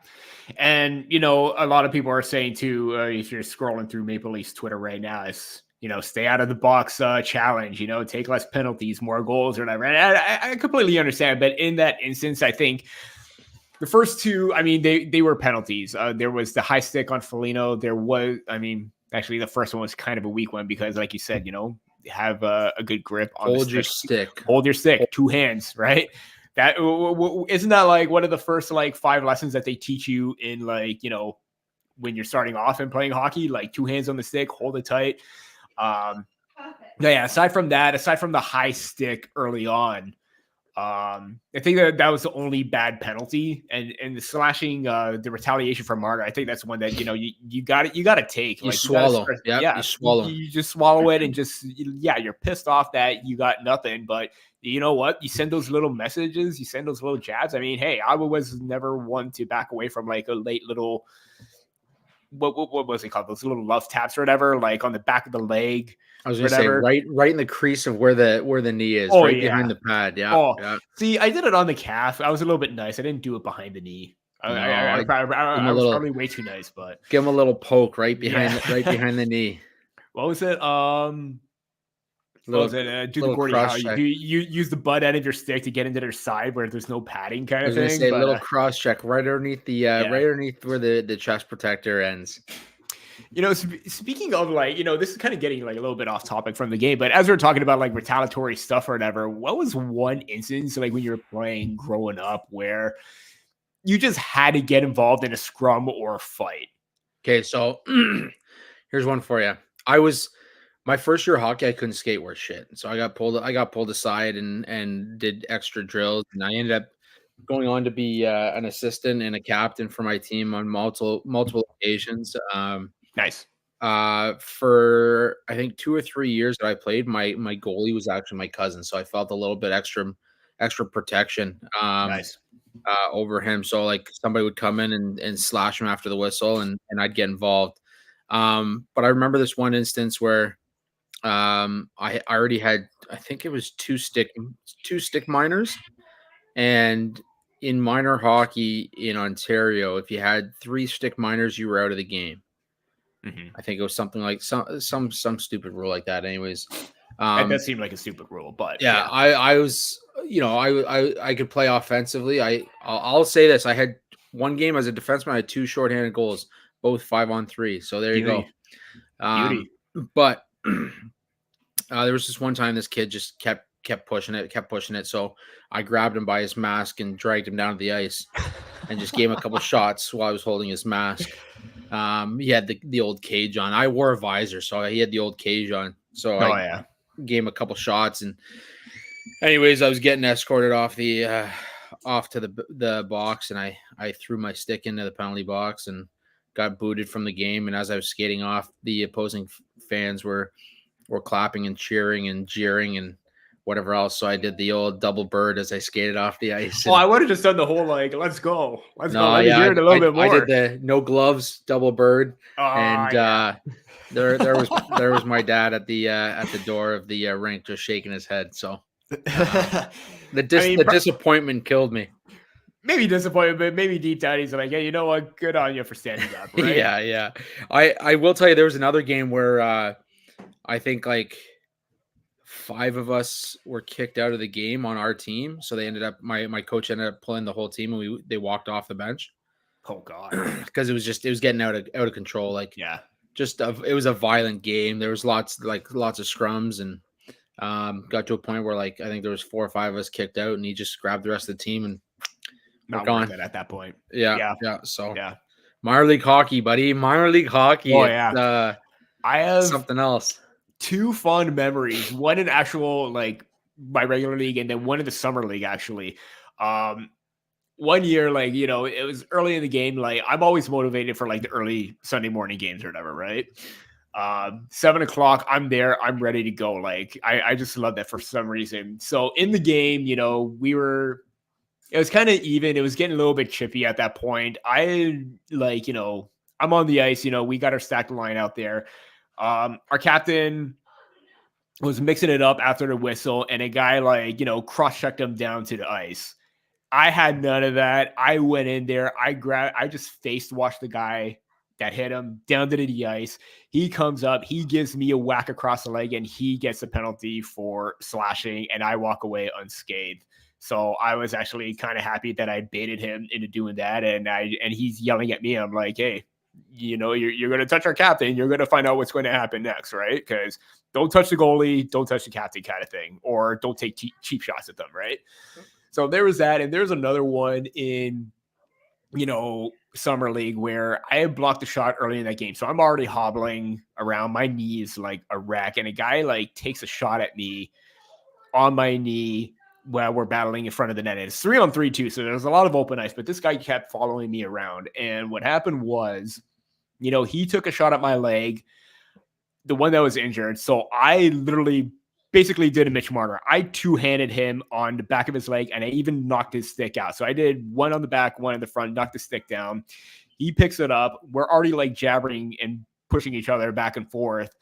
And, a lot of people are saying too, if you're scrolling through Maple Leafs Twitter right now, it's, stay out of the box challenge, take less penalties, more goals or whatever. And I completely understand. But in that instance, I think the first two, they were penalties. There was the high stick on Foligno. There was, actually the first one was kind of a weak one because like you said, have a good grip on the stick. Hold your stick, two hands, right? That isn't that like one of the first 5 lessons that they teach you in when you're starting off and playing hockey, like 2 hands on the stick, hold it tight. Aside from the high stick early on, I think that was the only bad penalty, and the slashing, the retaliation from Marner. I think that's one that you got to take. You swallow, you swallow. You just swallow it and just you're pissed off that you got nothing, but you know what? You send those little messages, you send those little jabs. Hey, I was never one to back away from a late little. What was it called? Those little love taps or whatever, like on the back of the leg. I was going to say right in the crease of where the knee is, behind the pad. Yeah. Oh, yeah. See, I did it on the calf. I was a little bit nice. I didn't do it behind the knee. I was probably way too nice, but give him a little poke right behind the knee. What was it? Do the Gordy Howe. You use the butt end of your stick to get into their side where there's no padding kind of thing. A little cross check right underneath the right underneath where the chest protector ends. Speaking of like, this is kind of getting like a little bit off topic from the game, but as we're talking about like retaliatory stuff or whatever, what was one instance like when you were playing growing up where you just had to get involved in a scrum or a fight? Okay, so here's one for you. I was my first year of hockey, I couldn't skate worth shit. So I got pulled aside and did extra drills, and I ended up going on to be an assistant and a captain for my team on multiple occasions. Nice. For I think 2 or 3 years that I played, my goalie was actually my cousin, so I felt a little bit extra protection Nice. over him. So like somebody would come in and slash him after the whistle, and I'd get involved. But I remember this one instance where I already had, I think it was two stick minors, and in minor hockey in Ontario, if you had 3 stick minors, you were out of the game. Mm-hmm. I think it was something like some stupid rule like that. Anyways, That does seem like a stupid rule, but yeah. I was, I could play offensively. I'll say this: I had one game as a defenseman. I had 2 shorthanded goals, both 5-on-3. So there you go. Beauty. But there was this one time this kid just kept pushing it. So I grabbed him by his mask and dragged him down to the ice, and just gave him a couple shots while I was holding his mask. He had the old cage on. I wore a visor, so he had the old cage on. So I gave him a couple shots, and anyways, I was getting escorted off to the box, and I threw my stick into the penalty box and got booted from the game. And as I was skating off, the opposing fans were clapping and cheering and jeering and whatever else. So I did the old double bird as I skated off the ice. I would have just done the whole like, let's go. Let me hear it a little bit more. I did the no gloves double bird, and there was my dad at the door of the rink just shaking his head. So the disappointment killed me. Maybe disappointed, but maybe deep down he's like, hey, you know what? Good on you for standing up. Right? Yeah. I will tell you, there was another game where I think like 5 of us were kicked out of the game on our team. So they ended up, my coach ended up pulling the whole team, and they walked off the bench. Oh God. Because it was getting out of control. Like, yeah, it was a violent game. There was lots of scrums, and got to a point where like, I think there was 4 or 5 of us kicked out, and he just grabbed the rest of the team and not worth it at that point. Yeah. So minor league hockey, buddy. Minor league hockey. Oh yeah. I have something else. 2 fond memories. One in actual like my regular league, and then one in the summer league actually. One year, like, it was early in the game. Like, I'm always motivated for like the early Sunday morning games or whatever, right? 7:00, I'm there. I'm ready to go. Like, I just love that for some reason. So in the game, it was kind of even. It was getting a little bit chippy at that point. I'm on the ice. We got our stacked line out there. Our captain was mixing it up after the whistle, and a guy cross-checked him down to the ice. I had none of that. I went in there. I just face-washed the guy that hit him down to the ice. He comes up. He gives me a whack across the leg, and he gets a penalty for slashing, and I walk away unscathed. So I was actually kind of happy that I baited him into doing that, and he's yelling at me. I'm like, hey, you're going to touch our captain. You're going to find out what's going to happen next, right? Because don't touch the goalie, don't touch the captain kind of thing, or don't take cheap shots at them, right? So there was that, and there's another one in, summer league where I had blocked a shot early in that game. So I'm already hobbling around. My knee is like a wreck, and a guy like takes a shot at me on my knee while we're battling in front of the net. It's 3-on-3 too, so there's a lot of open ice, but this guy kept following me around. And what happened was, he took a shot at my leg, the one that was injured. So I literally basically did a Mitch Marner. I 2-handed him on the back of his leg, and I even knocked his stick out. So I did one on the back, one in the front, knocked the stick down. He picks it up. We're already like jabbering and pushing each other back and forth.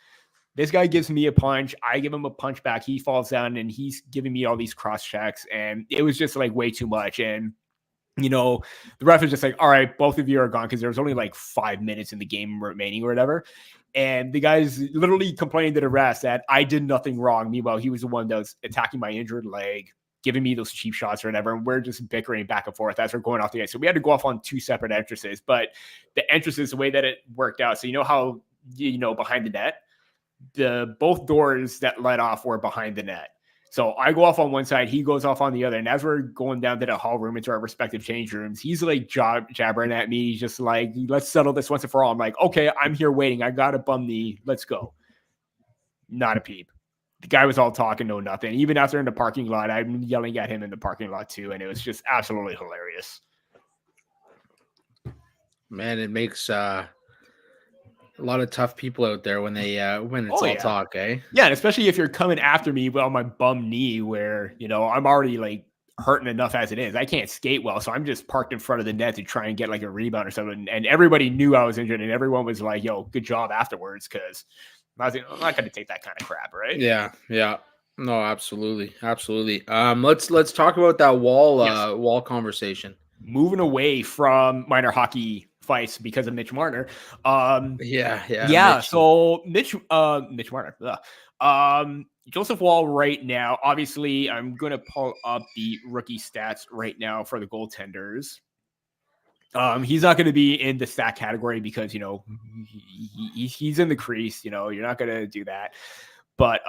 This guy gives me a punch. I give him a punch back. He falls down, and he's giving me all these cross checks, and it was just like way too much. And, the ref is just like, all right, both of you are gone, because there was only like 5 minutes in the game remaining or whatever. And the guy's literally complaining to the ref that I did nothing wrong. Meanwhile, he was the one that was attacking my injured leg, giving me those cheap shots or whatever. And we're just bickering back and forth as we're going off the ice. So we had to go off on 2 separate entrances, but the entrances, the way that it worked out. So, you know how, behind the net, both doors that led off were behind the net. So I go off on one side, he goes off on the other. And as we're going down to the hall room into our respective change rooms, he's like jabbering at me. He's just like, let's settle this once and for all. I'm like, okay, I'm here waiting. I got a bum knee. Let's go. Not a peep. The guy was all talking, no nothing. Even after in the parking lot, I'm yelling at him in the parking lot too. And it was just absolutely hilarious. Man, it makes a lot of tough people out there when it's all talk, eh? Yeah, and especially if you're coming after me on my bum knee where, I'm already like hurting enough as it is. I can't skate well, so I'm just parked in front of the net to try and get like a rebound or something. And everybody knew I was injured, and everyone was like, yo, good job afterwards, because I'm not going to take that kind of crap, right? Yeah. No, absolutely. Let's talk about that wall conversation. Moving away from minor hockey fights because of Mitch Marner. Yeah. So Mitch Marner. Joseph Wall right now. Obviously, I'm going to pull up the rookie stats right now for the goaltenders. He's not going to be in the stat category because, he's in the crease, you're not going to do that. But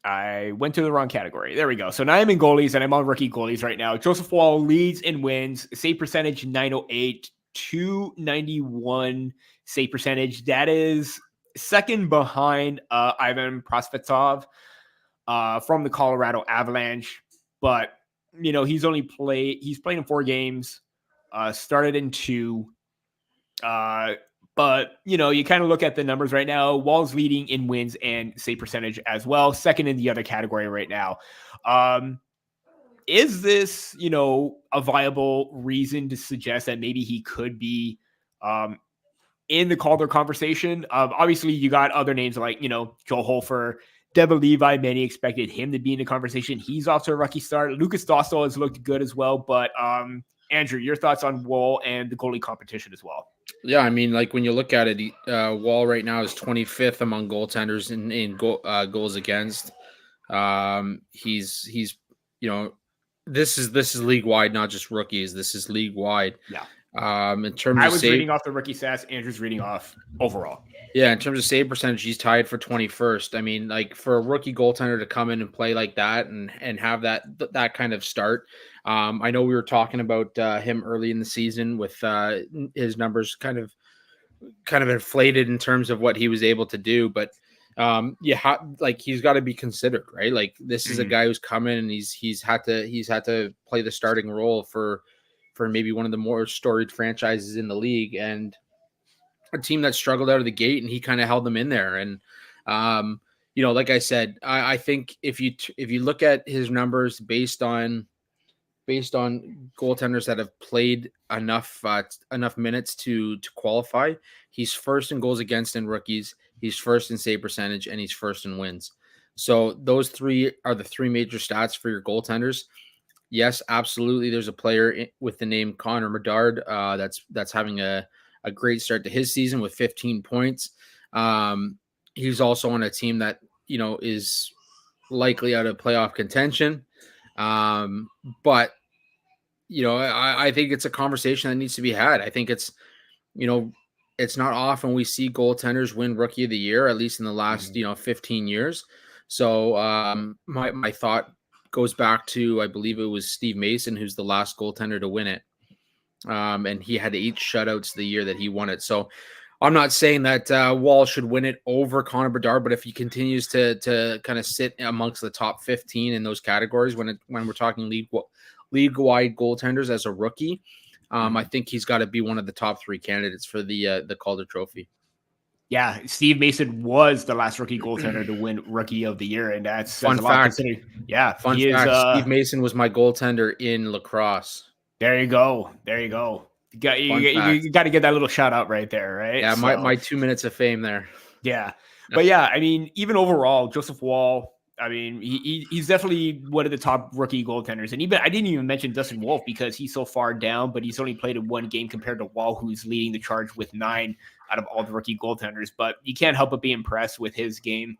I went to the wrong category. There we go. So now I'm in goalies and I'm on rookie goalies right now. Joseph Wall leads in wins, save percentage 908, 291 save percentage. That is second behind Ivan Prosvetov from the Colorado Avalanche. But he's played in 4 games, started in 2. But, you kind of look at the numbers right now. Wall's leading in wins and save percentage as well. Second in the other category right now. Is this, a viable reason to suggest that maybe he could be in the Calder conversation? Obviously, you got other names like, Joel Hofer, Deba Levi. Many expected him to be in the conversation. He's off to a rookie start. Lucas Dostal has looked good as well. But Andrew, your thoughts on Wall and the goalie competition as well? Yeah, I mean, like when you look at it, Wall right now is 25th among goaltenders in goals against. He's this is league wide, not just rookies. This is league wide. Yeah. In terms I was reading off the rookie stats. Andrew's reading off overall. Yeah, in terms of save percentage, he's tied for 21st. I mean, like for a rookie goaltender to come in and play like that and have that kind of start. I know we were talking about him early in the season with his numbers kind of inflated in terms of what he was able to do, but he's got to be considered, right? Like this is a guy who's come in and he's had to play the starting role for maybe one of the more storied franchises in the league, and a team that struggled out of the gate, and he kind of held them in there. And like I said, I think if you look at his numbers based on goaltenders that have played enough minutes to qualify, he's first in goals against in rookies, he's first in save percentage, and he's first in wins. So those 3 are the 3 major stats for your goaltenders. Yes, absolutely. There's a player with the name Connor Bedard that's having a great start to his season with 15 points. He's also on a team that is likely out of playoff contention. But I think it's a conversation that needs to be had. I think it's not often we see goaltenders win rookie of the year, at least in the last 15 years. So my thought goes back to, I believe it was Steve Mason, who's the last goaltender to win it. And he had 8 shutouts the year that he won it. So I'm not saying that Wall should win it over Connor Bedard, but if he continues to kind of sit amongst the top 15 in those categories, when we're talking league-wide goaltenders as a rookie, I think he's got to be one of the top 3 candidates for the Calder Trophy. Yeah, Steve Mason was the last rookie goaltender to win Rookie of the Year, and that's fun fact. Yeah, fun fact. Steve Mason was my goaltender in lacrosse. There you go. You got to get that little shout out right there, right? Yeah, my 2 minutes of fame there. Yeah, but yeah, I mean, even overall, Joseph Wall, I mean, he's definitely one of the top rookie goaltenders. And I didn't even mention Dustin Wolf because he's so far down, but he's only played in 1 game compared to Wall, who's leading the charge with 9 out of all the rookie goaltenders. But you can't help but be impressed with his game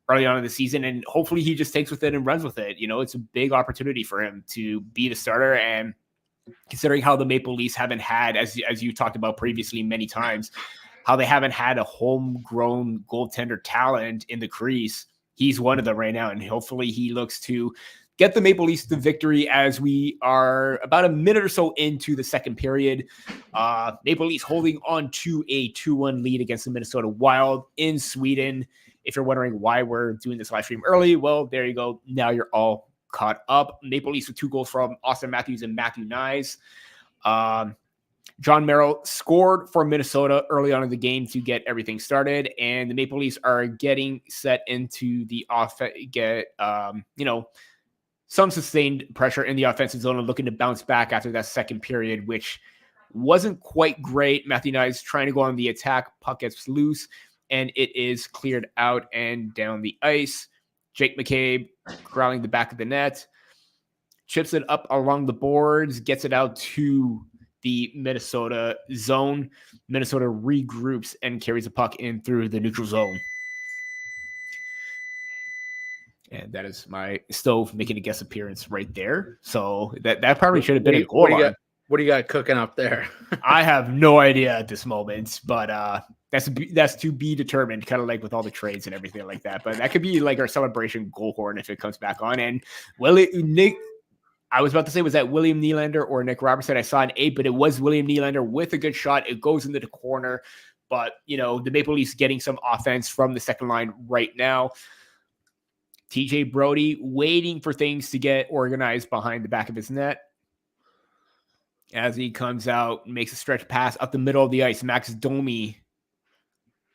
early on in the season, and hopefully he just takes with it and runs with it. It's a big opportunity for him to be the starter, and considering how the Maple Leafs haven't had, as you talked about previously many times, how they haven't had a homegrown goaltender talent in the crease, he's one of them right now, and hopefully he looks to get the Maple Leafs the victory as we are about a minute or so into the second period. Maple Leafs holding on to a 2-1 lead against the Minnesota Wild in Sweden. If you're wondering why we're doing this live stream early, well, there you go. Now you're all caught up. Maple Leafs with 2 goals from Austin Matthews and Matthew Nyes. John Merrill scored for Minnesota early on in the game to get everything started, and the Maple Leafs are getting set into the some sustained pressure in the offensive zone and looking to bounce back after that second period, which wasn't quite great. Matthew Nyes trying to go on the attack. Puck gets loose, and it is cleared out and down the ice. Jake McCabe growling the back of the net, chips it up along the boards, gets it out to the Minnesota zone. Minnesota regroups and carries the puck in through the neutral zone. And that is my stove making a guest appearance right there. So that probably should have been a goal line. What do you got cooking up there? I have no idea at this moment, but that's to be determined, kind of like with all the trades and everything like that. But that could be like our celebration goal horn if it comes back on. And I was about to say, was that William Nylander or Nick Robertson? I saw an 8, but it was William Nylander with a good shot. It goes into the corner. But, the Maple Leafs getting some offense from the second line right now. TJ Brody waiting for things to get organized behind the back of his net. As he comes out, makes a stretch pass up the middle of the ice. Max Domi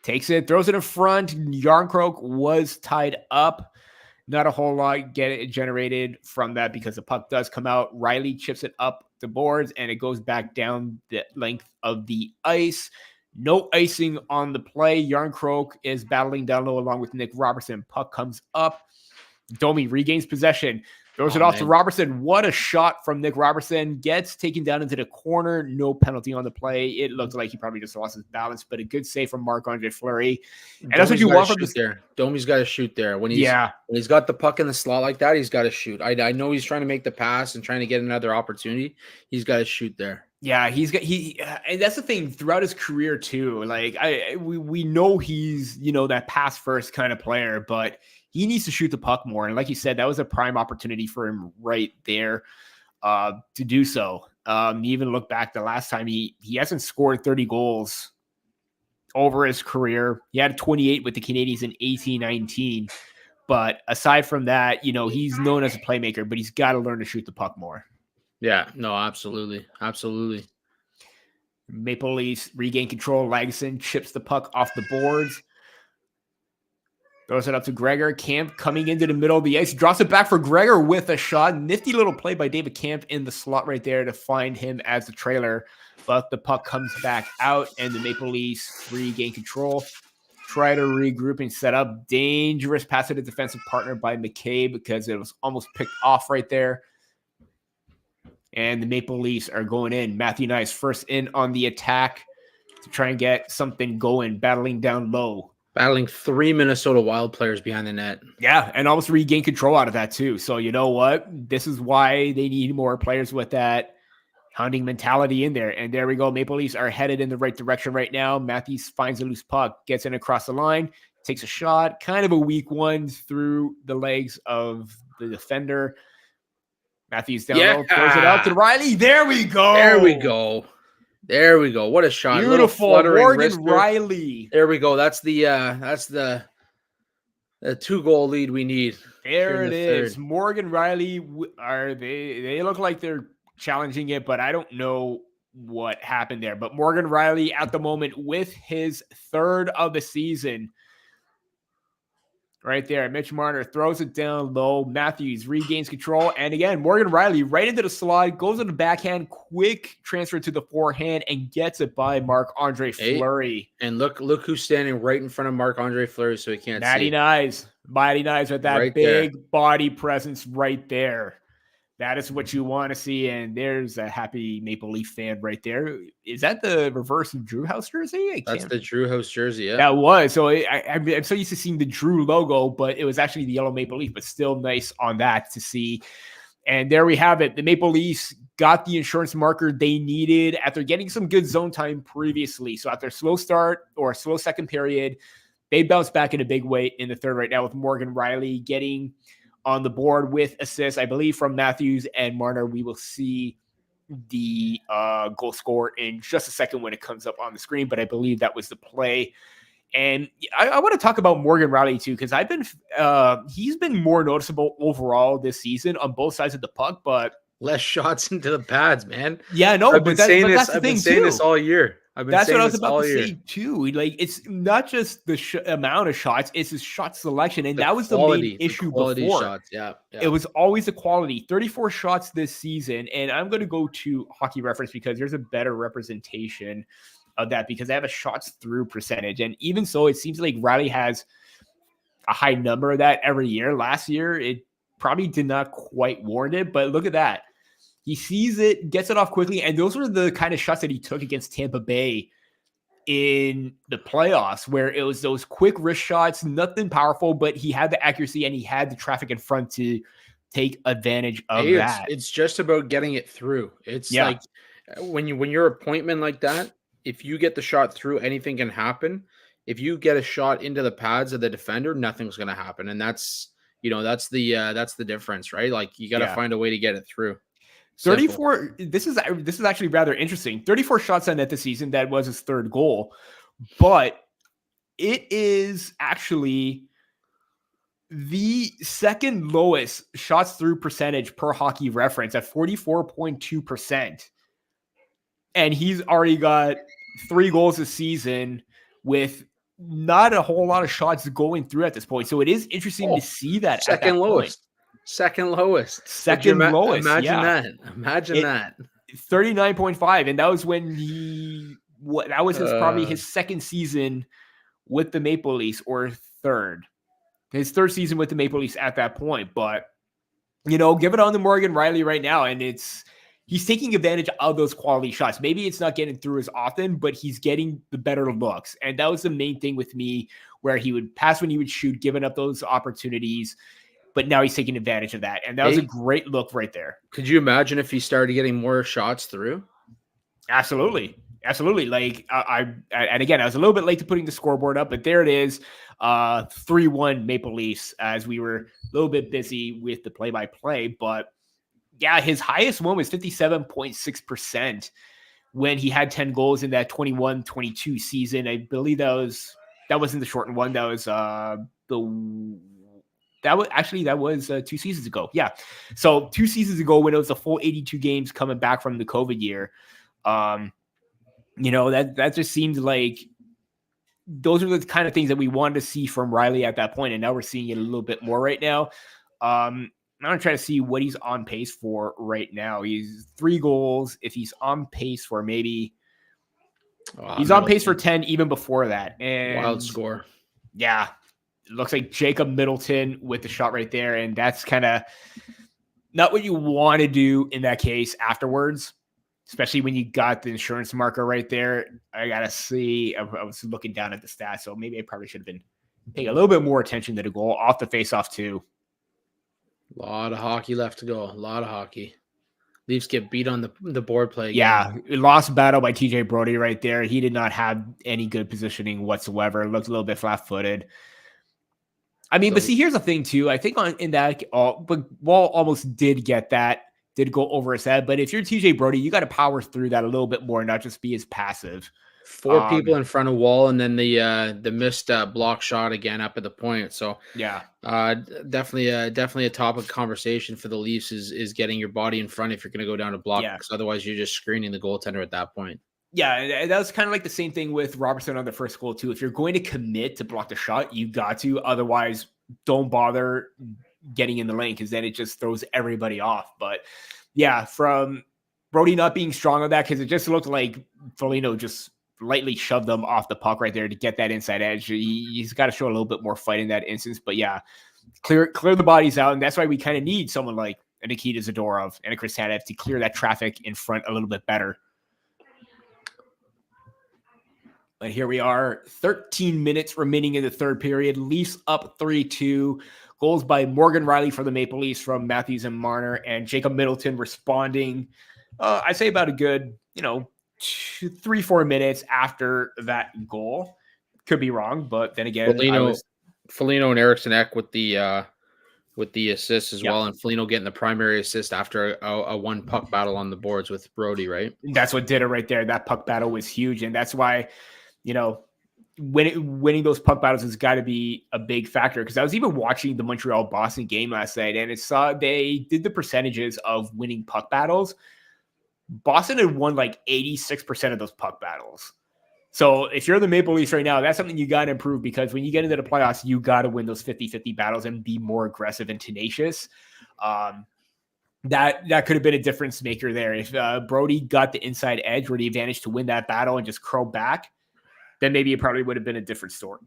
takes it, throws it in front. Yarncroke was tied up. Not a whole lot generated from that because the puck does come out. Riley chips it up the boards, and it goes back down the length of the ice. No icing on the play. Yarncroke is battling down low along with Nick Robertson. Puck comes up. Domi regains possession. Throws it off to Robertson. What a shot from Nick Robertson. Gets taken down into the corner. No penalty on the play. It looked like he probably just lost his balance, but a good save from Marc-Andre Fleury. And that's what you want from this. Domi's got to shoot there. When he's got the puck in the slot like that, he's got to shoot. I know he's trying to make the pass and trying to get another opportunity. He's got to shoot there. Yeah, and that's the thing throughout his career too. Like we know he's, that pass first kind of player, but he needs to shoot the puck more. And like you said, that was a prime opportunity for him right there to do so. Even look back the last time he hasn't scored 30 goals over his career. He had 28 with the Canadiens in 18-19. But aside from that, he's known as a playmaker, but he's got to learn to shoot the puck more. Yeah, no, absolutely. Absolutely. Maple Leafs regain control. Lagesson chips the puck off the boards. Throws it up to Gregor. Camp coming into the middle of the ice. Drops it back for Gregor with a shot. Nifty little play by David Camp in the slot right there to find him as the trailer. But the puck comes back out, and the Maple Leafs regain control. Try to regroup and set up. Dangerous pass to the defensive partner by McCabe because it was almost picked off right there. And the Maple Leafs are going in. Matthew Nyes first in on the attack to try and get something going, battling down low. Battling 3 Minnesota Wild players behind the net. Yeah, and almost regain control out of that too. So you know what? This is why they need more players with that hunting mentality in there. And there we go. Maple Leafs are headed in the right direction right now. Matthews finds a loose puck, gets in across the line, takes a shot, kind of a weak one through the legs of the defender. Matthews down low, throws it out to Riley. There we go. There we go. What a shot. Beautiful. Morgan Riley. There we go. That's the 2-goal lead we need. There it is. Morgan Riley they look like they're challenging it, but I don't know what happened there. But Morgan Riley at the moment with his 3rd of the season. Right there. Mitch Marner throws it down low. Matthews regains control. And again, Morgan Riley right into the slide, goes on the backhand, quick transfer to the forehand, and gets it by Marc-Andre Fleury. And look who's standing right in front of Marc-Andre Fleury so he can't see. Mighty Nyes with that right big body presence right there. That is what you want to see. And there's a happy Maple Leaf fan right there. Is that the reverse of Drew House jersey? That's the Drew House jersey. Yeah. That was. So I'm so used to seeing the Drew logo, but it was actually the yellow Maple Leaf, but still nice on that to see. And there we have it. The Maple Leafs got the insurance marker they needed after getting some good zone time previously. So after a slow start or a slow second period, they bounced back in a big way in the third right now with Morgan Riley getting on the board with assists, I believe, from Matthews and Marner. We will see the goal score in just a second when it comes up on the screen, but I believe that was the play. And I want to talk about Morgan Riley too, because he's been more noticeable overall this season on both sides of the puck, but less shots into the pads, man. Yeah, no, I've been saying this all year. That's what I was about to say too. Like, it's not just the amount of shots; it's his shot selection, and that was the main issue before. Shots. Yeah, it was always the quality. 34 shots this season, and I'm going to go to Hockey Reference because there's a better representation of that because they have a shots through percentage, and even so, it seems like Riley has a high number of that every year. Last year, it probably did not quite warrant it, but look at that. He sees it, gets it off quickly, and those were the kind of shots that he took against Tampa Bay in the playoffs, where it was those quick wrist shots, nothing powerful, but he had the accuracy and he had the traffic in front to take advantage of that. It's just about getting it through. It's like when you're a pointman like that, if you get the shot through, anything can happen. If you get a shot into the pads of the defender, nothing's going to happen, and that's the difference, right? Like, you got to find a way to get it through. 34. This is actually rather interesting. 34 shots on net this season. That was his third goal, but it is actually the second lowest shots through percentage per Hockey Reference at 44.2%. And he's already got 3 goals this season with not a whole lot of shots going through at this point. So it is interesting to see that second lowest. Second lowest. Imagine that. Imagine that. 39.5. And that was when that was probably his second season with the Maple Leafs, or third. His third season with the Maple Leafs at that point. But, give it on to Morgan Riley right now. And he's taking advantage of those quality shots. Maybe it's not getting through as often, but he's getting the better looks. And that was the main thing with me, where he would pass when he would shoot, giving up those opportunities. But now he's taking advantage of that. And that was a great look right there. Could you imagine if he started getting more shots through? Absolutely. Like, and again, I was a little bit late to putting the scoreboard up, but there it is. 3-1 Maple Leafs, as we were a little bit busy with the play-by-play. But yeah, his highest one was 57.6% when he had 10 goals in that 21-22 season. I believe that wasn't the shortened one. That was That was 2 seasons ago. Yeah. So 2 seasons ago, when it was a full 82 games coming back from the COVID year, that just seemed like those are the kind of things that we wanted to see from Riley at that point. And now we're seeing it a little bit more right now. I'm going to try to see what he's on pace for right now. He's 3 goals. If he's on pace for maybe he's on pace for 10 even before that. And wild score. Yeah. It looks like Jacob Middleton with the shot right there. And that's kind of not what you want to do in that case afterwards, especially when you got the insurance marker right there. I got to see. I was looking down at the stats, so maybe I probably should have been paying a little bit more attention to the goal off the face-off too. A lot of hockey left to go. A lot of hockey. Leafs get beat on the board play again. Yeah, lost battle by TJ Brody right there. He did not have any good positioning whatsoever. Looked a little bit flat-footed. I mean, but see, here's the thing too. I think but Wall almost did get that, did go over his head. But if you're TJ Brody, you got to power through that a little bit more, not just be as passive. 4 people in front of Wall, and then the missed block shot again up at the point. So yeah, definitely a topic of conversation for the Leafs is getting your body in front if you're going to go down to block, because otherwise you're just screening the goaltender at that point. Yeah, that was kind of like the same thing with Robertson on the first goal too. If you're going to commit to block the shot, you got to. Otherwise, don't bother getting in the lane, because then it just throws everybody off. But yeah, from Brody not being strong on that, because it just looked like Foligno just lightly shoved them off the puck right there to get that inside edge. He's got to show a little bit more fight in that instance. But yeah, clear the bodies out, and that's why we kind of need someone like a Nikita Zadorov and a Chris Tanev to clear that traffic in front a little bit better. But here we are, 13 minutes remaining in the third period. Leafs up 3-2. Goals by Morgan Rielly for the Maple Leafs from Matthews and Marner, and Jacob Middleton responding, I say about a good, 3-4 minutes after that goal. Could be wrong, but then again, Foligno and Eriksson Ek with the assist as well, and Foligno getting the primary assist after a one puck battle on the boards with Brody, right? That's what did it right there. That puck battle was huge, and that's why, winning those puck battles has got to be a big factor. Because I was even watching the Montreal-Boston game last night, and they did the percentages of winning puck battles. Boston had won like 86% of those puck battles. So if you're the Maple Leafs right now, that's something you got to improve, because when you get into the playoffs, you got to win those 50-50 battles and be more aggressive and tenacious. That could have been a difference maker there. If Brody got the inside edge or the advantage to win that battle and just curl back, then maybe it probably would have been a different story.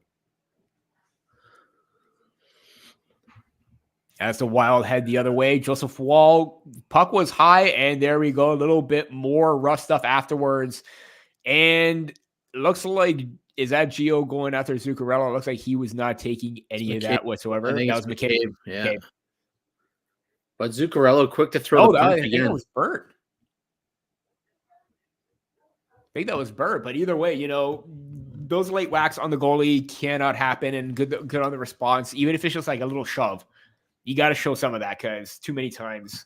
As the Wild head the other way, Joseph Woll, puck was high, and there we go, a little bit more rough stuff afterwards. And it looks like, is that Gio going after Zuccarello? It looks like he was not taking any of that whatsoever. That was McCabe. Yeah. McCabe. But Zuccarello quick to throw the punch again. I think it was Burt. I think that was Burt, but either way, those late whacks on the goalie cannot happen, and good on the response. Even if it's just like a little shove, you got to show some of that, because too many times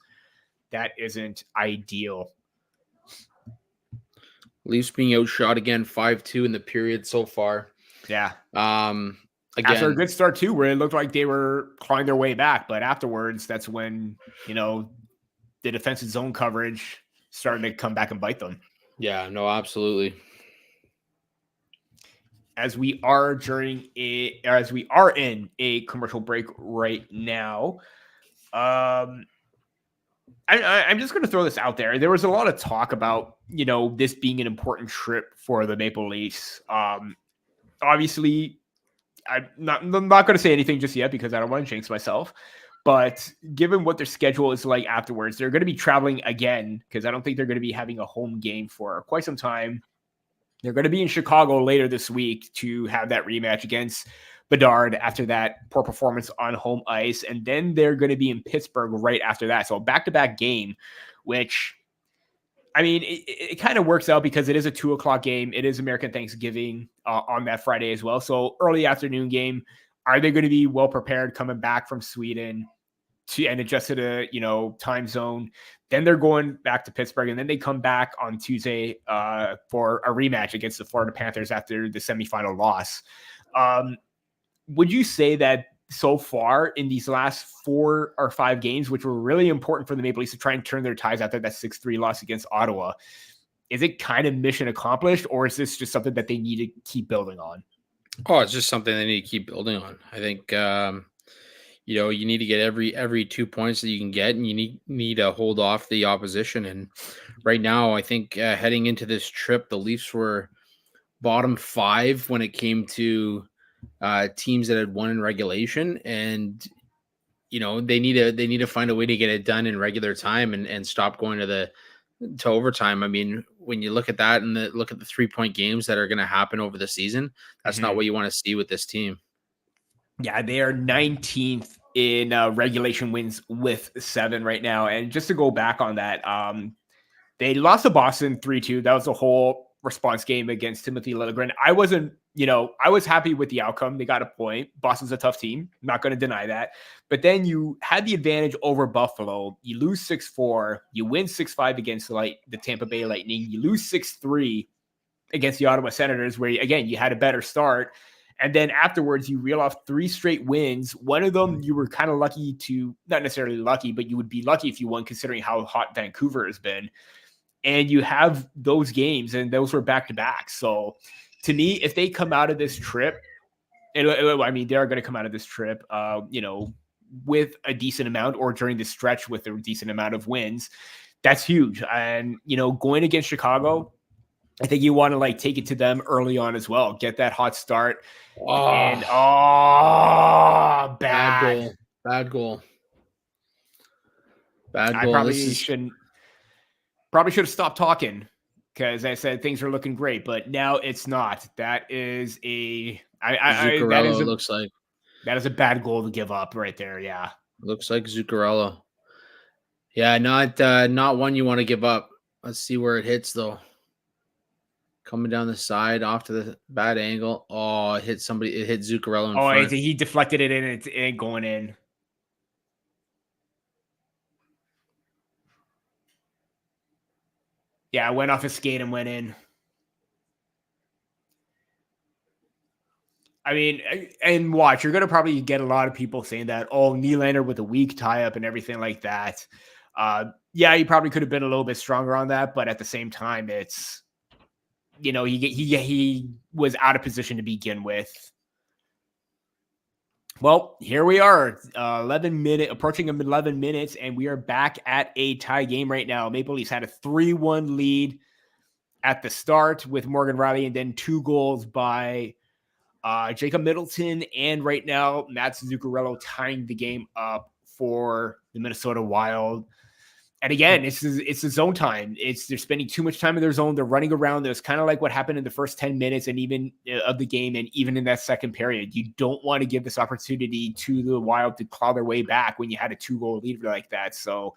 that isn't ideal. Leafs being outshot again, 5-2 in the period so far. Yeah. Again, after a good start too, where it looked like they were clawing their way back, but afterwards, that's when the defensive zone coverage started to come back and bite them. Yeah, no, absolutely. As we are in a commercial break right now, I'm just going to throw this out there. There was a lot of talk about, this being an important trip for the Maple Leafs. Obviously, I'm not going to say anything just yet, because I don't want to jinx myself. But given what their schedule is like afterwards, they're going to be traveling again, because I don't think they're going to be having a home game for quite some time. They're going to be in Chicago later this week to have that rematch against Bedard after that poor performance on home ice. And then they're going to be in Pittsburgh right after that. So a back-to-back game, which, I mean, it kind of works out because it is a 2:00 game. It is American Thanksgiving on that Friday as well. So early afternoon game. Are they going to be well prepared coming back from Sweden and adjust to the time zone? Then they're going back to Pittsburgh, and then they come back on Tuesday for a rematch against the Florida Panthers after the semifinal loss. Would you say that so far in these last 4 or 5 games, which were really important for the Maple Leafs to try and turn their ties after that 6-3 loss against Ottawa, is it kind of mission accomplished, or is this just something that they need to keep building on? Oh, it's just something they need to keep building on. I think, you need to get every 2 points that you can get, and you need to hold off the opposition. And right now, I think heading into this trip, the Leafs were bottom 5 when it came to teams that had won in regulation. And, they need to find a way to get it done in regular time and stop going to overtime. I mean, when you look at that and look at the 3-point games that are going to happen over the season, that's not what you want to see with this team. Yeah, they are 19th in regulation wins with 7 right now. And just to go back on that, they lost to Boston 3-2. That was a whole response game against Timothy Liljegren. I was happy with the outcome. They got a point. Boston's a tough team. I'm not going to deny that. But then you had the advantage over Buffalo. You lose 6-4. You win 6-5 against the Tampa Bay Lightning. You lose 6-3 against the Ottawa Senators, where, again, you had a better start. And then afterwards, you reel off 3 straight wins. One of them, you were kind of lucky to, not necessarily lucky, but you would be lucky if you won, considering how hot Vancouver has been. And you have those games, and those were back-to-back. So to me, if they come out of this trip, they are going to come out of this trip, with a decent amount, or during the stretch with a decent amount of wins, that's huge. And, going against Chicago, I think you want to take it to them early on as well. Get that hot start. Bad goal. Bad I goal. probably should have stopped talking because I said things are looking great, but now it's not. That is Zuccarello. Looks that is a bad goal to give up right there. Yeah. like Zuccarello. Yeah, not one you want to give up. Let's see where it hits though. Coming down the side off to the bad angle. Oh, it hit somebody. It hit Zuccarello in front. He deflected it and it ain't going in. Yeah, I went off his skate and went in. I mean, and watch, you're going to probably get a lot of people saying that, oh, Nylander with a weak tie-up and everything like that. Yeah, he probably could have been a little bit stronger on that, but at the same time, it's, he was out of position to begin with. Well, here we are, approaching 11 minutes, and we are back at a tie game right now. Maple Leafs had a 3-1 lead at the start with Morgan Rielly, and then 2 goals by Jacob Middleton, and right now Mats Zuccarello tying the game up for the Minnesota Wild. And again, it's the zone time. They're spending too much time in their zone. They're running around. It's kind of like what happened in the first 10 minutes and even of the game, and even in that second period. You don't want to give this opportunity to the Wild to claw their way back when you had a 2-goal lead like that. So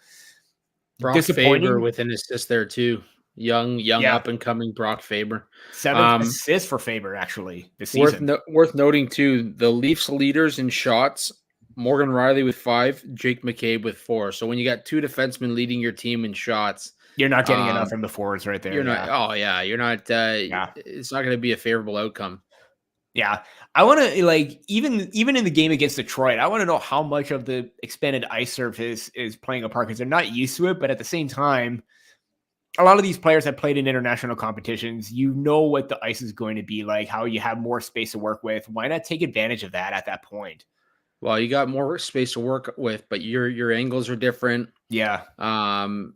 Brock Faber with an assist there too. Young up and coming Brock Faber. 7 assists for Faber actually this season. Worth noting too, the Leafs leaders in shots, Morgan Rielly with 5, Jake McCabe with 4. So when you got 2 defensemen leading your team in shots, you're not getting enough from the forwards right there. You're not. Oh yeah, you're not. It's not going to be a favorable outcome. Yeah, I want to even in the game against Detroit, I want to know how much of the expanded ice surface is playing a part because they're not used to it, but at the same time, a lot of these players have played in international competitions. You know what the ice is going to be like, how you have more space to work with. Why not take advantage of that at that point? Well, you got more space to work with, but your angles are different. Yeah. The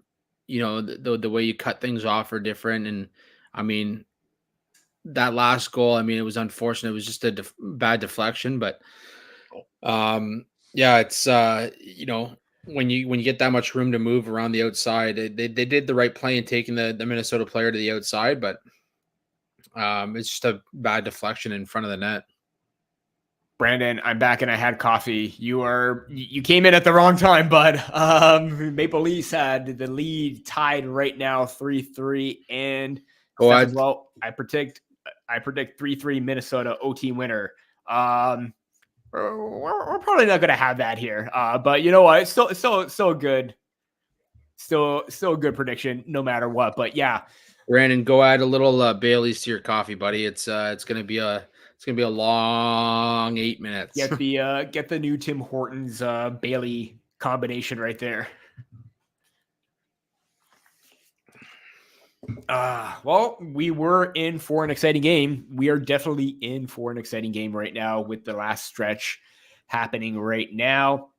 way you cut things off are different. And I mean, that last goal, I mean, it was unfortunate. It was just a bad deflection, but it's when you get that much room to move around the outside, they did the right play in taking the Minnesota player to the outside, but it's just a bad deflection in front of the net. Brandon, I'm back and I had coffee. You came in at the wrong time, bud. Maple Leafs had the lead tied right now 3-3, and well, I predict 3-3 Minnesota OT winner. We're probably not going to have that here. But you know what? It's still good. Still a good prediction no matter what. But yeah. Brandon, go add a little Bailey's to your coffee, buddy. It's going to be a long 8 minutes. Get the new Tim Hortons Bailey combination right there. Well, we were in for an exciting game. We are definitely in for an exciting game right now with the last stretch happening right now.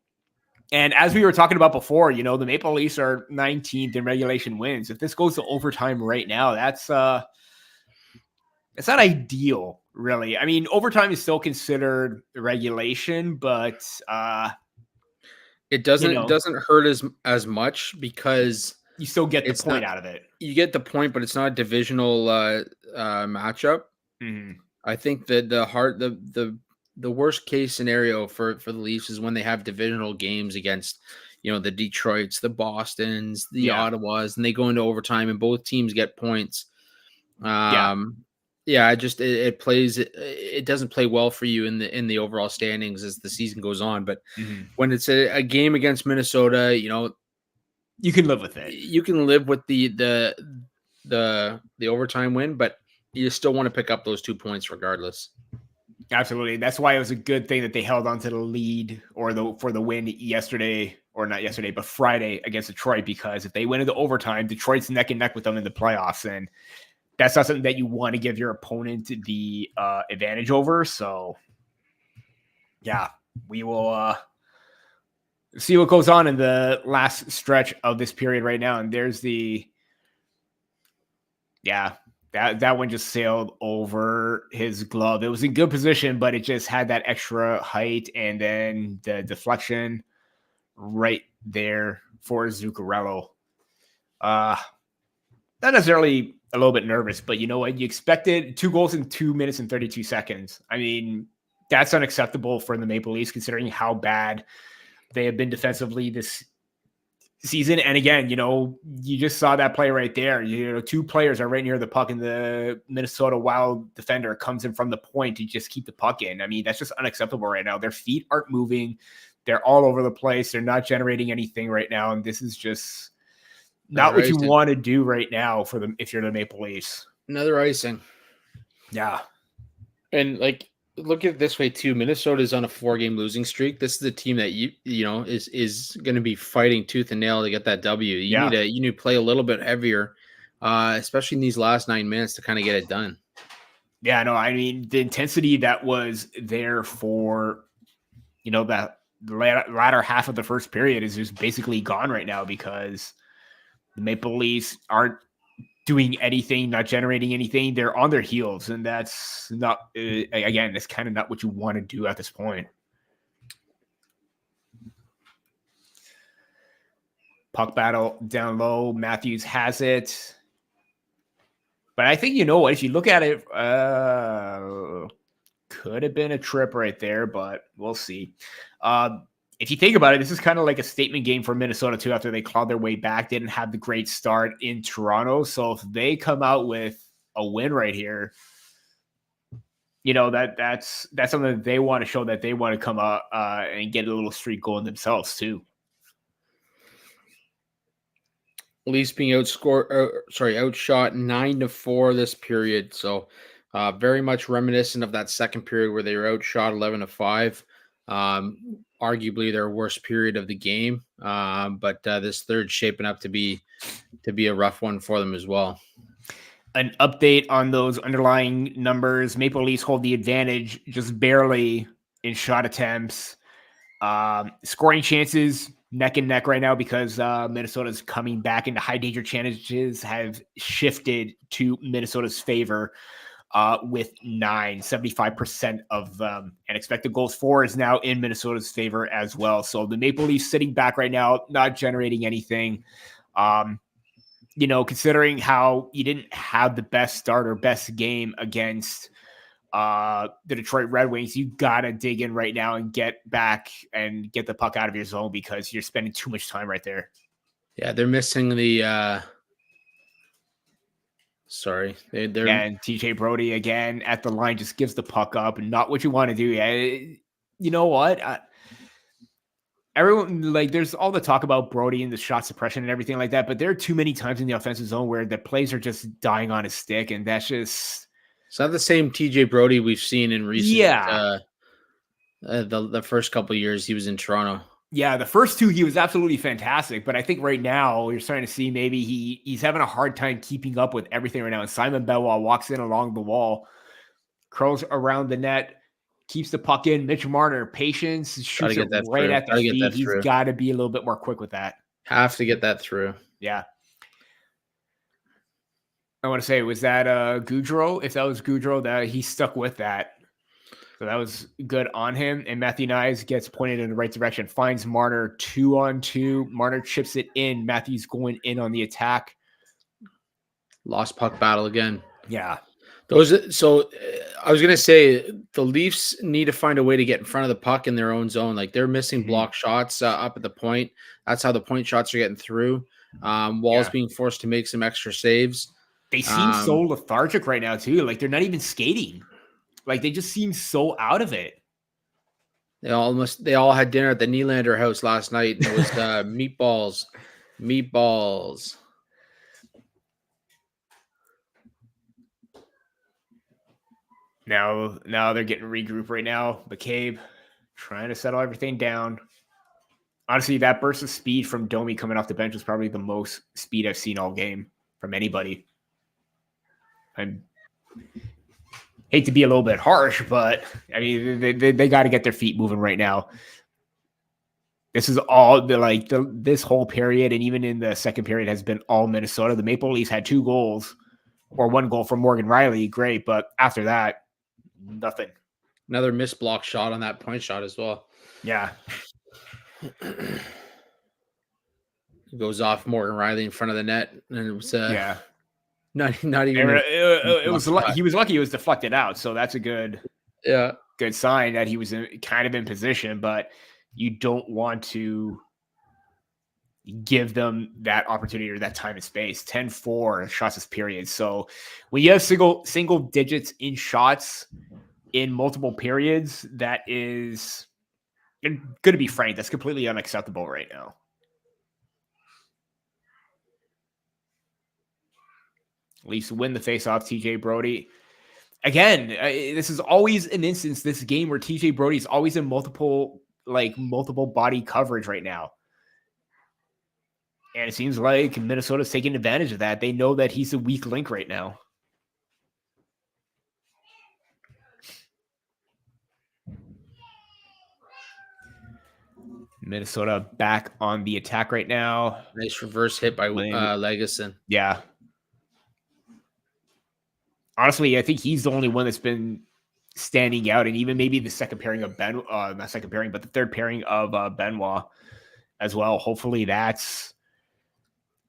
And as we were talking about before, the Maple Leafs are 19th in regulation wins. If this goes to overtime right now, that's not ideal, really. I mean, overtime is still considered regulation, but it doesn't hurt as much because you still get the point out of it. You get the point, but it's not a divisional matchup. Mm-hmm. I think that the worst case scenario for the Leafs is when they have divisional games against, the Detroits, the Bostons, the Ottawas, and they go into overtime and both teams get points. It doesn't play well for you in the overall standings as the season goes on. But when it's a game against Minnesota, you can live with it. You can live with the overtime win, but you still want to pick up those 2 points regardless. Absolutely. That's why it was a good thing that they held on to the lead for the win Friday against Detroit, because if they went into overtime, Detroit's neck and neck with them in the playoffs, and that's not something that you want to give your opponent the advantage over. So yeah, we will see what goes on in the last stretch of this period right now. And there's that one just sailed over his glove. It was in good position, but it just had that extra height, and then the deflection right there for Zuccarello. Not necessarily a little bit nervous, but you know what? You expected 2 goals in 2 minutes and 32 seconds. I mean, that's unacceptable for the Maple Leafs considering how bad they have been defensively this season. And again, you just saw that play right there. 2 players are right near the puck, and the Minnesota Wild defender comes in from the point to just keep the puck in. I mean, that's just unacceptable right now. Their feet aren't moving. They're all over the place. They're not generating anything right now. And this is just not what you want to do right now for them if you're the Maple Leafs. Another icing. Yeah. And look at it this way too. Minnesota's on a 4-game losing streak. This is a team that is going to be fighting tooth and nail to get that W. You need to play a little bit heavier, especially in these last 9 minutes to kind of get it done. Yeah, no, I mean the intensity that was there for that latter half of the first period is just basically gone right now because the Maple Leafs aren't doing anything, not generating anything. They're on their heels, and that's not, again, that's kind of not what you want to do at this point. Puck battle down low. Matthews has it. But I think, if you look at it, could have been a trip right there, but we'll see. If you think about it, this is kind of like a statement game for Minnesota too. After they clawed their way back, didn't have the great start in Toronto. So if they come out with a win right here, that's something that they want to show that they want to come out and get a little streak going themselves too. Leafs being outshot 9-4 this period. So very much reminiscent of that second period where they were outshot 11-5. Arguably their worst period of the game. But this third shaping up to be a rough one for them as well. An update on those underlying numbers. Maple Leafs hold the advantage just barely in shot attempts. Scoring chances neck and neck right now because Minnesota's coming back into high danger chances have shifted to Minnesota's favor with 75% of them. And expected goals for is now in Minnesota's favor as well. So the Maple Leafs sitting back right now, not generating anything. Considering how you didn't have the best start or best game against the Detroit Red Wings, you gotta dig in right now and get back and get the puck out of your zone because you're spending too much time right there. Yeah, they're missing the and TJ Brody again at the line just gives the puck up and not what you want to do. Yeah, you know what? Everyone, there's all the talk about Brody and the shot suppression and everything like that, but there are too many times in the offensive zone where the plays are just dying on his stick, and that's just. It's not the same TJ Brody we've seen in recent. The first couple of years he was in Toronto. Yeah, the first 2 he was absolutely fantastic, but I think right now you're starting to see maybe he's having a hard time keeping up with everything right now. And Simon Belwa walks in along the wall, curls around the net, keeps the puck in. Mitch Marner, patience, shoots it right at the feet. He's got to be a little bit more quick with that. Have to get that through. Yeah. I want to say, was that Goudreau? If that was Goudreau, that he stuck with that. So that was good on him. And Matthew Nyes gets pointed in the right direction, finds Marner 2-on-2. Marner chips it in. Matthews going in on the attack. Lost puck battle again. Yeah. So I was going to say the Leafs need to find a way to get in front of the puck in their own zone. They're missing block shots up at the point. That's how the point shots are getting through. Wall's being forced to make some extra saves. They seem so lethargic right now too. They're not even skating. They just seem so out of it. They all had dinner at the Nylander house last night. And it was meatballs. Now they're getting regrouped right now. McCabe trying to settle everything down. Honestly, that burst of speed from Domi coming off the bench was probably the most speed I've seen all game from anybody. I hate to be a little bit harsh, but I mean they got to get their feet moving right now. This is all this whole period, and even in the second period has been all Minnesota. The Maple Leafs had 2 goals or 1 goal from Morgan Riley, great, but after that, nothing. Another missed block shot on that point shot as well. Yeah. goes off Morgan Riley in front of the net, and it was not even. It was he was lucky it was deflected out, so that's a good sign that he was kind of in position. But you don't want to give them that opportunity or that time and space. 10-4 shots this period. So when you have single digits in shots in multiple periods, that is going to be frank. That's completely unacceptable right now. At least win the faceoff, TJ Brodie. Again, this is always an instance, this game where TJ Brodie is always in multiple body coverage right now. And it seems like Minnesota's taking advantage of that. They know that he's a weak link right now. Minnesota back on the attack right now. Nice reverse hit by Legason. Yeah. Honestly, I think he's the only one that's been standing out, and even maybe the second pairing of not second pairing, but the third pairing of Benoit as well. Hopefully that's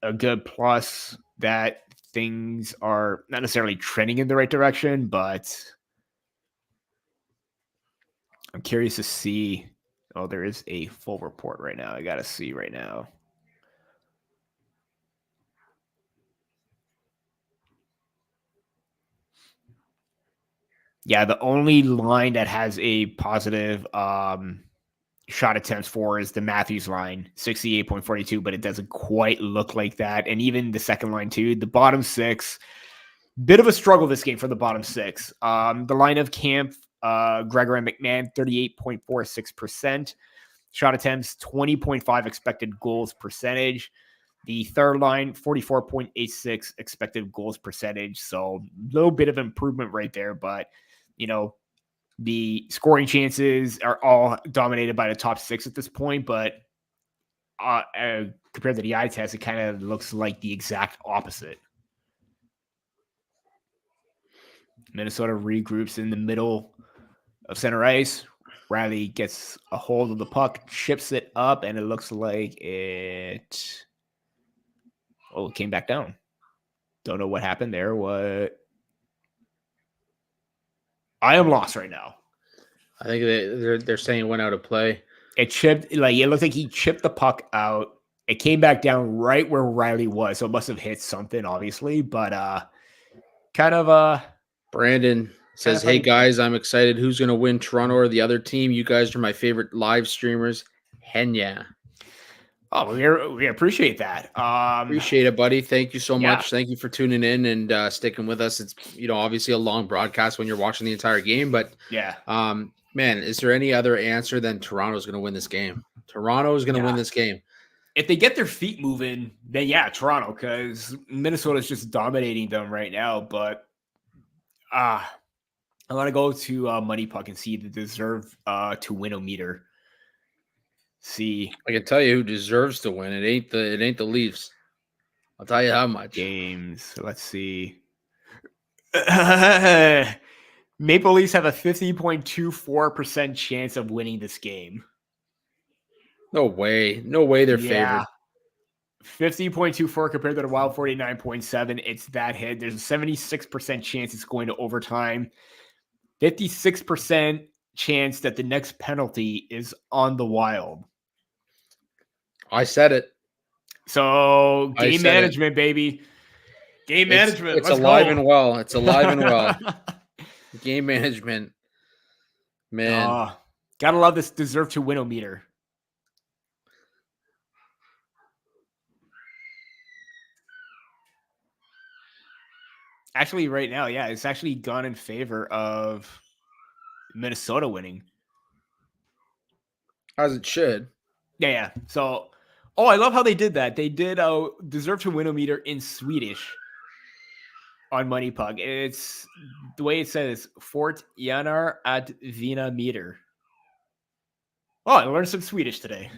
a good plus, that things are not necessarily trending in the right direction, but I'm curious to see. Oh, there is a full report right now. I got to see right now. Yeah, the only line that has a positive shot attempts for is the Matthews line, 68.42, but it doesn't quite look like that. And even the second line too, the bottom six, bit of a struggle this game for the bottom six. The line of Camp, Gregor and McMahon, 38.46%. Shot attempts, 20.5 expected goals percentage. The third line, 44.86 expected goals percentage. So a little bit of improvement right there, but the scoring chances are all dominated by the top six at this point, but compared to the eye test, it kind of looks like the exact opposite. Minnesota regroups in the middle of center ice. Riley gets a hold of the puck, chips it up, and it looks like it came back down. Don't know what happened there. I am lost right now. I think they're saying it went out of play. It chipped, it looked like he chipped the puck out. It came back down right where Riley was, so it must have hit something, obviously. But Brandon says, "Hey guys, I'm excited. Who's going to win, Toronto or the other team? You guys are my favorite live streamers. Henya." Oh, we appreciate that. Appreciate it, buddy. Thank you so much. Thank you for tuning in and sticking with us. It's obviously a long broadcast when you're watching the entire game, but man, is there any other answer than Toronto's going to win this game? Toronto is going to win this game. If they get their feet moving, then Toronto, because Minnesota's just dominating them right now. But I want to go to Money Puck and see the deserve to win meter. See, I can tell you who deserves to win. It ain't the Leafs. I'll tell you how much. Games. Let's see. Maple Leafs have a 50.24% chance of winning this game. No way. No way they're favored. 50.24 compared to the Wild 49.7. It's that hit. There's a 76% chance it's going to overtime. 56% chance that the next penalty is on the Wild. I said it. So game management, baby. Game management. It's alive and well. It's alive and well. Game management. Man. Gotta love this deserve to win meter. Actually, right now, it's actually gone in favor of Minnesota winning. As it should. Yeah. So, I love how they did that. They did deserve to win meter in Swedish on Money Puck. It's the way it says Fort Janar at Vina meter. Oh, I learned some Swedish today.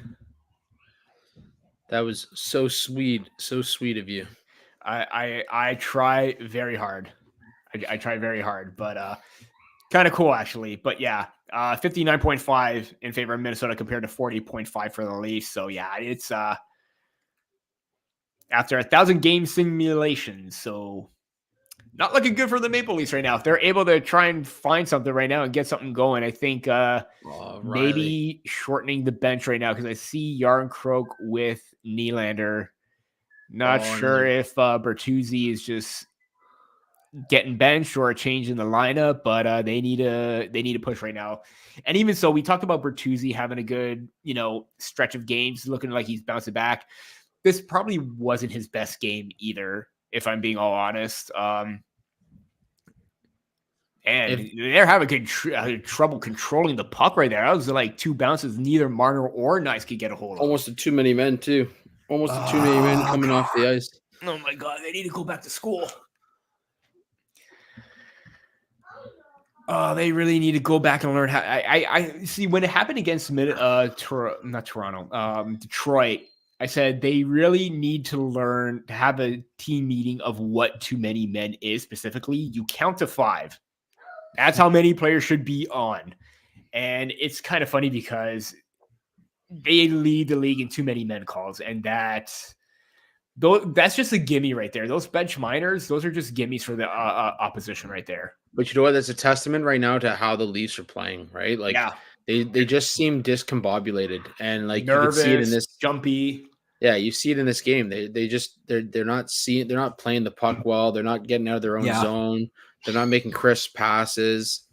That was so sweet. So sweet of you. I try very hard. I try very hard, but kind of cool actually. But 59.5 in favor of Minnesota compared to 40.5 for the Leafs. So it's after 1,000 game simulations. So not looking good for the Maple Leafs right now. If they're able to try and find something right now and get something going, I think maybe shortening the bench right now, because I see Yarncroke with Nylander. Not sure if Bertuzzi is just getting benched or a change in the lineup, but they need to push right now. And even so, we talked about Bertuzzi having a good, stretch of games, looking like he's bouncing back. This probably wasn't his best game either, if I'm being all honest. And they're having good trouble controlling the puck right there. That was like two bounces neither Marner or Nice could get a hold of. Almost too many men, too. Almost too many men coming off the ice. Oh, my God. They need to go back to school. They really need to go back and learn how. I see when it happened against not Toronto, Detroit. I said they really need to learn to have a team meeting of what too many men is. Specifically, you count to 5. That's how many players should be on. And it's kind of funny because they lead the league in too many men calls, and that's just a gimme right there. Those bench minors, those are just gimmies for the opposition right there. But you know what? That's a testament right now to how the Leafs are playing, right? Like they just seem discombobulated, and like nervous, you can see it in this jumpy. Yeah, you see it in this game. They're not playing the puck well. They're not getting out of their own zone. They're not making crisp passes.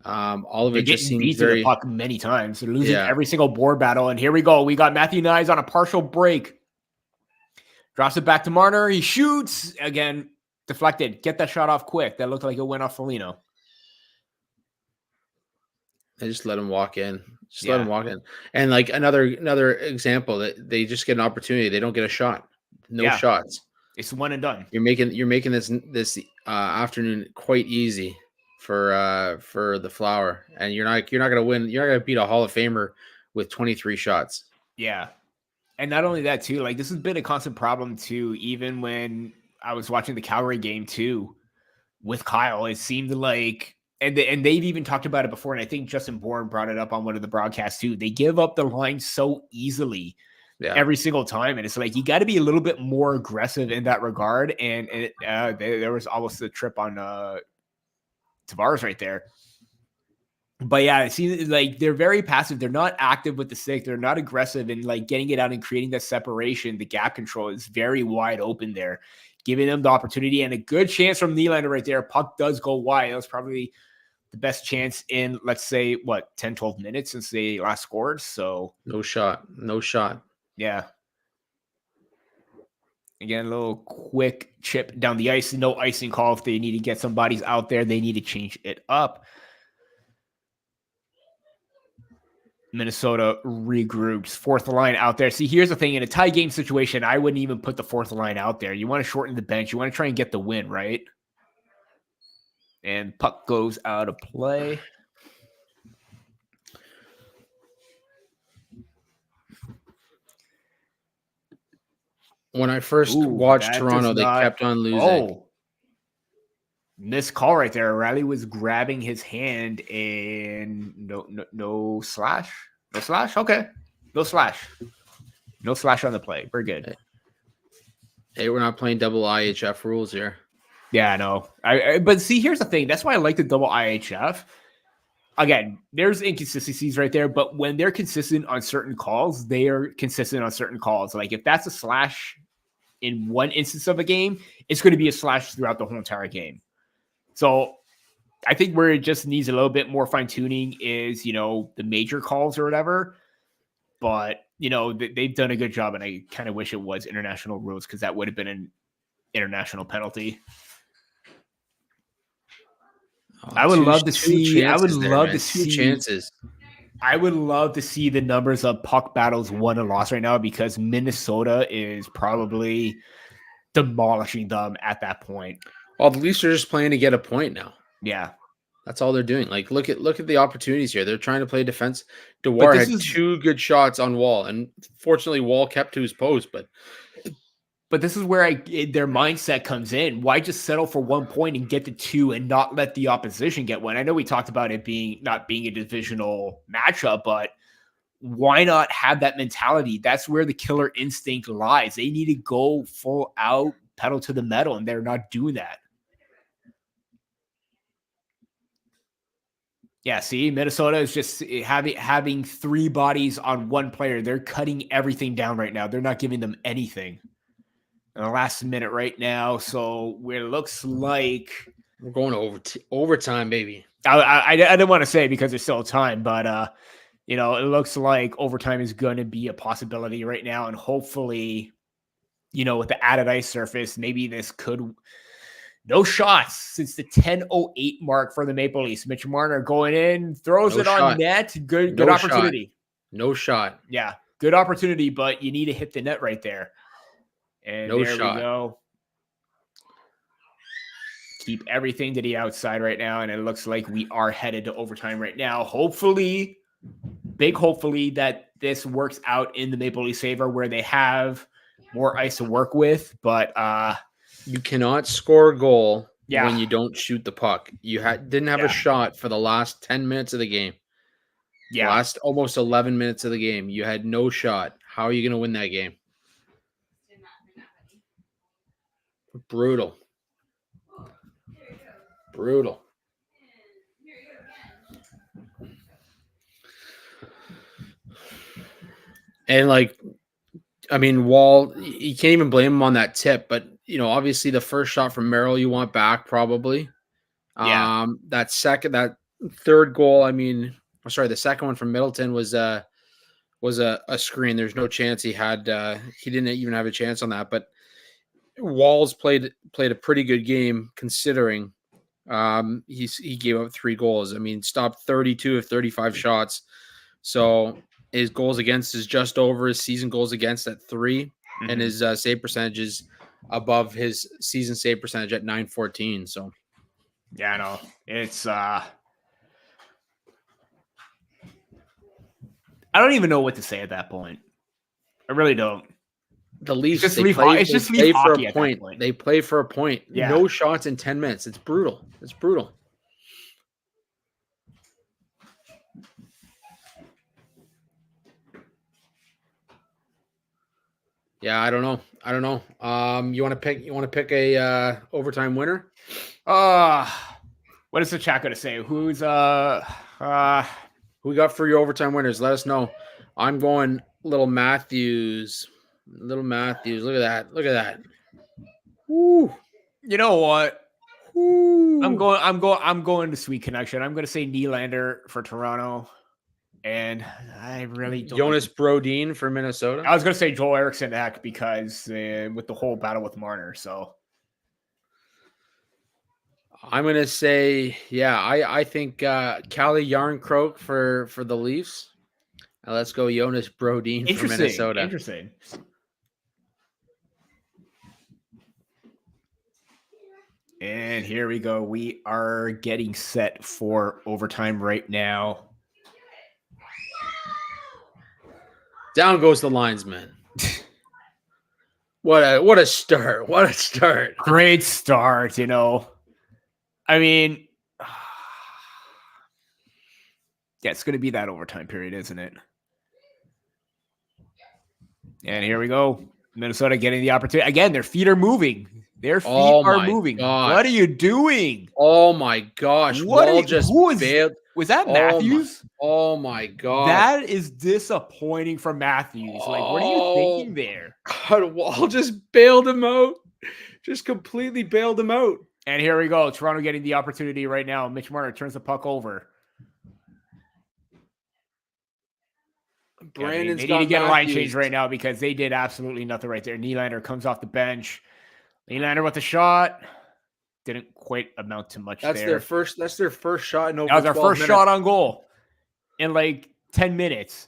All of it just seems very. The puck many times. They're losing every single board battle. And here we go. We got Matthew Nyes on a partial break. Drops it back to Marner. He shoots again. Deflected. Get that shot off quick. That looked like it went off Foligno. They just let him walk in. Let him walk in. And like another example that they just get an opportunity. They don't get a shot. No shots. It's one and done. You're making this afternoon quite easy for the Flower, and you're not gonna win. You're not gonna beat a Hall of Famer with 23 shots. Yeah, and not only that too. Like this has been a constant problem too. Even when I was watching the Calgary game too with Kyle, it seemed like. And they've even talked about it before, and I think Justin Bourne brought it up on one of the broadcasts too. They give up the line so easily every single time, and it's like you got to be a little bit more aggressive in that regard. And there was almost a trip on Tavares right there. But yeah, it seems like they're very passive. They're not active with the stick. They're not aggressive in like getting it out and creating that separation. The gap control is very wide open there, giving them the opportunity and a good chance from Nylander right there. Puck does go wide. That was probably the best chance in, let's say, 10, 12 minutes since they last scored. So no shot. Yeah. Again, a little quick chip down the ice. No icing call. If they need to get some bodies out there, they need to change it up. Minnesota regroups. Fourth line out there. See, here's the thing. In a tie game situation, I wouldn't even put the fourth line out there. You want to shorten the bench. You want to try and get the win, right? And puck goes out of play. When I first watched Toronto, they kept on losing. Missed call right there. Riley was grabbing his hand and no slash. No slash? Okay. No slash. No slash on the play. We're good. Hey, we're not playing double IHF rules here. Yeah, I know. But see, here's the thing. That's why I like the double IHF. Again, there's inconsistencies right there, but when they're consistent on certain calls, they are consistent on certain calls. Like if that's a slash in one instance of a game, it's going to be a slash throughout the whole entire game. So I think where it just needs a little bit more fine tuning is, the major calls or whatever. But, they've done a good job, and I kind of wish it was international rules because that would have been an international penalty. I would love to see. I would love to see chances. I would love to see the numbers of puck battles won and lost right now because Minnesota is probably demolishing them at that point. Well, the Leafs are just playing to get a point now. Yeah, that's all they're doing. Like, look at the opportunities here. They're trying to play defense. DeWar had 2 good shots on Wall, and fortunately, Wall kept to his post, But this is where their mindset comes in. Why just settle for 1 point and get the 2 and not let the opposition get one? I know we talked about it not being a divisional matchup, but why not have that mentality? That's where the killer instinct lies. They need to go full out, pedal to the metal, and they're not doing that. Yeah, see, Minnesota is just having 3 bodies on one player. They're cutting everything down right now. They're not giving them anything in the last minute right now. So where it looks like we're going to overtime, baby. I didn't want to say because there's still time, but it looks like overtime is going to be a possibility right now, and hopefully, with the added ice surface, maybe this could. No shots since the 10:08 mark for the Maple Leafs. Mitch Marner going in, throws it on net. Good opportunity. No shot. Yeah, good opportunity, but you need to hit the net right there. And there we go. Keep everything to the outside right now, and it looks like we are headed to overtime right now. Hopefully, that this works out in the Maple Leafs' favor where they have more ice to work with, but you cannot score a goal when you don't shoot the puck. You didn't have a shot for the last 10 minutes of the game. Yeah. Last almost 11 minutes of the game. You had no shot. How are you going to win that game? Brutal. And Wall, you can't even blame him on that tip, but obviously the first shot from Merrill you want back probably. Yeah. That third goal, the second one from Middleton was a screen. There's no chance he didn't even have a chance on that, but Wall's played a pretty good game considering he gave up 3 goals. Stopped 32 of 35 shots. So his goals against is just over his season goals against at 3, and his save percentage is above his season save percentage at .914. So, yeah, no, it's I don't even know what to say at that point. I really don't. The Leafs it's just Leaf hockey at that point. They play for a point. Yeah. No shots in 10 minutes. It's brutal. Yeah, I don't know. You want to pick a overtime winner? What is the chat going to say? Who's who we got for your overtime winners? Let us know. I'm going Little Matthews. Look at that. Woo. You know what? Woo. I'm going to Sweet Connection. I'm going to say Nylander for Toronto. And I really don't. Jonas Brodin for Minnesota. I was going to say Joel Eriksson because with the whole battle with Marner. So I'm going to say, I think Calle Yarncroke for the Leafs. Now let's go Jonas Brodin for Minnesota. Interesting. And here we go. We are getting set for overtime right now. Down goes the linesman. What a start. Great start, yeah, it's going to be that overtime period, isn't it? And here we go. Minnesota getting the opportunity. Again, their feet are moving. Their feet are moving. Gosh. What are you doing? Oh, my gosh. Was that Matthews? Oh my God. That is disappointing from Matthews. What are you thinking there? God, Wall just bailed him out. Just completely bailed him out. And here we go. Toronto getting the opportunity right now. Mitch Marner turns the puck over. Brandon's they need to get a line change right now because they did absolutely nothing right there. Nylander comes off the bench. Nylander with the shot. Didn't quite amount to much. That's their first shot in over 12 minutes. That was our first shot on goal in 10 minutes.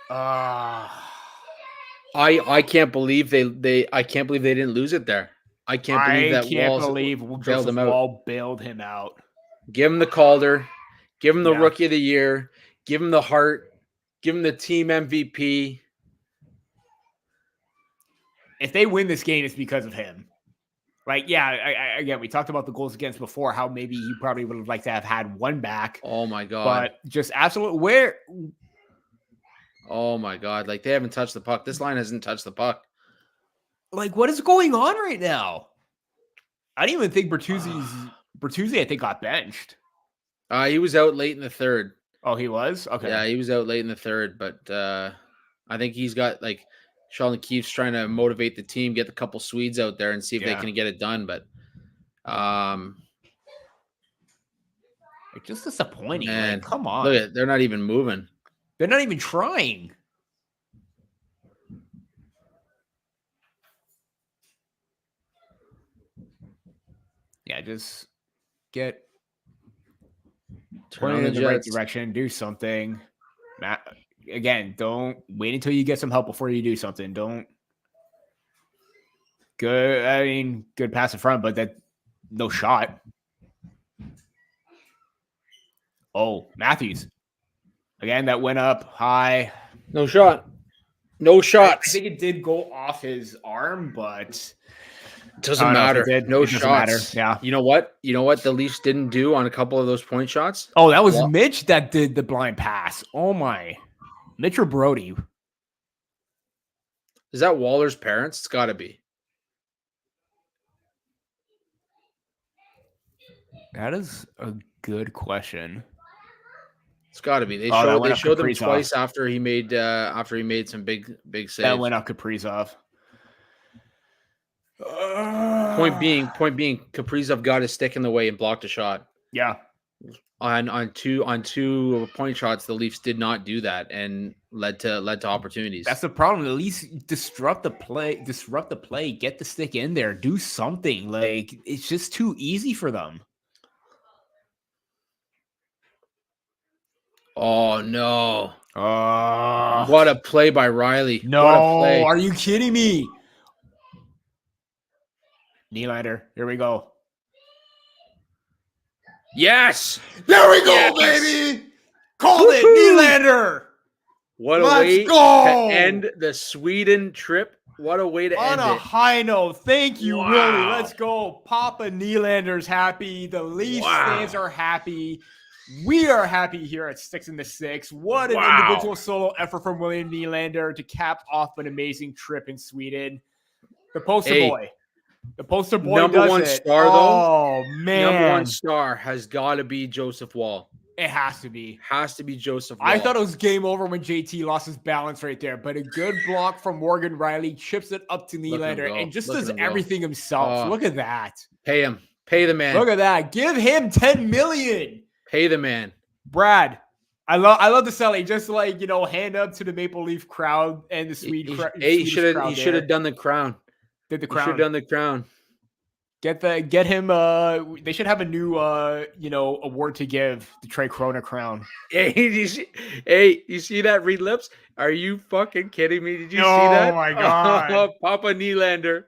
I can't believe they didn't lose it there. I can't believe Wall bailed him out. Give him the Calder, give him the Rookie of the Year, give him the Hart, give him the team MVP. If they win this game, it's because of him. Like, yeah, again, we talked about the goals against before, how maybe he probably would have liked to have had one back. Oh my God. But just absolute Oh my God. Like, they haven't touched the puck. This line hasn't touched the puck. like, what is going on right now? I didn't even think Bertuzzi, I think, got benched. He was out late in the third. Oh, he was? Okay. Yeah, he was out late in the third, but I think he's got, like, Sheldon Keefe's trying to motivate the team, get a couple Swedes out there and see if they can get it done. But like, just disappointing. Man, like, come on. Look at, they're not even moving. They're not even trying. Yeah, just get Turn on pointed the in the right Jets. direction, do something. Again, don't wait until you get some help before you do something. Don't. Good pass in front, but that no shot. Oh, Matthews. Again, that went up high. No shot. No shots. I think it did go off his arm, but doesn't matter. No shots. Matter. Yeah. You know what? The Leafs didn't do on a couple of those point shots? Oh, that was Mitch that did the blind pass. Oh my. Mitch or Brody? Is that Waller's parents? It's got to be. That is a good question. It's got to be. They showed them twice after he made some big saves. That went up Kaprizov. Point being, Kaprizov got his stick in the way and blocked a shot. Yeah. On two point shots, the Leafs did not do that and led to opportunities. That's the problem. The Leafs disrupt the play, get the stick in there, do something. Like, it's just too easy for them. Oh no. What a play by Riley. No, what a play. Are you kidding me? Nylander, here we go. Yes! There we go, baby! Called it, Nylander! What a way to end the Sweden trip. What a way to end it. On a high note. Thank you, Willie. Let's go. Papa Nylander's happy. The Leafs fans are happy. We are happy here at 6 in the 6. What an individual solo effort from William Nylander to cap off an amazing trip in Sweden. The poster boy. The poster boy number does one it. Star, though. Oh, man. Number one star has got to be Joseph Wall. It has to be. Has to be Joseph Wall. I thought it was game over when JT lost his balance right there, but a good block from Morgan Riley chips it up to Nylander and just does everything himself. Look at that. Pay him. Pay the man. Look at that. Give him $10 million. Pay the man. Brad, I love the selling. Just like, hand up to the Maple Leaf crowd and the Swede crowd. He should have done the crown. Did the crown. Should have done the crown. Get him. They should have a new award to give, the Trey Corona crown. Hey, you see that Reed Lips? Are you fucking kidding me? Did you see that? Oh my god, Papa Nylander.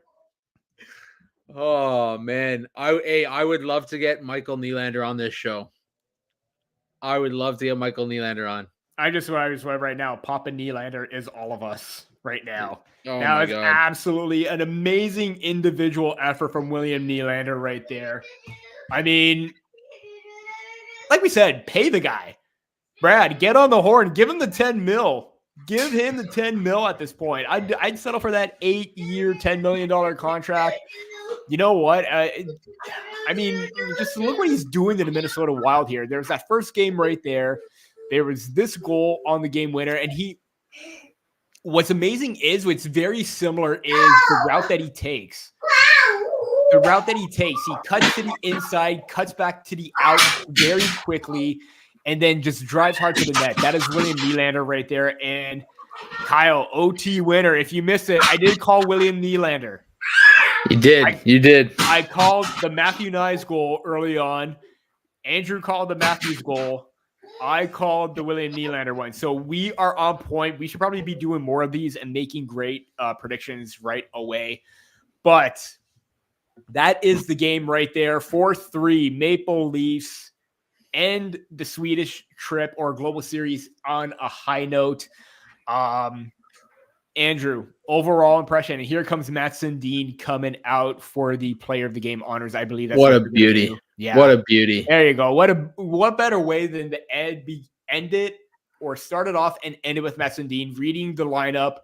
Oh man, I would love to get Michael Nylander on this show. I would love to get Michael Nylander on. I just went right now. Papa Nylander is all of us right now. Oh now it's God. Absolutely an amazing individual effort from William Nylander right there. I mean, like we said, pay the guy. Brad, get on the horn. Give him the 10 mil. Give him the 10 mil at this point. I'd settle for that 8-year, $10 million contract. You know what? I mean, just look what he's doing to the Minnesota Wild here. There's that first game right there. There was this goal on the game winner, and what's amazing is what's very similar is the route that he takes. The route that he takes, he cuts to the inside, cuts back to the out very quickly, and then just drives hard to the net. That is William Nylander right there. And Kyle, OT winner. If you missed it, I did call William Nylander. You did. I called the Matthew Nyes goal early on. Andrew called the Matthews goal. I called the William Nylander one. So we are on point. We should probably be doing more of these and making great predictions right away. But that is the game right there. 4-3 Maple Leafs end the Swedish trip or Global Series on a high note. And Andrew, overall impression. And here comes Matt Sundin coming out for the Player of the Game honors. I believe that's what a beauty. Yeah, what a beauty. There you go. What better way than to end it or start it off and end it with Matt Sundin reading the lineup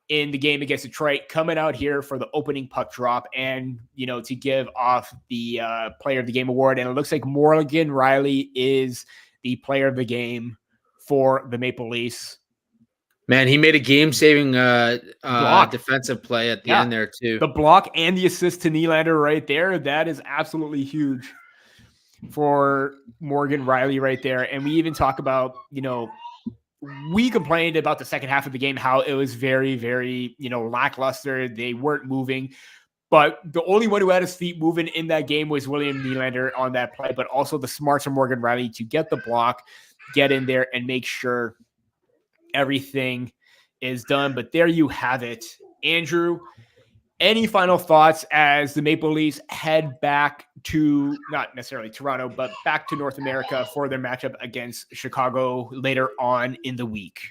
in the game against Detroit, coming out here for the opening puck drop and, to give off the Player of the Game award. And it looks like Morgan Rielly is the Player of the Game for the Maple Leafs. Man, he made a game-saving defensive play at the end there too. The block and the assist to Nylander right there. That is absolutely huge for Morgan Rielly right there. And we even talk about, we complained about the second half of the game, how it was very, very, lackluster. They weren't moving. But the only one who had his feet moving in that game was William Nylander on that play, but also the smarts of Morgan Rielly to get the block, get in there, and make sure everything is done. But there you have it. Andrew, any final thoughts as the Maple Leafs head back to, not necessarily Toronto, but back to North America for their matchup against Chicago later on in the week?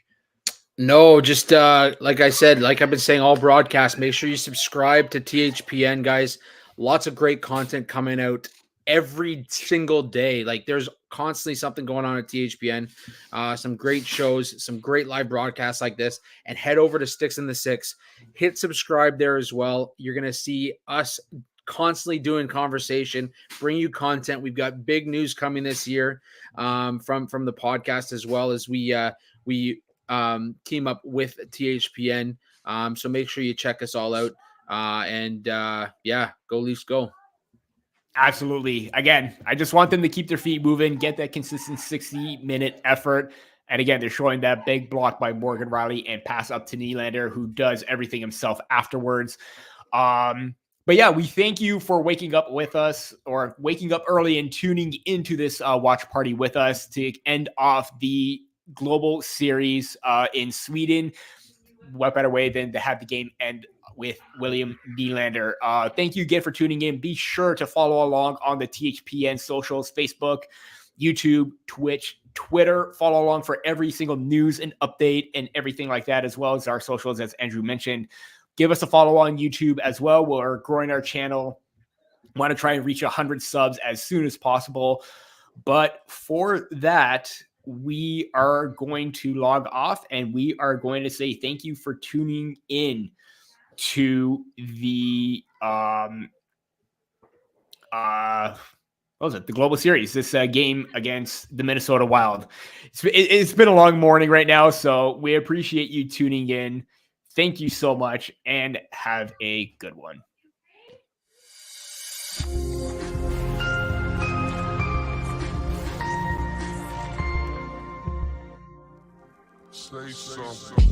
No, just like I said, like I've been saying all broadcast, make sure you subscribe to THPN, guys. Lots of great content coming out every single day. Like there's constantly something going on at THPN. Some great shows, some great live broadcasts like this. And head over to Sticks in the Six. Hit subscribe there as well. You're going to see us constantly doing conversation, bring you content. We've got big news coming this year from the podcast, as well as we team up with THPN. So make sure you check us all out. Go Leafs, go. Absolutely. Again, I just want them to keep their feet moving, get that consistent 60-minute effort. And again, they're showing that big block by Morgan Rielly and pass up to Nylander, who does everything himself afterwards. But yeah, we thank you for waking up with us, or waking up early and tuning into this watch party with us to end off the global series in Sweden. What better way than to have the game end with William Nylander. Thank you again for tuning in. Be sure to follow along on the THPN socials, Facebook, YouTube, Twitch, Twitter. Follow along for every single news and update and everything like that, as well as our socials, as Andrew mentioned. Give us a follow on YouTube as well. We're growing our channel. Want to try and reach 100 subs as soon as possible. But for that, we are going to log off and we are going to say thank you for tuning in to the the Global Series, this game against the Minnesota Wild. It's been a long morning right now, so we appreciate you tuning in. Thank you so much and have a good one. Say something.